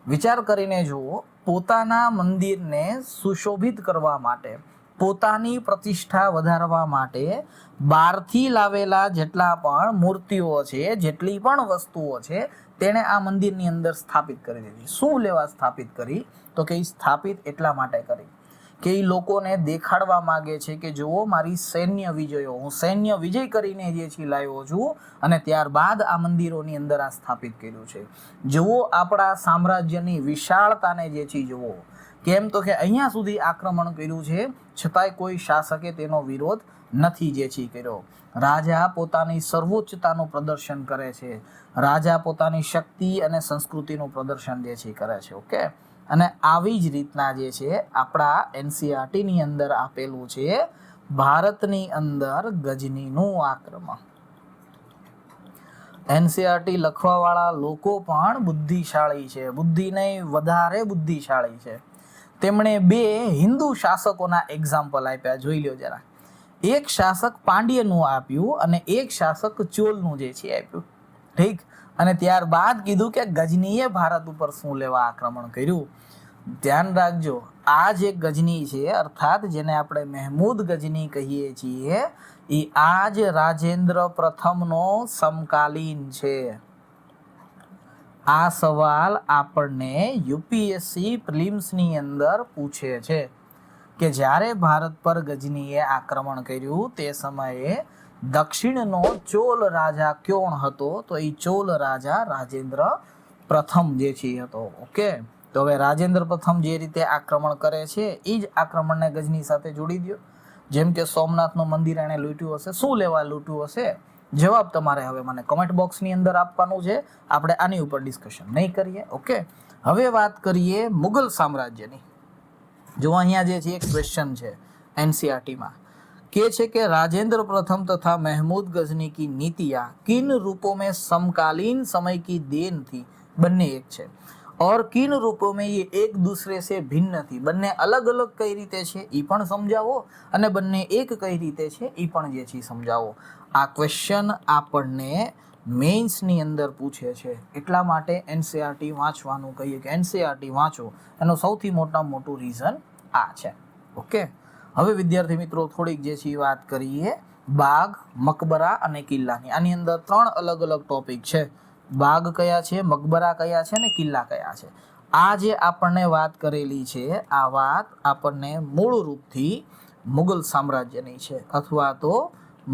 વિચાર કરીને જુઓ, પોતાના મંદિરને સુશોભિત કરવા માટે, પોતાની પ્રતિષ્ઠા વધારવા માટે બહારથી લાવેલા જેટલા પણ મૂર્તિઓ છે, જેટલી પણ વસ્તુઓ છે, તેણે આ મંદિરની અંદર સ્થાપિત કરી દીધી. શું લેવા સ્થાપિત કરી? તો કે સ્થાપિત એટલા માટે કરી કે એ લોકોને દેખાડવા માંગે છે કે જુઓ મારી સૈન્ય વિજયો, હું સૈન્ય વિજય કરીને જે છે લાવ્યો છું અને ત્યારબાદ આ મંદિરોની અંદર આ સ્થાપિત કર્યું છે. જુઓ આપણા સામ્રાજ્યની વિશાળતાને જે છે જુઓ. કેમ તો કે અહીંયા સુધી આક્રમણ કર્યું છે છતાંય કોઈ શાસકે તેનો વિરોધ નથી જે છે કર્યો. રાજા પોતાની સર્વોચ્ચતાનું પ્રદર્શન કરે છે, રાજા પોતાની શક્તિ અને સંસ્કૃતિનું પ્રદર્શન જે છે કરે છે. ઓકે, અને આવી જ રીતના જે છે આપણા એનસીઆરટીની અંદર આપેલું છે ભારતની અંદર ગજનીનું આક્રમણ. એનસીઆરટી લખવાવાળા લોકો પણ બુદ્ધિશાળી છે, બુદ્ધિ નહીં વધારે બુદ્ધિશાળી છે. તેમણે બે હિન્દુ શાસકોના એક્ઝામ્પલ આપ્યા, જોઈ લો જરા. એક શાસક પાંડ્યનું આપ્યું અને એક શાસક ચોલનું જે છે આપ્યું. ઠીક, અને ત્યારબાદ કીધું કે ગજનીએ ભારત ઉપર શું લેવા આક્રમણ કર્યું. ધ્યાન રાખજો, આ જે ગજની છે અર્થાત જેને આપણે મહેમૂદ ગજની કહીએ છીએ, એ આ જ રાજેન્દ્ર પ્રથમનો સમકાલીન છે. આ સવાલ આપણને યુપીએસસી પ્રિલિમ્સની અંદર પૂછે છે કે જ્યારે ભારત પર ગજનીએ આક્રમણ કર્યું તે સમયે દક્ષિણનો ચોલ રાજા કોણ હતો? તો એ ચોલ રાજા રાજેન્દ્ર પ્રથમ જે છે હતો. ઓકે, તો હવે રાજેન્દ્ર પ્રથમ જે રીતે આક્રમણ કરે છે એ જ આક્રમણને ગજની સાથે જોડી દો. જેમ કે સોમનાથનું મંદિર એણે લૂંટ્યું હશે, શું લેવા લૂંટ્યું હશે? જવાબ તમારે હવે મને કમેન્ટ બોક્સની અંદર આપવાનું છે. આપણે આની ઉપર ડિસ્કશન નહીં કરીએ. ઓકે, હવે વાત કરીએ મુગલ સામ્રાજ્યની. જો અહીંયા જે છે એક ક્વેશ્ચન છે એનસીઆરટીમાં, કે છે कि राजेंद्र प्रथम तथा महमूद गजनी की नीतियाँ किन रूपों में समकालीन समय की देन थी? બંને એક છે. और किन रूपों में ये एक दूसरे से भिन्न थी? બંને અલગ અલગ કઈ રીતે છે એ પણ સમજાવો અને બંને એક કઈ રીતે છે એ પણ જે છે સમજાવો. આ ક્વેશ્ચન આપણને મેઇન્સની અંદર પૂછે છે, એટલા માટે એનસીઆરટી વાંચવાનું કહીએ કે એનસીઆરટી વાંચો. એનું સૌથી મોટું રીઝન આ છે. ઓકે, હવે વિદ્યાર્થી મિત્રો થોડીક જે છે વાત કરીએ બાગ, મકબરા અને કિલ્લાની. આની અંદર 3 અલગ અલગ ટોપિક છે. બાગ કયા છે, મકબરા કયા છે અને કિલ્લા કયા છે. આ જે આપણને વાત કરેલી છે આ વાત આપણને મૂળ રૂપથી મુગલ સામ્રાજ્યની છે અથવા તો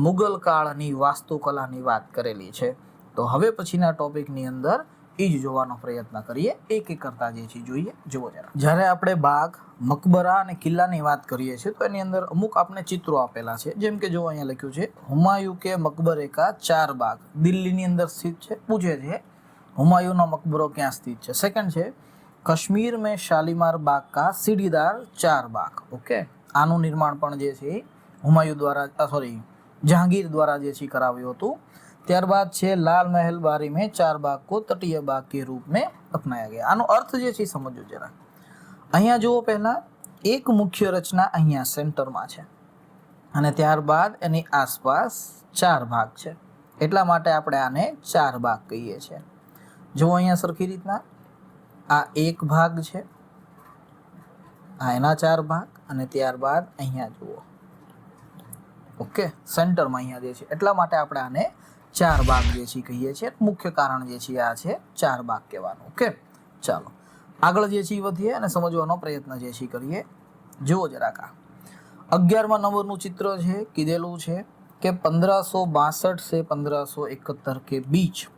મુગલ કાળની વાસ્તુકલાની વાત કરેલી છે. તો હવે પછીના ટોપિકની અંદર એ જ જોવાનો પ્રયત્ન કરીએ, એક એક કરતા જે છે જોઈએ. જુઓ જરા, જ્યારે આપણે બાગ, મકબરા અને કિલ્લાની વાત કરીએ છીએ તો એની અંદર અમુક આપણે ચિત્રો આપેલા છે. જેમ કે જો અહીંયા લખ્યું છે હુમાયુ કે મકબરે કા 4 બાગ, દિલ્હીની અંદર સ્થિત છે. પૂછે છે હુમાયુનો મકબરો ક્યાં સ્થિત છે. સેકન્ડ છે કાશ્મીર મેં શાલીમાર બાગ કા સીડીદાર 4 બાગ. ઓકે, આનું નિર્માણ પણ જે છે હુમાયુ દ્વારા જહાંગીર દ્વારા જે છે કરાવ્યું હતું. ત્યારબાદ છે લાલ મહેલ બારી में 4 बाग को तटीय बाग के रूप में अपनाया गया. આનો અર્થ જે છે સમજો જરા. અહીંયા જુઓ, પહેલા એક મુખ્ય રચના અહીંયા સેન્ટરમાં છે અને ત્યારબાદ એની આસપાસ 4 ભાગ છે, એટલા માટે આપણે આને 4 ભાગ કહીએ છીએ. જુઓ અહીંયા સરખી રીતના, આ એક ભાગ છે, આ એના 4 ભાગ અને ત્યારબાદ અહીંયા જુઓ. ઓકે, સેન્ટરમાં અહીંયા જે છે, એટલા માટે આપણે આને 4 ભાગ જે છે કહીએ છીએ. મુખ્ય કારણ જે છે આ છે 4 ભાગ કહેવાનું. ઓકે, ચાલો આગળ જે છે વધીએ અને સમજવાનો પ્રયત્ન જે છે કરીએ. જુઓ જરાક, 11મા નંબરનું ચિત્ર છે, કીધેલું છે કે 1562 से 1571 के बीच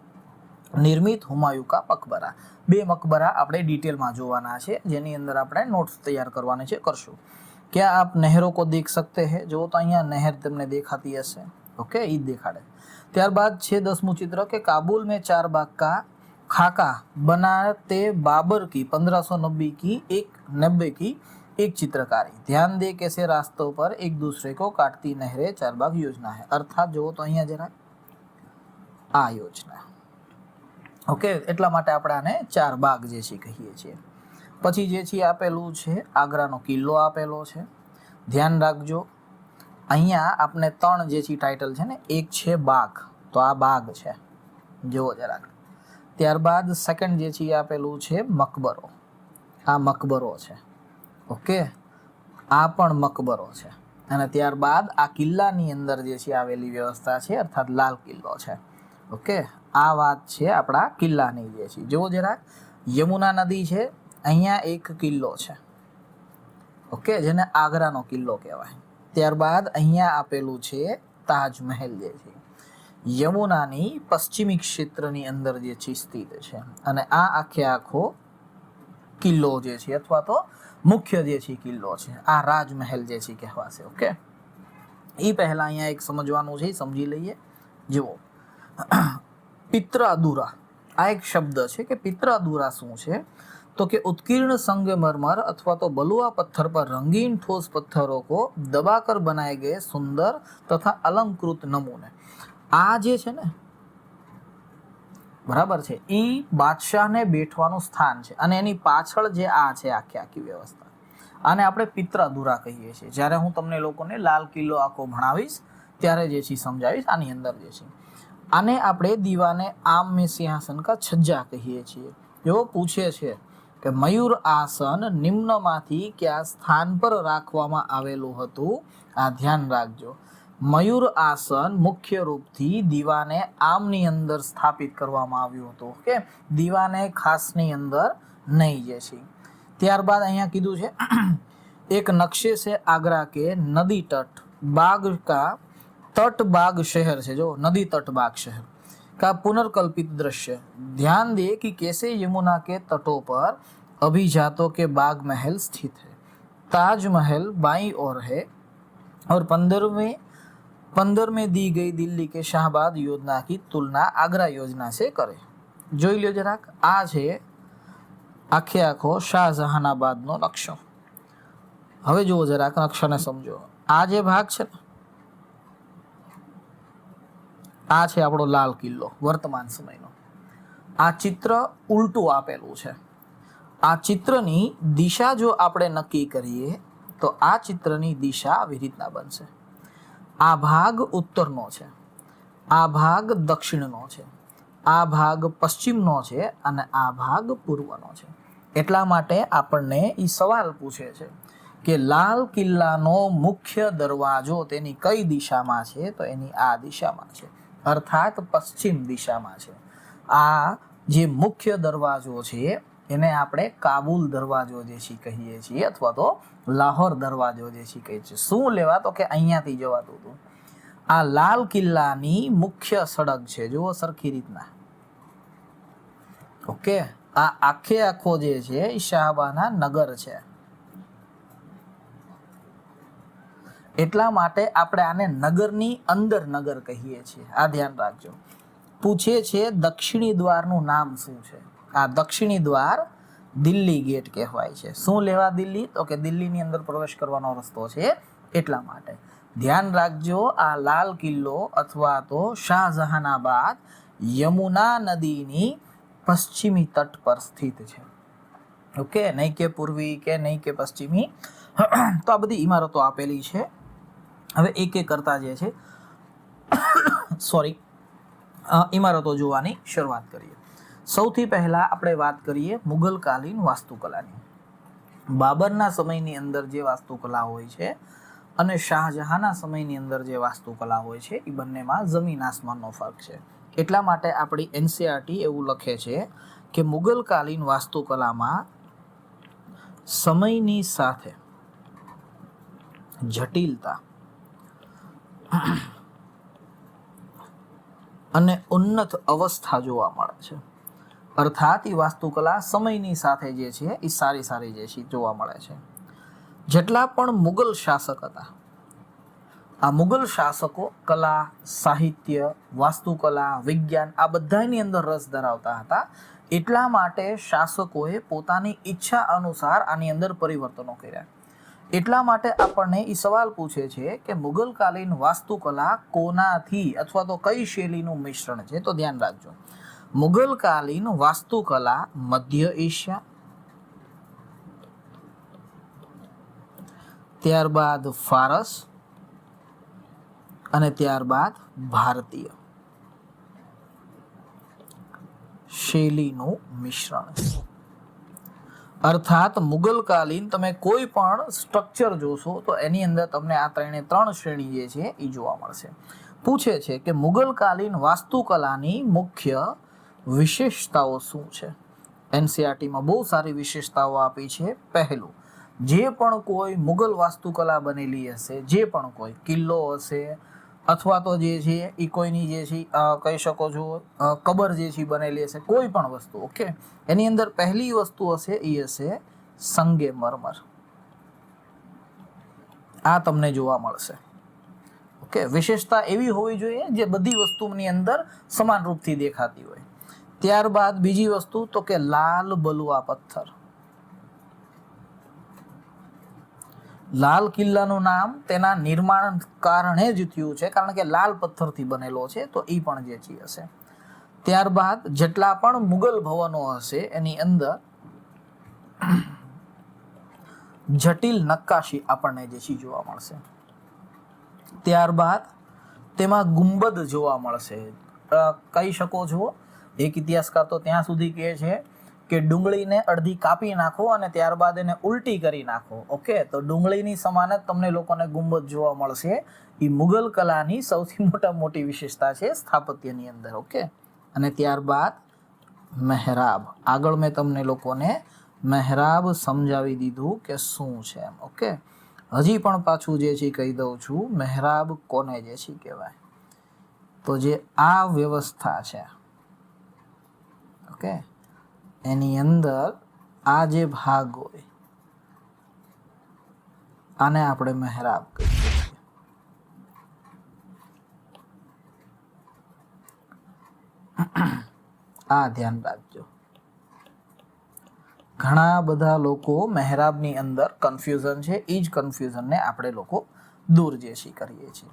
નિર્મિત હુમાયુ કા મકબરા. બે મકબરા આપણે ડિટેલમાં જોવાના છે, જેની અંદર આપણે નોટ્સ તૈયાર કરવાની છે, કરશું. क्या आप नहरों को देख सकते हैं? જો તો અહીંયા નહેર તમને દેખાતી હશે. ઓકે, એ દેખાડે. ત્યારબાદ છે 10મું ચિત્ર કે काबुल में 4 बाग का खाका बनाते बाबर की 1590 की एक चित्रकारी. ध्यान दे कैसे रास्तों पर एक दूसरे को काटती नहरें 4 बाग योजना है. अर्थात જો તો અહીંયા જરા આ યોજના. ઓકે, એટલા માટે આપણે આને 4 બાગ જે છે કહીએ છીએ. પછી જે છે આપેલું છે આગ્રાનો કિલ્લો આપેલો છે. ધ્યાન રાખજો, અહીંયા આપણે 3 જે છે ટાઇટલ છે ને, એક છે બાગ, તો આ બાગ છે, જુઓ જરાક. ત્યારબાદ સેકન્ડ જે છે આપેલું છે મકબરો, આ મકબરો છે. ઓકે, આ પણ મકબરો છે. અને ત્યારબાદ આ કિલ્લાની અંદર જે છે આવેલી વ્યવસ્થા છે, અર્થાત લાલ કિલ્લો છે. ઓકે, આ વાત છે આપણા કિલ્લાની જે છે. જુઓ જરાક, યમુના નદી છે, અહીંયા એક કિલ્લો છે. ઓકે, જેને આગ્રાનો કિલ્લો કહેવાય. ત્યારબાદ અહીંયા આપેલું છે તાજમહેલ જે છે, યમુનાની પશ્ચિમી ક્ષેત્રની અંદર જે છે સ્થિત છે. અને આ આખો કિલ્લો જે છે અથવા તો મુખ્ય જે છે કિલ્લો છે, આ રાજમહેલ જે છે કહેવાશે. ઓકે, એ પહેલા અહીંયા એક સમજવાનું છે, સમજી લઈએ. જુઓ, પિત્ર અધૂરા, આ એક શબ્દ છે કે પિત્ર અધૂરા શું છે, तो कि उत्कीर्ण संगमरमर अथवा तो बलुआ पत्थर पर रंगीन ठोस पत्थरों को दबाकर बनाए गए सुंदर तथा अलंकृत नमूने. આ જે છે ને, બરાબર છે, એ બાદશાહને બેઠવાનું સ્થાન છે. અને એની પાછળ જે આ છે આખી વ્યવસ્થા, આને આપણે પિત્ર અધૂરા કહીએ છીએ. જ્યારે હું તમને લોકોને લાલ કિલ્લો આખો ભણાવીશ ત્યારે જે છે સમજાવીશ. આની અંદર જે છે આને આપણે દીવાને આમ में सिंहासन का छज्जा કહીએ છીએ. જો પૂછે છે કે મયુર આસન નિમ્નમાંથી કયા સ્થાન પર રાખવામાં આવેલું હતું, આ ધ્યાન રાખજો. મયુર આસન મુખ્ય રૂપથી દીવાને આમની અંદર સ્થાપિત કરવામાં આવ્યું હતું. કે દીવાને ખાસની અંદર નહીં જે છે. ત્યારબાદ અહીંયા કીધું છે એક નકશે સે આગ્રા કે નદી તટ બાગ કા तट बाग शहर છે, जो नदी तट बाग शहर का पुनर्कल्पित दृश्य. ध्यान दे कि कैसे यमुना के तटों पर अभिजातों के बाग महल स्थित है. ताजमहल बाईं ओर है और 15 में दी गई दिल्ली के शाहबाद योजना की तुलना आगरा योजना से करे. જોઈ લ્યો જરાક, આ છે આખો શાહજહાનાબાદનો નકશો. હવે જુઓ જરાક નકશાને સમજો. આ જે ભાગ છે ને, આ છે આપણો લાલ કિલ્લો વર્તમાન સમયનો. આ ચિત્ર ઉલટું આપેલું છે. આ ચિત્રની દિશા જો આપણે નક્કી કરીએ તો આ ચિત્રની દિશા આવી રીતના બનશે. આ ભાગ ઉત્તરનો છે, આ ભાગ દક્ષિણનો છે, આ ભાગ પશ્ચિમનો છે અને આ ભાગ પૂર્વનો છે. એટલા માટે આપણને એ સવાલ પૂછે છે કે લાલ કિલ્લાનો મુખ્ય દરવાજો તેની કઈ દિશામાં છે, તો એની આ દિશામાં છે, અર્થાત પશ્ચિમ દિશામાં છે. આ જે મુખ્ય દરવાજો છે એને આપણે કાબુલ દરવાજો જે છે કહીએ છીએ, અથવા તો લાહોર દરવાજો જે છે કહીએ છીએ. શું લેવા, તો કે અહીંયાથી જવાતું હતું. આ લાલ કિલ્લાની મુખ્ય સડક છે, જુઓ સરખી રીતના. ઓકે, આ આખો જે છે એ શાહબાના નગર છે. એટલા માટે આપણે આને નગરની અંદર નગર કહીએ છીએ. આ ધ્યાન રાખજો. પૂછે છે દક્ષિણી દ્વારનું નામ શું છે. આ દક્ષિણી દ્વાર દિલ્હી ગેટ કહેવાય છે. શું લેવા દિલ્હી, તો કે દિલ્હીની અંદર પ્રવેશ કરવાનો રસ્તો છે. એટલા માટે ધ્યાન રાખજો, આ લાલ કિલ્લો અથવા તો શાહજહાનાબાદ યમુના નદીની પશ્ચિમી તટ પર સ્થિત છે. ઓકે, નહીં કે પૂર્વી કે નહીં કે પશ્ચિમી. તો આ બધી ઇમારતો આપેલી છે. હવે એક એક કરતા જે છે ઇમારતો જોવાની શરૂઆત કરીએ. સૌથી પહેલા આપણે વાત કરીએ મુગલકાલીન વાસ્તુકલાની. બાબરના સમયની અંદર જે વાસ્તુકલા હોય છે અને શાહજહાંના સમયની અંદર જે વાસ્તુકલા હોય છે એ બંનેમાં જમીન આસમાનનો ફરક છે. એટલા માટે આપણી એનસીઆરટી એવું લખે છે કે મુગલકાલીન વાસ્તુકલામાં સમયની સાથે જટિલતા અને ઉન્નત અવસ્થા જોવા મળે છે. અર્થાત એ વાસ્તુકલા સમયની સાથે જે છે એ સારી જે છે જોવા મળે છે. જેટલા પણ મુગલ શાસક હતા, આ મુગલ શાસકો કલા, સાહિત્ય, વાસ્તુકલા, વિજ્ઞાન આ બધાની અંદર રસ ધરાવતા હતા. એટલા માટે શાસકોએ પોતાની ઈચ્છા અનુસાર આની અંદર પરિવર્તનો કર્યા. એટલા માટે આપણને એ સવાલ પૂછે છે કે મુગલકાલીન વાસ્તુકલા કોનાથી અથવા તો કઈ શૈલીનું મિશ્રણ છે? તો ધ્યાન રાખજો, મુગલકાલીન વાસ્તુકલા મધ્ય એશિયા, ત્યારબાદ ફારસ અને ત્યારબાદ ભારતીય શૈલીનું મિશ્રણ. અર્થાત મુગલકાલીન તમે કોઈ પણ સ્ટ્રક્ચર જોશો તો એની અંદર તમને આ ત્રણ શ્રેણી જે છે એ જોવા મળશે. પૂછે છે કે મુગલકાલીન વાસ્તુકલાની મુખ્ય વિશેષતાઓ શું છે? એનસીઆરટીમાં બહુ સારી વિશેષતાઓ આપી છે. પહેલું, જે પણ કોઈ મુગલ વાસ્તુકલા બનેલી હશે, જે પણ કોઈ કિલ્લો હશે અથવા તો જે છે એ કોઈની જે છે કહી શકો છો કબર જે છે બનેલી હશે, કોઈ પણ વસ્તુ, ઓકે, એની અંદર પહેલી વસ્તુ હશે એ હશે સંગેમરમર. આ તમને જોવા મળશે. ઓકે, વિશેષતા એવી હોવી જોઈએ જે બધી વસ્તુની અંદર સમાન રૂપથી દેખાતી હોય. ત્યારબાદ બીજી વસ્તુ તો કે લાલ બલુઆ પથ્થર. લાલ કિલ્લાનું નામ તેના નિર્માણ કારણે જ થયું છે, કારણ કે લાલ પથ્થરથી બનેલો છે, તો એ પણ જે છે હશે. ત્યારબાદ જેટલા પણ મુગલ ભવનો હશે એની અંદર જટિલ નક્કાશી આપણને જે છે જોવા મળશે. ત્યારબાદ તેમાં ગુંબદ જોવા મળશે. કહી શકો છો, એક ઇતિહાસકાર તો ત્યાં સુધી કહે છે કે ડુંગળીને અડધી કાપી નાખો અને ત્યારબાદ એને ઉલટી કરી નાખો. ઓકે, તો ડુંગળીની સમાન જ તમને લોકોને ગુંબદ જોવા મળશે. એ મુગલ કલાની સૌથી મોટી વિશેષતા છે સ્થાપત્યની અંદર. ઓકે, અને ત્યારબાદ મહેરાબ. આગળ મેં તમને લોકોને મહેરાબ સમજાવી દીધું કે શું છે એમ. ઓકે, હજી પણ પાછું જે છે કહી દઉં છું, મહેરાબ કોને જે છે કહેવાય? તો જે આ વ્યવસ્થા છે, ઓકે, એની અંદર આ જે ભાગ હોય આને આપણે મહેરાબ કહીએ છીએ. આ ધ્યાન રાખજો. ઘણા બધા લોકો મહેરાબની અંદર કન્ફ્યુઝન છે, એ જ કન્ફ્યુઝનને આપણે લોકો દૂર જે છે કરીએ છીએ.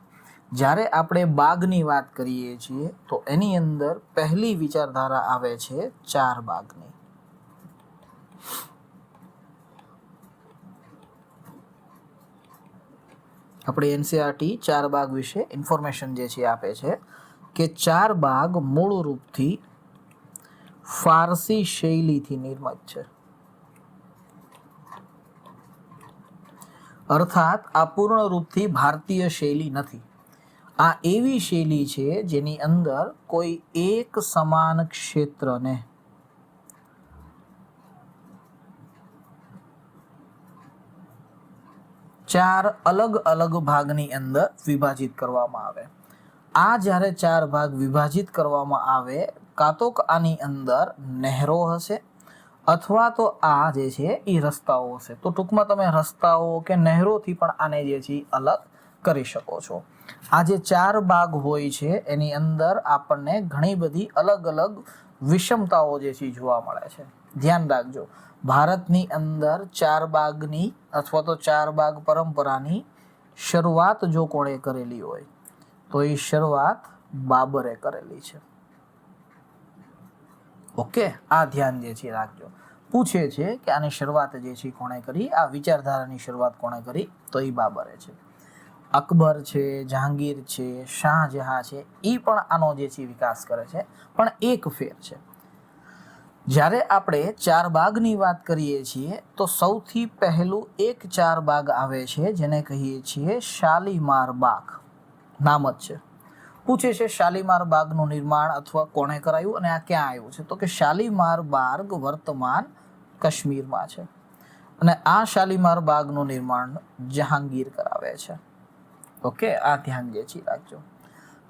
જ્યારે આપણે બાગની વાત કરીએ છીએ તો એની અંદર પહેલી વિચારધારા આવે છે ચાર બાગની. આપણે એનસીઆરટી ચાર બાગ વિશે ઇન્ફોર્મેશન જે છે આપે છે કે ચાર બાગ મૂળ રૂપથી ફારસી શૈલીથી નિર્મિત છે. અર્થાત આ પૂર્ણ રૂપથી ભારતીય શૈલી નથી. આ એવી શૈલી છે જેની અંદર કોઈ એક સમાન ક્ષેત્રને ચાર અલગ અલગ ભાગની અંદર વિભાજિત કરવામાં આવે. આ જ્યારે ચાર ભાગ વિભાજિત કરવામાં આવે, કાં તો આની અંદર નહેરો હશે અથવા તો આ જે છે એ રસ્તાઓ હશે. તો ટૂંકમાં તમે રસ્તાઓ કે નહેરોથી પણ આને જે છે અલગ કરી શકો છો. આ જે ચાર ભાગ હોય છે એની અંદર આપણને ઘણી બધી અલગ અલગ વિષમતાઓ જે છે જોવા મળે છે. ધ્યાન રાખજો, ભારતની અંદર ચાર બાગની અથવા તો ચાર બાગ પરંપરાની શરૂઆત જો કોણે કરેલી હોય તો એ શરૂઆત બાબરે કરેલી છે. ઓકે, આ ધ્યાન જે છે રાખજો. પૂછે છે કે આની શરૂઆત જે છે કોણે કરી, આ વિચારધારાની શરૂઆત કોણે કરી, તો એ બાબરે છે. અકબર છે, જહાંગીર છે, શાહજહાં છે, એ પણ આનો જે છે વિકાસ કરે છે. પણ એક ફેર છે, જ્યારે આપણે ચાર બાગની વાત કરીએ છીએ તો સૌથી પહેલું એક ચાર બાગ આવે છે જેને કહીએ છીએ શાલીમાર બાગ. નામ જ છે. પૂછે છે શાલીમાર બાગનું નિર્માણ અથવા કોણે કરાયું અને આ ક્યાં આવ્યું છે? તો કે શાલીમાર બાગ વર્તમાન કાશ્મીરમાં છે અને આ શાલીમાર બાગનું નિર્માણ જહાંગીર કરાવે છે. ઓકે, આ ધ્યાન જે છે રાખજો.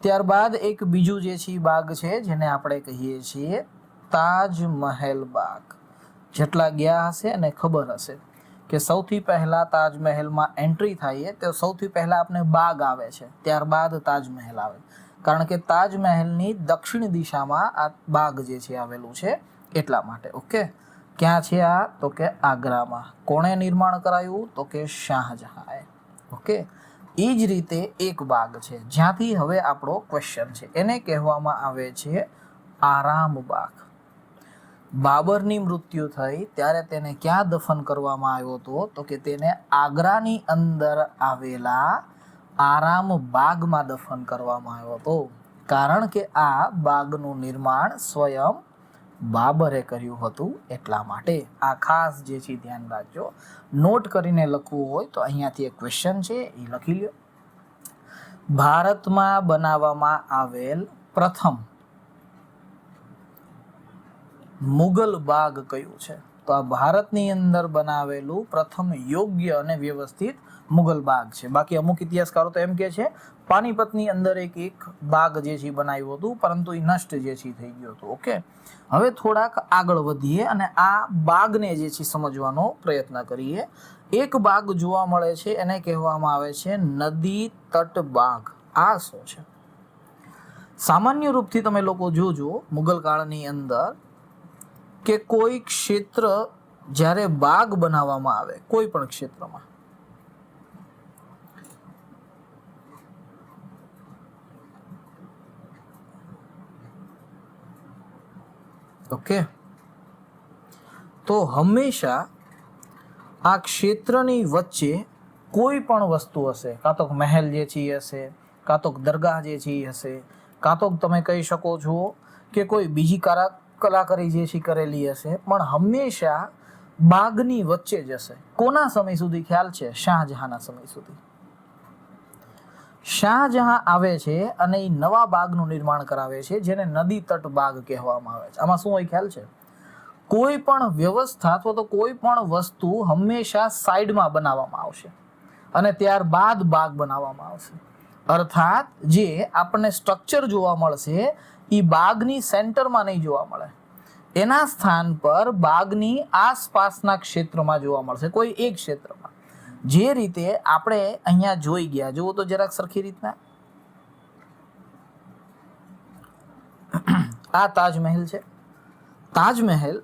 ત્યારબાદ એક બીજું જે છે બાગ છે જેને આપણે કહીએ છીએ તાજમહેલ બાગ. જેટલા ગયા હશે અને ખબર હશે કે સૌથી પહેલા તાજમહેલમાં એન્ટ્રી થાય તો સૌથી પહેલા આપણે બાગ આવે છે, ત્યારબાદ તાજમહેલ આવે, કારણ કે તાજમહેલની દક્ષિણ દિશામાં આ બાગ જે છે આવેલું છે એટલા માટે. ઓકે, ક્યાં છે આ? તો કે આગ્રામાં. કોણે નિર્માણ કરાયું? તો કે શાહજહાંએ. ઓકે, એ જ રીતે એક બાગ છે જ્યાંથી હવે આપણો ક્વેશ્ચન છે, એને કહેવામાં આવે છે આરામ બાગ. બાબરની મૃત્યુ થઈ ત્યારે તેને ક્યાં દફન કરવામાં આવ્યો હતો? તો કે તેને આગ્રાની અંદર આવેલા આરામ બાગમાં દફન કરવામાં આવ્યો હતો, કારણ કે આ બાગનું નિર્માણ સ્વયં બાબરે કર્યું હતું એટલા માટે. આ ખાસ જે છે ધ્યાન રાખજો. નોટ કરીને લખવું હોય તો અહીંયાથી એક ક્વેશ્ચન છે એ લખી લો. ભારતમાં બનાવવામાં આવેલ પ્રથમ મુગલ બાગ કયું છે? તો આ ભારતની અંદર બનાવેલું પ્રથમ યોગ્ય અને વ્યવસ્થિત મુગલ બાગ છે. બાકી અમુક ઇતિહાસકારો તો એમ કે છે પાણીપતની અંદર એક બાગ જે છે બનાવ્યું હતું, પરંતુ એ નષ્ટ જે છે થઈ ગયું હતું. ઓકે, હવે થોડાક આગળ વધીએ અને આ બાગને જે છે સમજવાનો પ્રયત્ન કરીએ. એક બાગ જોવા મળે છે એને કહેવામાં આવે છે નદી તટ બાગ. આ શું છે? સામાન્ય રૂપથી તમે લોકો જોજો મુગલ કાળની અંદર કે કોઈ ક્ષેત્ર જ્યારે બાગ બનાવવામાં આવે, કોઈ પણ ક્ષેત્રમાં, ઓકે, તો હંમેશા આ ક્ષેત્રની વચ્ચે કોઈ પણ વસ્તુ હશે, કાં તો મહેલ જે છે હશે, કાં તો દરગાહ જે છે હશે, કાં તો તમે કહી શકો છો કે કોઈ બીજી કલાકારી જે છે કરેલી હશે, પણ હંમેશા બાગની વચ્ચે જ હશે. કોના સમય સુધી ખ્યાલ છે? શાહજહાંના સમય સુધી. શાહજહાં આવે છે અને એ નવા બાગનું નિર્માણ કરાવે છે જેને નદી તટ બાગ કહેવામાં આવે છે. આમાં શું હોય ખ્યાલ છે? કોઈ પણ વ્યવસ્થા અથવા તો કોઈ પણ વસ્તુ હંમેશા સાઈડમાં બનાવવામાં આવશે અને ત્યારબાદ બાગ બનાવવામાં આવશે. અર્થાત જે આપણને સ્ટ્રક્ચર જોવા મળશે એ બાગની સેન્ટરમાં નહીં જોવા મળે, એના સ્થાન પર બાગની આસપાસના ક્ષેત્રમાં જોવા મળશે, કોઈ એક ક્ષેત્રમાં. જે રીતે આપણે અહીંયા જોઈ ગયા, જુઓ તો જરાક સરખી રીતના. આ તાજમહેલ છે. તાજમહેલ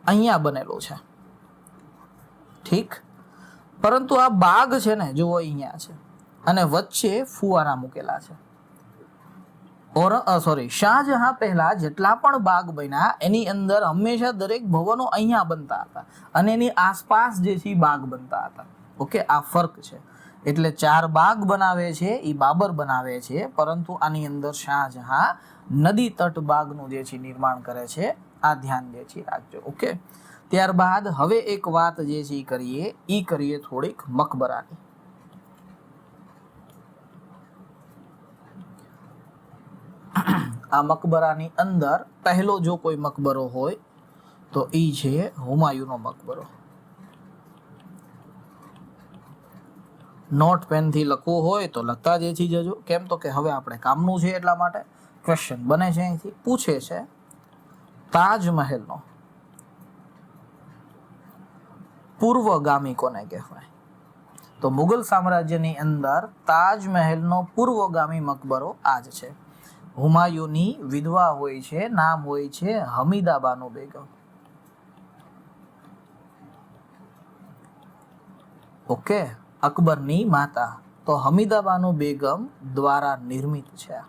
અહીંયા બનેલો છે, ઠીક, પરંતુ આ બાગ છે ને જુઓ અહીંયા છે અને વચ્ચે ફુવારા મૂકેલા છે. શાહજહાં પહેલા જેટલા પણ બાગ બન્યા એની અંદર હંમેશા દરેક ભવનો અહીંયા બનતા હતા અને એની આસપાસ જે છે બાગ બનતા હતા. ઓકે, આ ફર્ક છે. એટલે 4 બાગ બનાવે છે એ બાબર બનાવે છે, પરંતુ આની અંદર શાહજહાં નદી તટ બાગનું જે છે નિર્માણ કરે છે. આ ધ્યાન જે છે રાખજો. ઓકે, ત્યારબાદ હવે એક વાત જે છે કરીએ થોડીક મકબરાની. આ મકબરાની અંદર પહેલો જો કોઈ મકબરો હોય તો એ છે હુમાયુનો મકબરો. નોટ પેનથી લખવું હોય તો લખતા જ જજો. કેમ? તો કે હવે આપણે કામનું છે એટલા માટે. ક્વેશ્ચન બને છે અહીંથી, પૂછે છે તાજમહેલનો પૂર્વગામી કોને કહેવાય? તો મુગલ સામ્રાજ્યની અંદર તાજમહેલનો પૂર્વગામી મકબરો આ જ છે. હુમાયુની વિધવા હોય છે, નામ હોય છે હમીદા બાનો બેગમ. ઓકે, અકબરની માતા. તો હમીદા બાનો બેગમ દ્વારા નિર્મિત છે.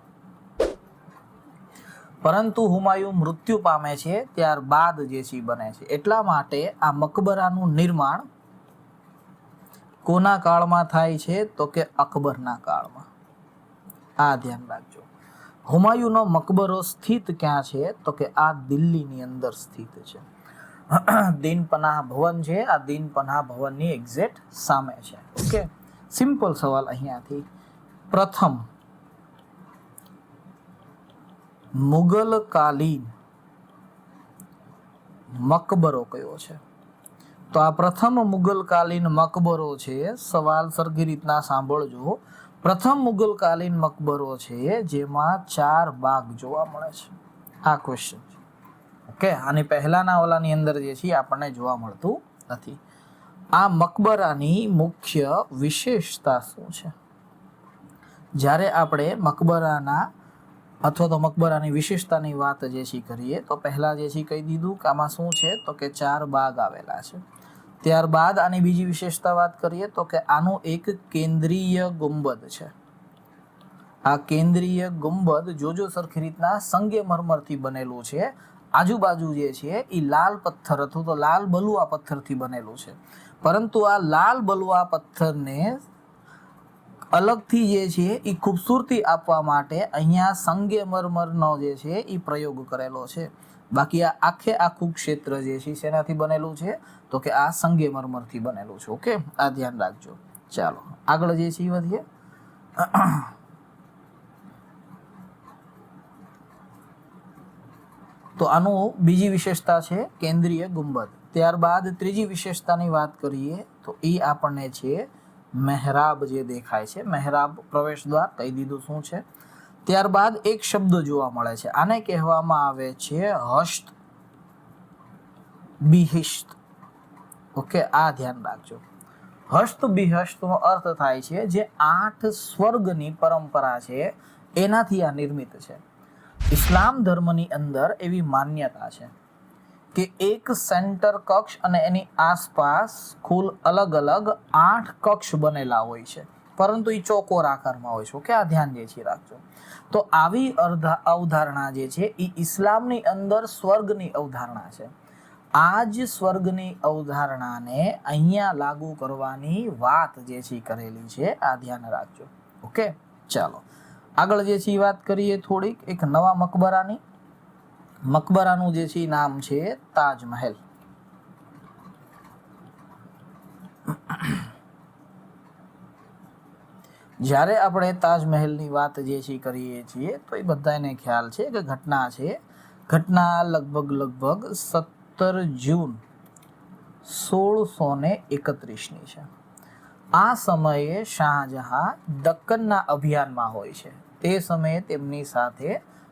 પરંતુ હુમાયુ મૃત્યુ પામે છે ત્યારબાદ જે છે બને છે. એટલા માટે આ મકબરાનું નિર્માણ કોના કાળમાં થાય છે? તો કે અકબરના કાળમાં. આ ધ્યાન રાખજો. હુમાયુનો મકબરો સ્થિત ક્યાં છે? તો કે આ દિલ્હીની અંદર સ્થિત છે. દીન પનાહ ભવન છે, આ દીન પનાહ ભવનની એક્ઝેક્ટ સામે છે. ઓકે, સિમ્પલ સવાલ અહીંયાથી. પ્રથમ મુગલ કાલીન મકબરો કયો છે? તો આ પ્રથમ મુગલ કાલીન મકબરો છે. સવાલ સરખી રીતના સાંભળજો. પ્રથમ મુગલકાલીન મકબરો છે જેમાં 4 બાગ જોવા મળે છે? આ ક્વેશ્ચન છે. ઓકે, આની પહેલાના ઓલાની અંદર જે છે આપણને જોવા મળતું નથી. આ મકબરાની મુખ્ય વિશેષતા શું છે? જ્યારે આપણે મકબરાના અથવા તો મકબરાની વિશેષતાની વાત જે છે કરીએ તો પહેલા જે છે કહી દીધું કે આમાં શું છે, તો કે 4 બાગ આવેલા છે. ત્યારબાદ આની બીજી વિશેષતા વાત કરીએ તો કે આનું એક કેન્દ્રીય ગુંબદ છે. આ કેન્દ્રીય ગુંબદ જોજો સરખી રીતના સંગેમરમરથી બનેલું છે. આજુબાજુ જે છે એ લાલ પથ્થર અથવા તો લાલ બલુઆ પથ્થરથી બનેલું છે. પરંતુ આ લાલ બલુઆ પથ્થરને અલગથી જે છે એ ખૂબસૂરતી આપવા માટે અહીંયા સંગેમરમરનો જે છે એ પ્રયોગ કરેલો છે. બાકી આ આખું ક્ષેત્ર જે છે શેનાથી બનેલું છે, તો કે આ સંગેમરમરથી બનેલું છે. ઓકે, આ ધ્યાન રાખજો. ચાલો આગળ જે છે એ વધીએ. તો આનું બીજી વિશેષતા છે કેન્દ્રીય ગુંબદ. ત્યારબાદ ત્રીજી વિશેષતાની વાત કરીએ તો એ આપણને છે મહેરાબ જે દેખાય છે. મહેરાબ પ્રવેશ દ્વાર કહી દીધું શું છે. ત્યારબાદ એક શબ્દ જોવા મળે છે, આને કહેવામાં આવે છે હસ્ત બિહિષ્ટ. ઓકે, આ ધ્યાન રાખજો. હસ્ત બિહસ્તનો અર્થ થાય છે જે 8 સ્વર્ગની પરંપરા છે એનાથી આ નિર્મિત છે. ઇસ્લામ ધર્મની અંદર એવી માન્યતા છે કે એક સેન્ટર કક્ષ અને એની આસપાસ કુલ અલગ અલગ 8 કક્ષ બનેલા હોય છે, પરંતુ એ ચોકોર આકારમાં હોય છે. ઓકે, આ ધ્યાન જે છે રાખજો. તો આવી અવધારણા જે છે એ ઇસ્લામની અંદર સ્વર્ગની અવધારણા છે. આ જ સ્વર્ગની અવધારણાને અહીંયા લાગુ કરવાની વાત જે છે કરેલી છે. આ ધ્યાન રાખજો. ઓકે, ચાલો આગળ જે છે વાત કરીએ થોડીક એક નવા મકબરાની. મકબરાનું જે છે નામ છે તાજમહેલ. જ્યારે આપણે તાજમહેલની વાત જે છે કરીએ છીએ તો એ બધાને ખ્યાલ છે કે ઘટના લગભગ 17 જૂન 1631ની છે. આ સમયે શાહજહાં દક્કનના અભિયાનમાં હોય છે. તે સમયે તેમની સાથે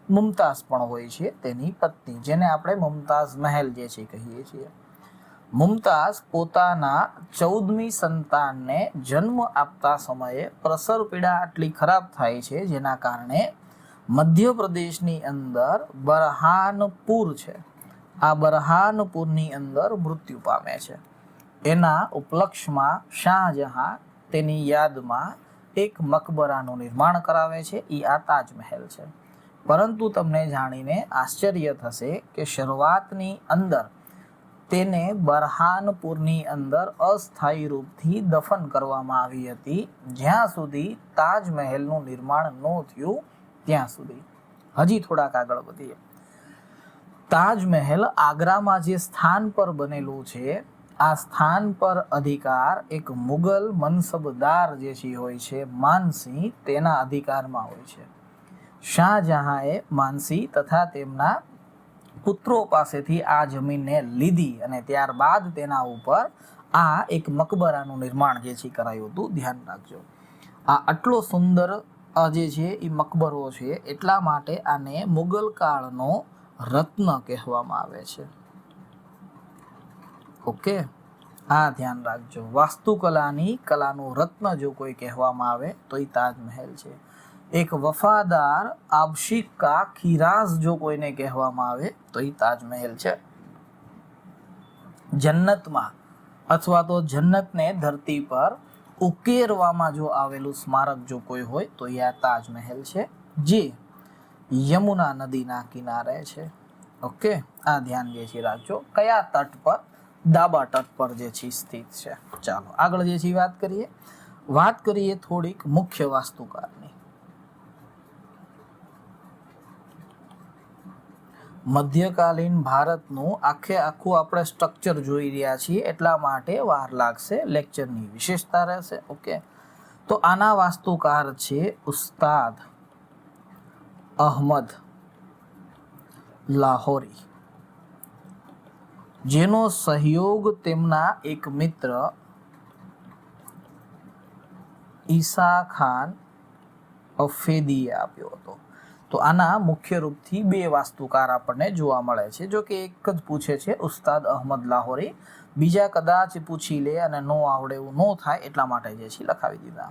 મુમતાઝ પણ હોય છે, તેની પત્ની, જેને આપણે મુમતાઝ મહેલ જે છે કહીએ છીએ. મુમતાઝ પોતાના 14મી સંતાનને જન્મ આપતા સમયે પ્રસવ પીડા આટલી ખરાબ થાય છે જેના કારણે મધ્યપ્રદેશની અંદર બરહાનપુર છે, આ બરહાનપુરની અંદર મૃત્યુ પામે છે. એના ઉપલક્ષમાં શાહજહાં તેની યાદમાં એક મકબરાનું નિર્માણ કરાવે છે. એ આ તાજમહેલ છે. પરંતુ તમને જાણીને આશ્ચર્ય થશે કે શરૂઆતની અંદર તેને બરહાનપુરની અંદર અસ્થાયી રૂપથી દફન કરવામાં આવી હતી, જ્યાં સુધી તાજમહેલનું નિર્માણ ન થયું ત્યાં સુધી. હજી થોડાક આગળ વધીએ. તાજમહેલ આગ્રામાં જે સ્થાન પર બનેલું છે, આ સ્થાન પર અધિકાર એક મુગલ મનસબદાર જે છે હોય છે માનસી, તેના અધિકારમાં હોય છે. શાહજહાંએ માનસી તથા તેમના પુત્રો પાસેથી આ જમીનને લીધી અને ત્યારબાદ તેના ઉપર આ એક મકબરાનું નિર્માણ જે છે કરાયું હતું. ધ્યાન રાખજો. આ આટલો સુંદર જે છે એ મકબરો છે, એટલા માટે આને મુગલ કાળનો રત્ન કહેવામાં આવે છે. ઓકે, આ ધ્યાન રાખજો. વાસ્તુકલાની કલાનું રત્ન જો કોઈ કહેવામાં આવે તો એ તાજમહેલ છે. એક વફાદાર આબશિકા ખીરાઝ જો કોઈને કહેવામાં આવે તો એ તાજમહેલ છે. જન્નતમાં અથવા તો જન્નતને ધરતી પર ઉકેરવામાં જો આવેલું સ્મારક જો કોઈ હોય તો એ આ તાજમહેલ છે, જે યમુના નદીના કિનારે છે. ઓકે, આ ધ્યાન જે છે રાખજો. કયા તટ પર? ડાબા તટ પર જે છે સ્થિત છે. ચાલો આગળ જે છે વાત કરીએ થોડીક મુખ્ય વાસ્તુકારની. મધ્યકાલીન ભારતનું આખું આપણે સ્ટ્રક્ચર જોઈ રહ્યા છીએ, એટલા માટે વાર લાગશે, લેક્ચરની વિશેષતા રહેશે. ઓકે, તો આના વાસ્તુકાર છે ઉસ્તાદ અહમદ લાહોરી, જેનો સહયોગ તેમના એક મિત્ર ઈસા ખાન અફેદીએ આપ્યો હતો. તો આના મુખ્ય રૂપથી બે વાસ્તુકાર આપણને જોવા મળે છે. જો કે એક જ પૂછે છે ઉસ્તાદ અહમદ લાહોરી, બીજા કદાચ પૂછી લે અને નો આવડે એવું ન થાય એટલા માટે જે છે લખાવી દીધા.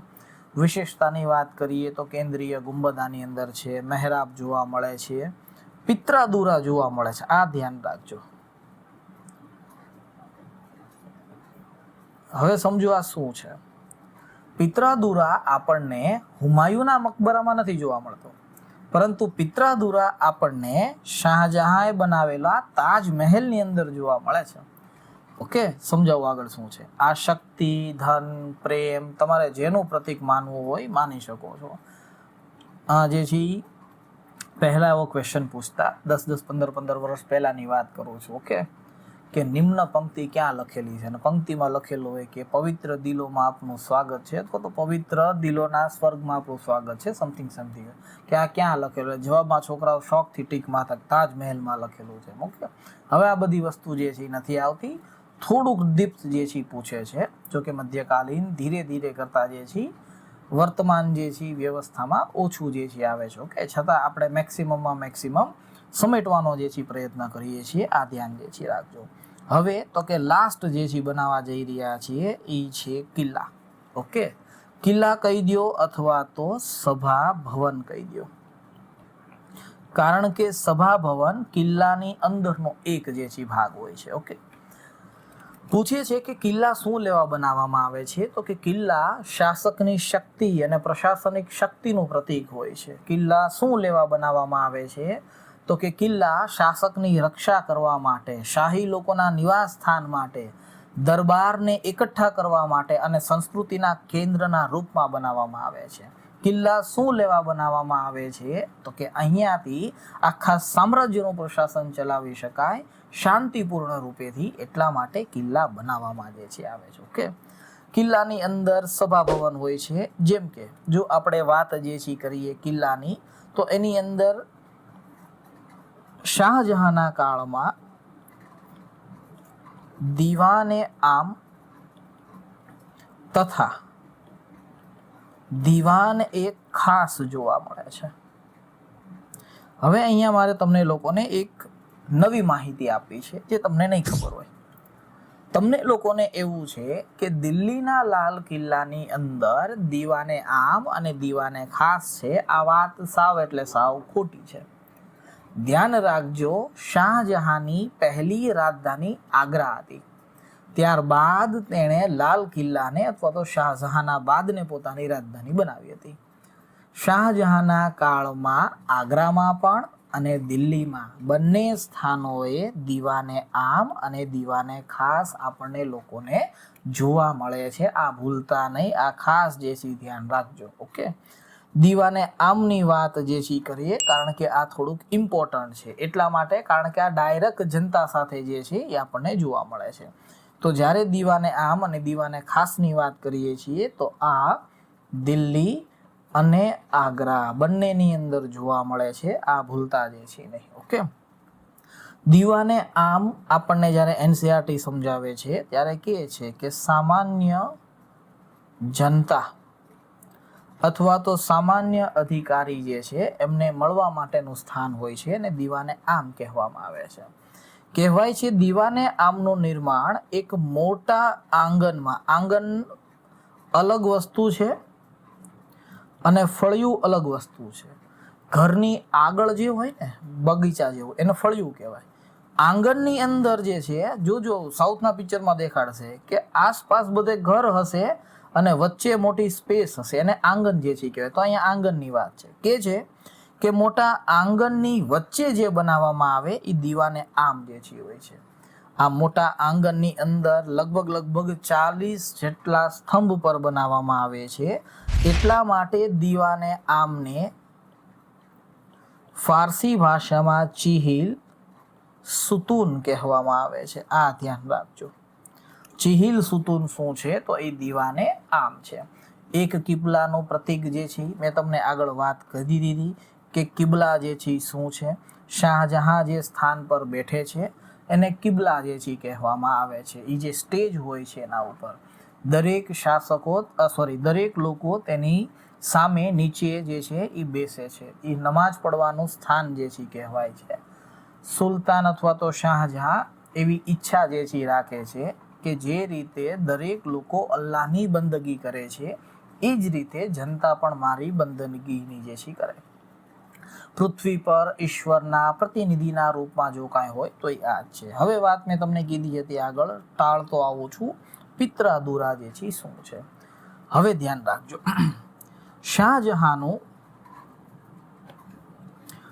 વિશેષતાની વાત કરીએ તો કેન્દ્રીય ગુંબદ આની અંદર છે, મહેરાબ જોવા મળે છે, પિત્રાદુરા જોવા મળે છે. આ ધ્યાન રાખજો. હવે સમજો આ શું છે. પિત્રાદુરા આપણને હુમાયુના મકબરામાં નથી જોવા મળતો, પરંતુ પિત્રાદુરા આપણને શાહજહાંએ બનાવેલા તાજમહેલની અંદર જોવા મળે છે. ઓકે, સમજાવો આગળ શું છે. આ શક્તિ, ધન, પ્રેમ, તમારે જેનું પ્રતીક માનવું હોય માની શકો છો. જે છે પહેલા એવો ક્વેશ્ચન પૂછતા 10-10, 15-15 વર્ષ પહેલાની વાત કરું છું. ઓકે, કે નિમ્ન પંક્તિ ક્યાં લખેલી છે, અને પંક્તિમાં લખેલું હોય કે પવિત્ર દિલોમાં આપનું સ્વાગત છે, અથવા તો પવિત્ર દિલોના સ્વર્ગમાં આપણું સ્વાગત છે, સમથિંગ કે આ ક્યાં લખેલું. જવાબમાં છોકરાઓ શોખથી ટીકમાં હતા તાજમહેલમાં લખેલું છે. ઓકે, હવે આ બધી વસ્તુ જે છે નથી આવતી. થોડુંક ડીપ્થ જે છે પૂછે છે. જો કે મધ્યકાલીન ધીરે ધીરે કરતા જે છે વર્તમાન જે છે વ્યવસ્થામાં ઓછું જે છે આવે છે. ઓકે, છતાં આપણે મેક્સિમમમાં મેક્સિમમ સમેટવાનો જે છે પ્રયત્ન કરીએ છીએ. આ ધ્યાન જે છે રાખજો. હવે તો કે લાસ્ટ જે છે બનાવવા જઈ રહ્યા છીએ એ છે કિલ્લા. ઓકે, કિલ્લા કહી દો અથવા તો સભા ભવન કહી દો, કારણ કે સભા ભવન કિલ્લાની અંદરનો એક જે છે ભાગ હોય છે. ઓકે, પૂછે છે કે કિલ્લા શું લેવા બનાવવામાં આવે છે, તો કે કિલ્લા શાસકની શક્તિ અને પ્રશાસનિક શક્તિનું પ્રતીક હોય છે. કિલ્લા શું લેવા બનાવવામાં આવે છે, તો કે કિલ્લા શાસકની રક્ષા કરવા માટે, શાહી લોકોના નિવાસ સ્થાન માટે, દરબારને એકઠા કરવા માટે અને સંસ્કૃતિના કેન્દ્રના રૂપમાં બનાવવામાં આવે છે. કિલ્લા શું લેવા બનાવવામાં આવે છે, તો કે અહીંયાથી આખા સામ્રાજ્યનું પ્રશાસન ચલાવી શકાય શાંતિપૂર્ણ રૂપેથી, એટલા માટે કિલ્લા બનાવવામાં જે છે આવે છે. ઓકે, કિલ્લાની અંદર સભા ભવન હોય છે. જેમ કે જો આપણે વાત જે છે કરીએ કિલ્લાની, તો એની અંદર શાહજહાંના કાળમાં દીવાને આમ તથા દીવાન એક ખાસ જોવા મળે છે. હવે અહીંયા મારે તમને લોકોને એક નવી માહિતી આપી છે જે તમને નહીં ખબર હોય. તમને લોકોને એવું છે કે દિલ્હીના લાલ કિલ્લાની અંદર દીવાને આમ અને દીવાને ખાસ છે. આ વાત સાવ એટલે સાવ ખોટી છે. ધ્યાન રાખજો, શાહજહાંની પહેલી રાજધાની આગ્રા હતી. ત્યારબાદ તેણે લાલ કિલ્લાને અથવા તો શાહજહાનાબાદને પોતાની રાજધાની બનાવી હતી. શાહજહાંના કાળમાં આગ્રામાં પણ અને દિલ્હીમાં બંને સ્થાનોએ દીવાને આમ અને દીવાને ખાસ આપણને લોકોને જોવા મળે છે. આ ભૂલતા નહીં, આ ખાસ જે છે ધ્યાન રાખજો. ઓકે, દીવાને આમની વાત જે છે કરીએ, કારણ કે આ થોડુંક ઇમ્પોર્ટન્ટ છે એટલા માટે, કારણ કે આ ડાયરેક્ટ જનતા સાથે જે છે એ આપણને જોવા મળે છે. તો જ્યારે દીવાને આમ અને દીવાને ખાસની વાત કરીએ છીએ તો આ દિલ્હી અને આગ્રા બંનેની અંદર જોવા મળે છે. આ ભૂલતા જે છે નહીં. ઓકે, દીવાને આમ આપણને જ્યારે એનસીઆરટી સમજાવે છે ત્યારે કહે છે કે સામાન્ય જનતા અથવા તો સામાન્ય અધિકારી જે છે એમને મળવા માટેનું સ્થાન હોય છે અને દીવાને આમ કહેવામાં આવે છે. કહેવાય છે દીવાને આમનું નિર્માણ એક મોટા આંગણમાં, આંગણ અલગ વસ્તુ છે અને ફળિયું અલગ વસ્તુ છે. ઘરની આગળ જે હોય ને બગીચા જેવું, એને ફળિયું કહેવાય. આંગણની અંદર જે છે, જોજો સાઉથના પિક્ચરમાં દેખાડશે કે આસપાસ બધે ઘર હશે અને વચ્ચે મોટી સ્પેસ હશે, એને આંગણ જે છે કહેવાય. તો અહીંયા આંગણની વાત છે કે મોટા આંગણની વચ્ચે જે બનાવવામાં આવે એ દીવાને આમ જે છે હોય છે. આ મોટા આંગણની અંદર લગભગ 40 જેટલા સ્તંભ પર બનાવવામાં આવે છે. એટલા માટે દીવાને આમને ફારસી ભાષામાં ચિહિલ સુતૂન કહેવામાં આવે છે. આ ધ્યાન રાખજો. ચિહિલ સુતૂન શું છે, તો એ દીવાને આમ છે. એક કિબલાનું પ્રતીક જે છે મેં તમને આગળ વાત કરી દીધી કે કિબલા જે છે શું છે. શાહજહાં જે સ્થાન પર બેઠે છે એને કિબલા જે છે કહેવામાં આવે છે. એ જે સ્ટેજ હોય છે એના ઉપર દરેક દરેક લોકો તેની સામે નીચે જે છે એ બેસે છે. એ નમાઝ પડવાનું સ્થાન જે છે કહેવાય છે. સુલતાન અથવા તો શાહજહાં એવી ઈચ્છા જે છે રાખે છે કે જે રીતે દરેક લોકો અલ્લાહની બંદગી કરે છે એ જ રીતે જનતા પણ મારી બંદગીની જે છે કરે. પૃથ્વી પર ઈશ્વરના પ્રતિનિધિના રૂપમાં જો કાંઈ હોય તો એ આ જ છે. હવે વાત મેં તમને કીધી હતી આગળ, ટાળતો આવું છું, પિત્રાદુરા જે છે શું છે. હવે ધ્યાન રાખજો,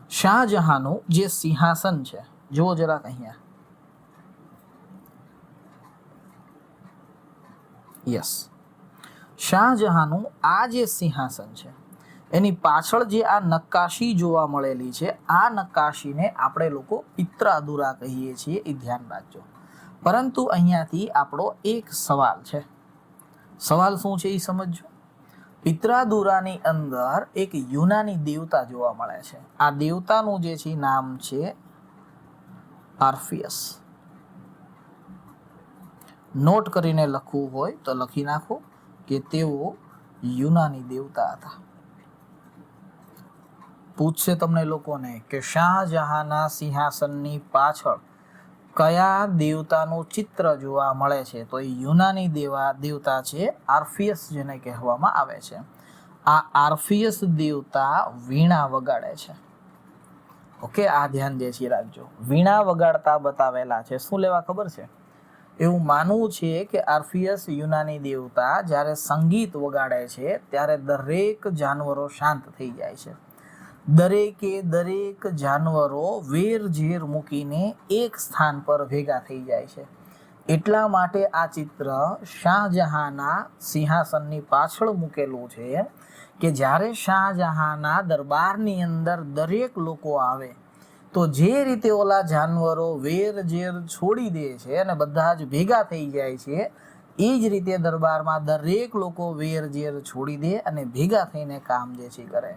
શાહજહાંનું જે સિંહાસન છે, જુઓ જરાક અહીંયા, યસ, શાહજહાંનું આ જે સિંહાસન છે એની પાછળ જે આ નક્કાશી જોવા મળેલી છે, આ નક્કાશીને આપણે લોકો પિત્રાદુરા કહીએ છીએ, એ ધ્યાન રાખજો. પરંતુ અહીંયાથી આપણો એક સવાલ છે. સવાલ શું છે એ સમજજો. પિત્રાદુરાની અંદર એક યુનાની દેવતા જોવા મળે છે. આ દેવતાનું જે છે નામ છે આર્ફિયસ. નોટ કરીને લખવું હોય તો લખી નાખો કે તેઓ યુનાની દેવતા હતા. પૂછશે તમને લોકોને કે શાહજહાંના સિંહાસનની પાછળ કયા દેવતાનું ચિત્ર જોવા મળે છે, તો એ યુનાની દેવતા છે આર્ફિયસ, જેને કહેવામાં આવે છે. આ આર્ફિયસ દેવતા વીણા વગાડે છે. ઓકે, આ ધ્યાન જે છે રાખજો. વીણા વગાડતા બતાવેલા છે. શું લેવા ખબર છે? એવું માનવું છે કે આર્ફિયસ યુનાની દેવતા જ્યારે સંગીત વગાડે છે ત્યારે દરેક જાનવરો શાંત થઈ જાય છે. દરેક જાનવરો વેર ઝેર મૂકીને એક સ્થાન પર ભેગા થઈ જાય છે. એટલા માટે આ ચિત્ર શાહજહાંના સિંહાસનની પાછળ મૂકેલું છે કે જ્યારે શાહજહાંના દરબારની અંદર દરેક લોકો આવે તો જે રીતે ઓલા જાનવરો વેર ઝેર છોડી દે છે અને બધા જ ભેગા થઈ જાય છે, એ જ રીતે દરબારમાં દરેક લોકો વેર ઝેર છોડી દે અને ભેગા થઈને કામ જે છે કરે.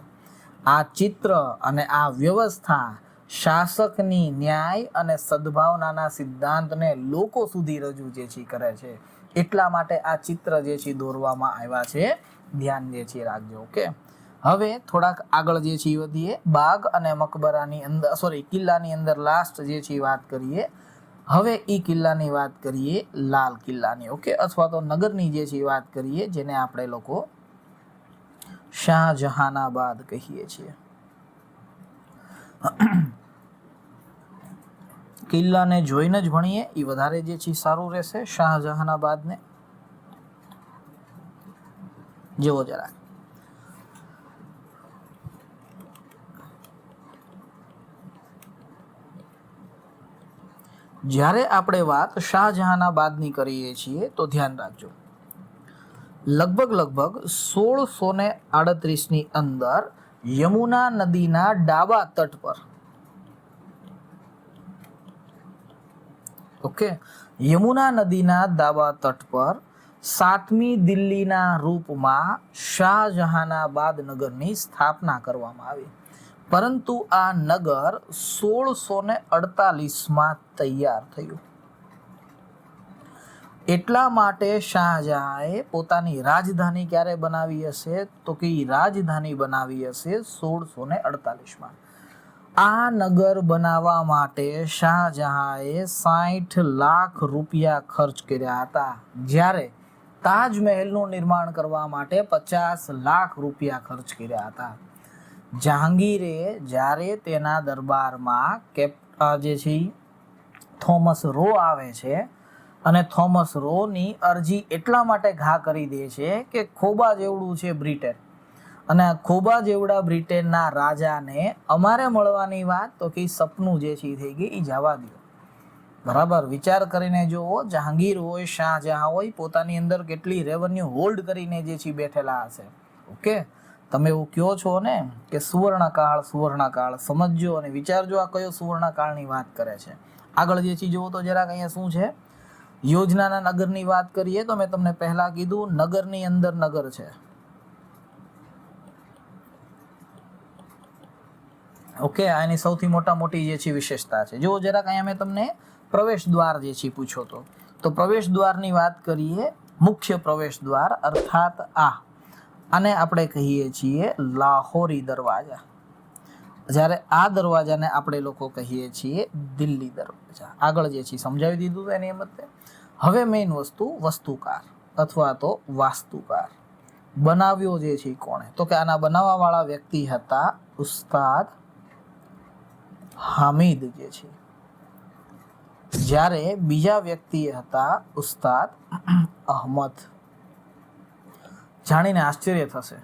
આ ચિત્ર અને આ વ્યવસ્થા શાસકની ન્યાય અને સદભાવનાના સિદ્ધાંતને લોકો સુધી રજૂ જે છે કરે છે. એટલા માટે આ ચિત્ર જે છે દોરવામાં આવ્યા છે. ધ્યાન જે છે રાખજો. ઓકે, હવે થોડાક આગળ જે છે વધીએ. બાગ અને મકબરાની અંદર, કિલ્લાની અંદર લાસ્ટ જે છે વાત કરીએ. હવે એ કિલ્લાની વાત કરીએ લાલ કિલ્લાની. ઓકે, અથવા તો નગરની જે છે વાત કરીએ, જેને આપણે લોકો શાહજહાનાબાદ કહીએ છીએ. કિલ્લાને જોઈને જ ભણીએ એ વધારે જે છે સારું રહેશે. શાહજહાનાબાદને જેવો જરા, જ્યારે આપણે વાત શાહજહાનાબાદની કરીએ છીએ તો ધ્યાન રાખજો, લગભગ 1638ની અંદર યમુના નદીના ડાબા તટ પર, ઓકે, યમુના નદીના ડાબા તટ પર 7મી દિલ્હીના રૂપમાં શાહજહાનાબાદ નગરની સ્થાપના કરવામાં આવી. પરંતુ આ નગર 1648માં તૈયાર થયું. એટલા માટે શાહજહાંએ પોતાની રાજધાની ક્યારે બનાવી હશે, તો કે રાજધાની બનાવી હશે 1648માં. આ નગર બનાવવા માટે શાહજહાંએ 60 લાખ રૂપિયા ખર્ચ કર્યા હતા, જ્યારે તાજમહેલનું નિર્માણ કરવા માટે 50 લાખ રૂપિયા ખર્ચ કર્યા હતા. જહાંગીરે જ્યારે તેના દરબારમાં જે છે થોમસ રો આવે છે અને થોમસ રોની અરજી એટલા માટે ઘા કરી દે છે કે ખોબા જેવડું છે બ્રિટેન, અને ખોબા જેવડા બ્રિટેનના રાજાને અમારે મળવાની વાત તો કે સપનું જે છે થઈ ગઈ, એ જવા દો. બરાબર વિચાર કરીને જુઓ, જહાંગીર હોય, શાહજહાં હોય, પોતાની અંદર કેટલી રેવન્યુ હોલ્ડ કરીને જે છે બેઠેલા હશે. ઓકે, તમે એવું કહો છો ને કે સુવર્ણકાળ, સમજજો અને વિચારજો આ કયો સુવર્ણકાળની વાત કરે છે. આગળ જે છે જુઓ તો જરાક અહીંયા શું છે, યોજનાના નગરની વાત કરીએ તો મેં તમને પહેલા કીધું નગરની અંદર નગર છે. ઓકે, આની સૌથી મોટી જે છે વિશેષતા છે. જો જરાક અહીંયા મેં તમને પ્રવેશ દ્વાર જે છે પૂછ્યો તો પ્રવેશ દ્વારની વાત કરીએ મુખ્ય પ્રવેશ દ્વાર અર્થાત આને આપણે કહીએ છીએ લાહોરી દરવાજા. જ્યારે આ દરવાજાને આપણે લોકો કહીએ છીએ દિલ્હી દરવાજા. આગળ જે છે સમજાવી દીધું એની મતે. હવે મેઇન વસ્તુ વસ્તુકાર અથવા તો વાસ્તુકાર. બનાવ્યો જે છે કોણે? તો કે આના બનાવવા વાળા વ્યક્તિ હતા ઉસ્તાદ હામિદ જે છે. જ્યારે બીજા વ્યક્તિ હતા ઉસ્તાદ અહમદ. જાણીને આશ્ચર્ય થશે,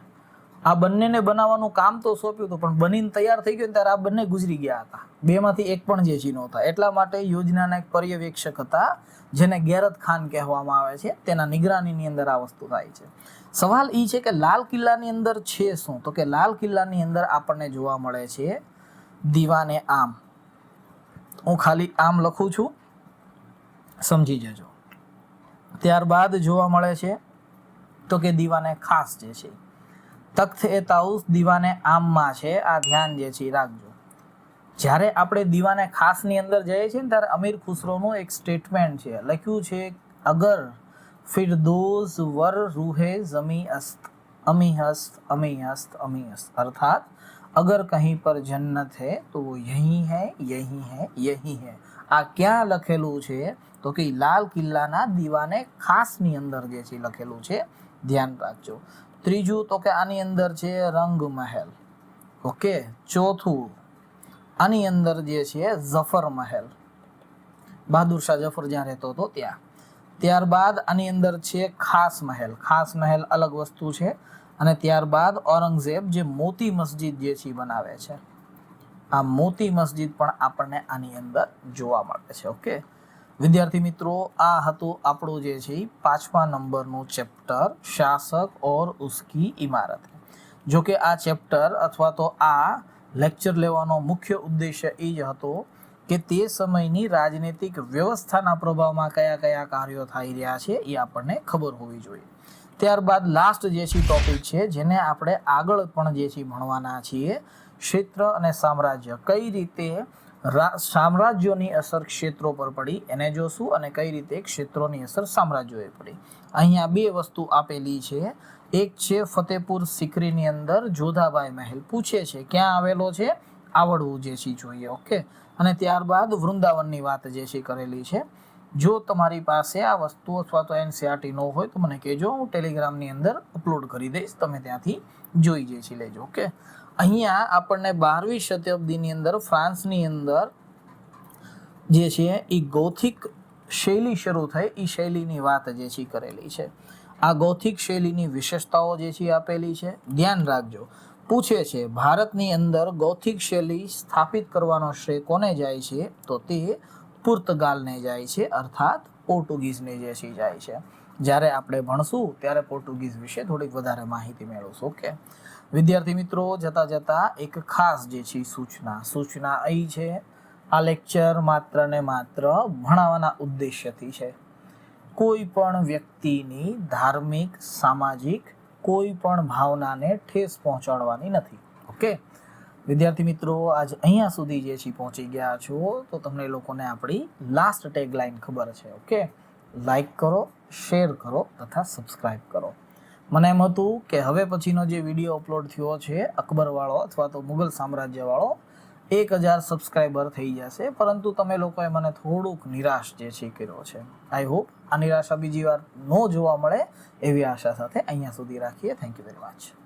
આ બંનેને બનાવવાનું કામ તો સોંપ્યું હતું, પણ બનીને તૈયાર થઈ ગયું ત્યારે આ બંને ગુજરી ગયા હતા. બેમાંથી એક પણ જે છે નહોતા. એટલા માટે યોજનાના એક પર્યવેક્ષક હતા જેને ગેરત ખાન કહેવામાં આવે છે, તેના નિગરાનીની અંદર આ વસ્તુ થાય છે. સવાલ એ છે કે લાલ કિલ્લાની અંદર છે શું? તો કે લાલ કિલ્લાની અંદર આપણને જોવા મળે છે દીવાને આમ. હું ખાલી આમ લખું છું, સમજી જજો. ત્યારબાદ જોવા મળે છે તો કે દીવાને ખાસ જે છે. તખ્ત એ તાઉસ દીવાને આમમાં છે, આ ધ્યાન જે છે રાખજો. જ્યારે આપણે દીવાને ખાસની અંદર જઈએ છીએ ને ત્યારે અમીર ખુસરોનું એક સ્ટેટમેન્ટ છે, લખ્યું છે અગર ફિરદોસ વર રૂહે ઝમી અસ્ત અમી હસ્ત અમી હસ્ત અમી હસ્ત. અર્થાત અગર કहीं પર જન્નત है तो वो यही है यही है यही है. આ ક્યાં લખેલું છે? તો કે લાલ કિલ્લાના દીવાને ખાસની અંદર જે છે લખેલું છે, ધ્યાન રાખજો. ત્રીજું તો કે આની અંદર છે રંગ મહેલ. ઓકે. ચોથું આની અંદર જે છે જફર મહેલ, બહાદુર શાહ જફર જ્યાં રહેતો હતો ત્યાં. ત્યારબાદ આની અંદર છે ખાસ મહેલ. ખાસ મહેલ અલગ વસ્તુ છે. અને ત્યારબાદ ઔરંગઝેબ જે મોતી મસ્જિદ જે છે બનાવે છે, આ મોતી મસ્જિદ પણ આપણને આની અંદર જોવા મળે છે. ઓકે વિદ્યાર્થી મિત્રો, આ હતું આપણું જે છે 5મા નંબરનું ચેપ્ટર શાસક ઓર ઉસકી ઇમારત. જો કે આ ચેપ્ટર અથવા તો આ લેક્ચર લેવાનો મુખ્ય ઉદ્દેશ્ય એ જ હતો કે તે સમયની રાજનૈતિક વ્યવસ્થાના પ્રભાવમાં કયા કયા કાર્યો થઈ રહ્યા છે એ આપણને ખબર હોવી જોઈએ. ત્યારબાદ લાસ્ટ જે છે ટોપિક છે જેને આપણે આગળ પણ જે છે ભણવાના છીએ, ક્ષેત્ર અને સામ્રાજ્ય. કઈ રીતે સામ્રાજ્યોની અસર ક્ષેત્રો પર પડી એને જોશું અને કઈ રીતે ક્ષેત્રોની અસર સામ્રાજ્યોએ પડી. અહીંયા બે વસ્તુ આપેલી છે. એક છે ફતેપુર સિકરીની અંદર જોધાબાઈ મહેલ. પૂછે છે ક્યાં આવેલો છે, આવડવું જે છે જોઈએ. ઓકે. અને ત્યારબાદ વૃંદાવનની વાત જે છે કરેલી છે. જો તમારી પાસે આ વસ્તુ અથવા તો એનસીઆરટી ન હોય તો મને કહેજો, હું ટેલિગ્રામની અંદર અપલોડ કરી દઈશ, તમે ત્યાંથી જોઈ જે છે લેજો. ઓકે. અહીંયા આપણને 12મી શતાબ્દીની અંદર ફ્રાન્સની અંદર જે છે એ ગોથિક શૈલી શરૂ થઈ, એ શૈલીની વાત જે છે કરેલી છે. આ ગોથિક શૈલીની વિશેષતાઓ જે છે આપેલી છે, ધ્યાન રાખજો. પૂછે છે ભારતની અંદર ગોથિક શૈલી સ્થાપિત કરવાનો શ્રેય કોને જાય છે? તો તે પુર્તગાલને જાય છે, અર્થાત પોર્ટુગીઝને જે છે જાય છે. જ્યારે આપણે ભણશું ત્યારે પોર્ટુગીઝ વિશે થોડીક વધારે માહિતી મેળવશું. ઓકે વિદ્યાર્થી મિત્રો, જતા જતા એક ખાસ જે છે સૂચના અહીં છે. આ લેક્ચર માત્ર ને માત્ર ભણાવવાના ઉદ્દેશ્યથી છે. કોઈ પણ વ્યક્તિની ધાર્મિક સામાજિક કોઈ પણ ભાવનાને ઠેસ પહોંચાડવાની નથી. ઓકે વિદ્યાર્થી મિત્રો, આજ અહીંયા સુધી જે છે પહોંચી ગયા છો તો તમને લોકોને આપણી લાસ્ટ ટેગલાઇન ખબર છે. ઓકે લાઈક કરો, શેર કરો તથા સબસ્ક્રાઇબ કરો. મને એમ હતું કે હવે પછીનો જે વિડીયો અપલોડ થયો છે અકબરવાળો અથવા તો મુગલ સામ્રાજ્યવાળો 1000 સબસ્ક્રાઈબર થઈ જશે, પરંતુ તમે લોકોએ મને થોડુંક નિરાશ જે છે કર્યો છે. આઈ હોપ આ નિરાશા બીજી વાર ન જોવા મળે એવી આશા સાથે અહીંયા સુધી રાખીએ. Thank you very much.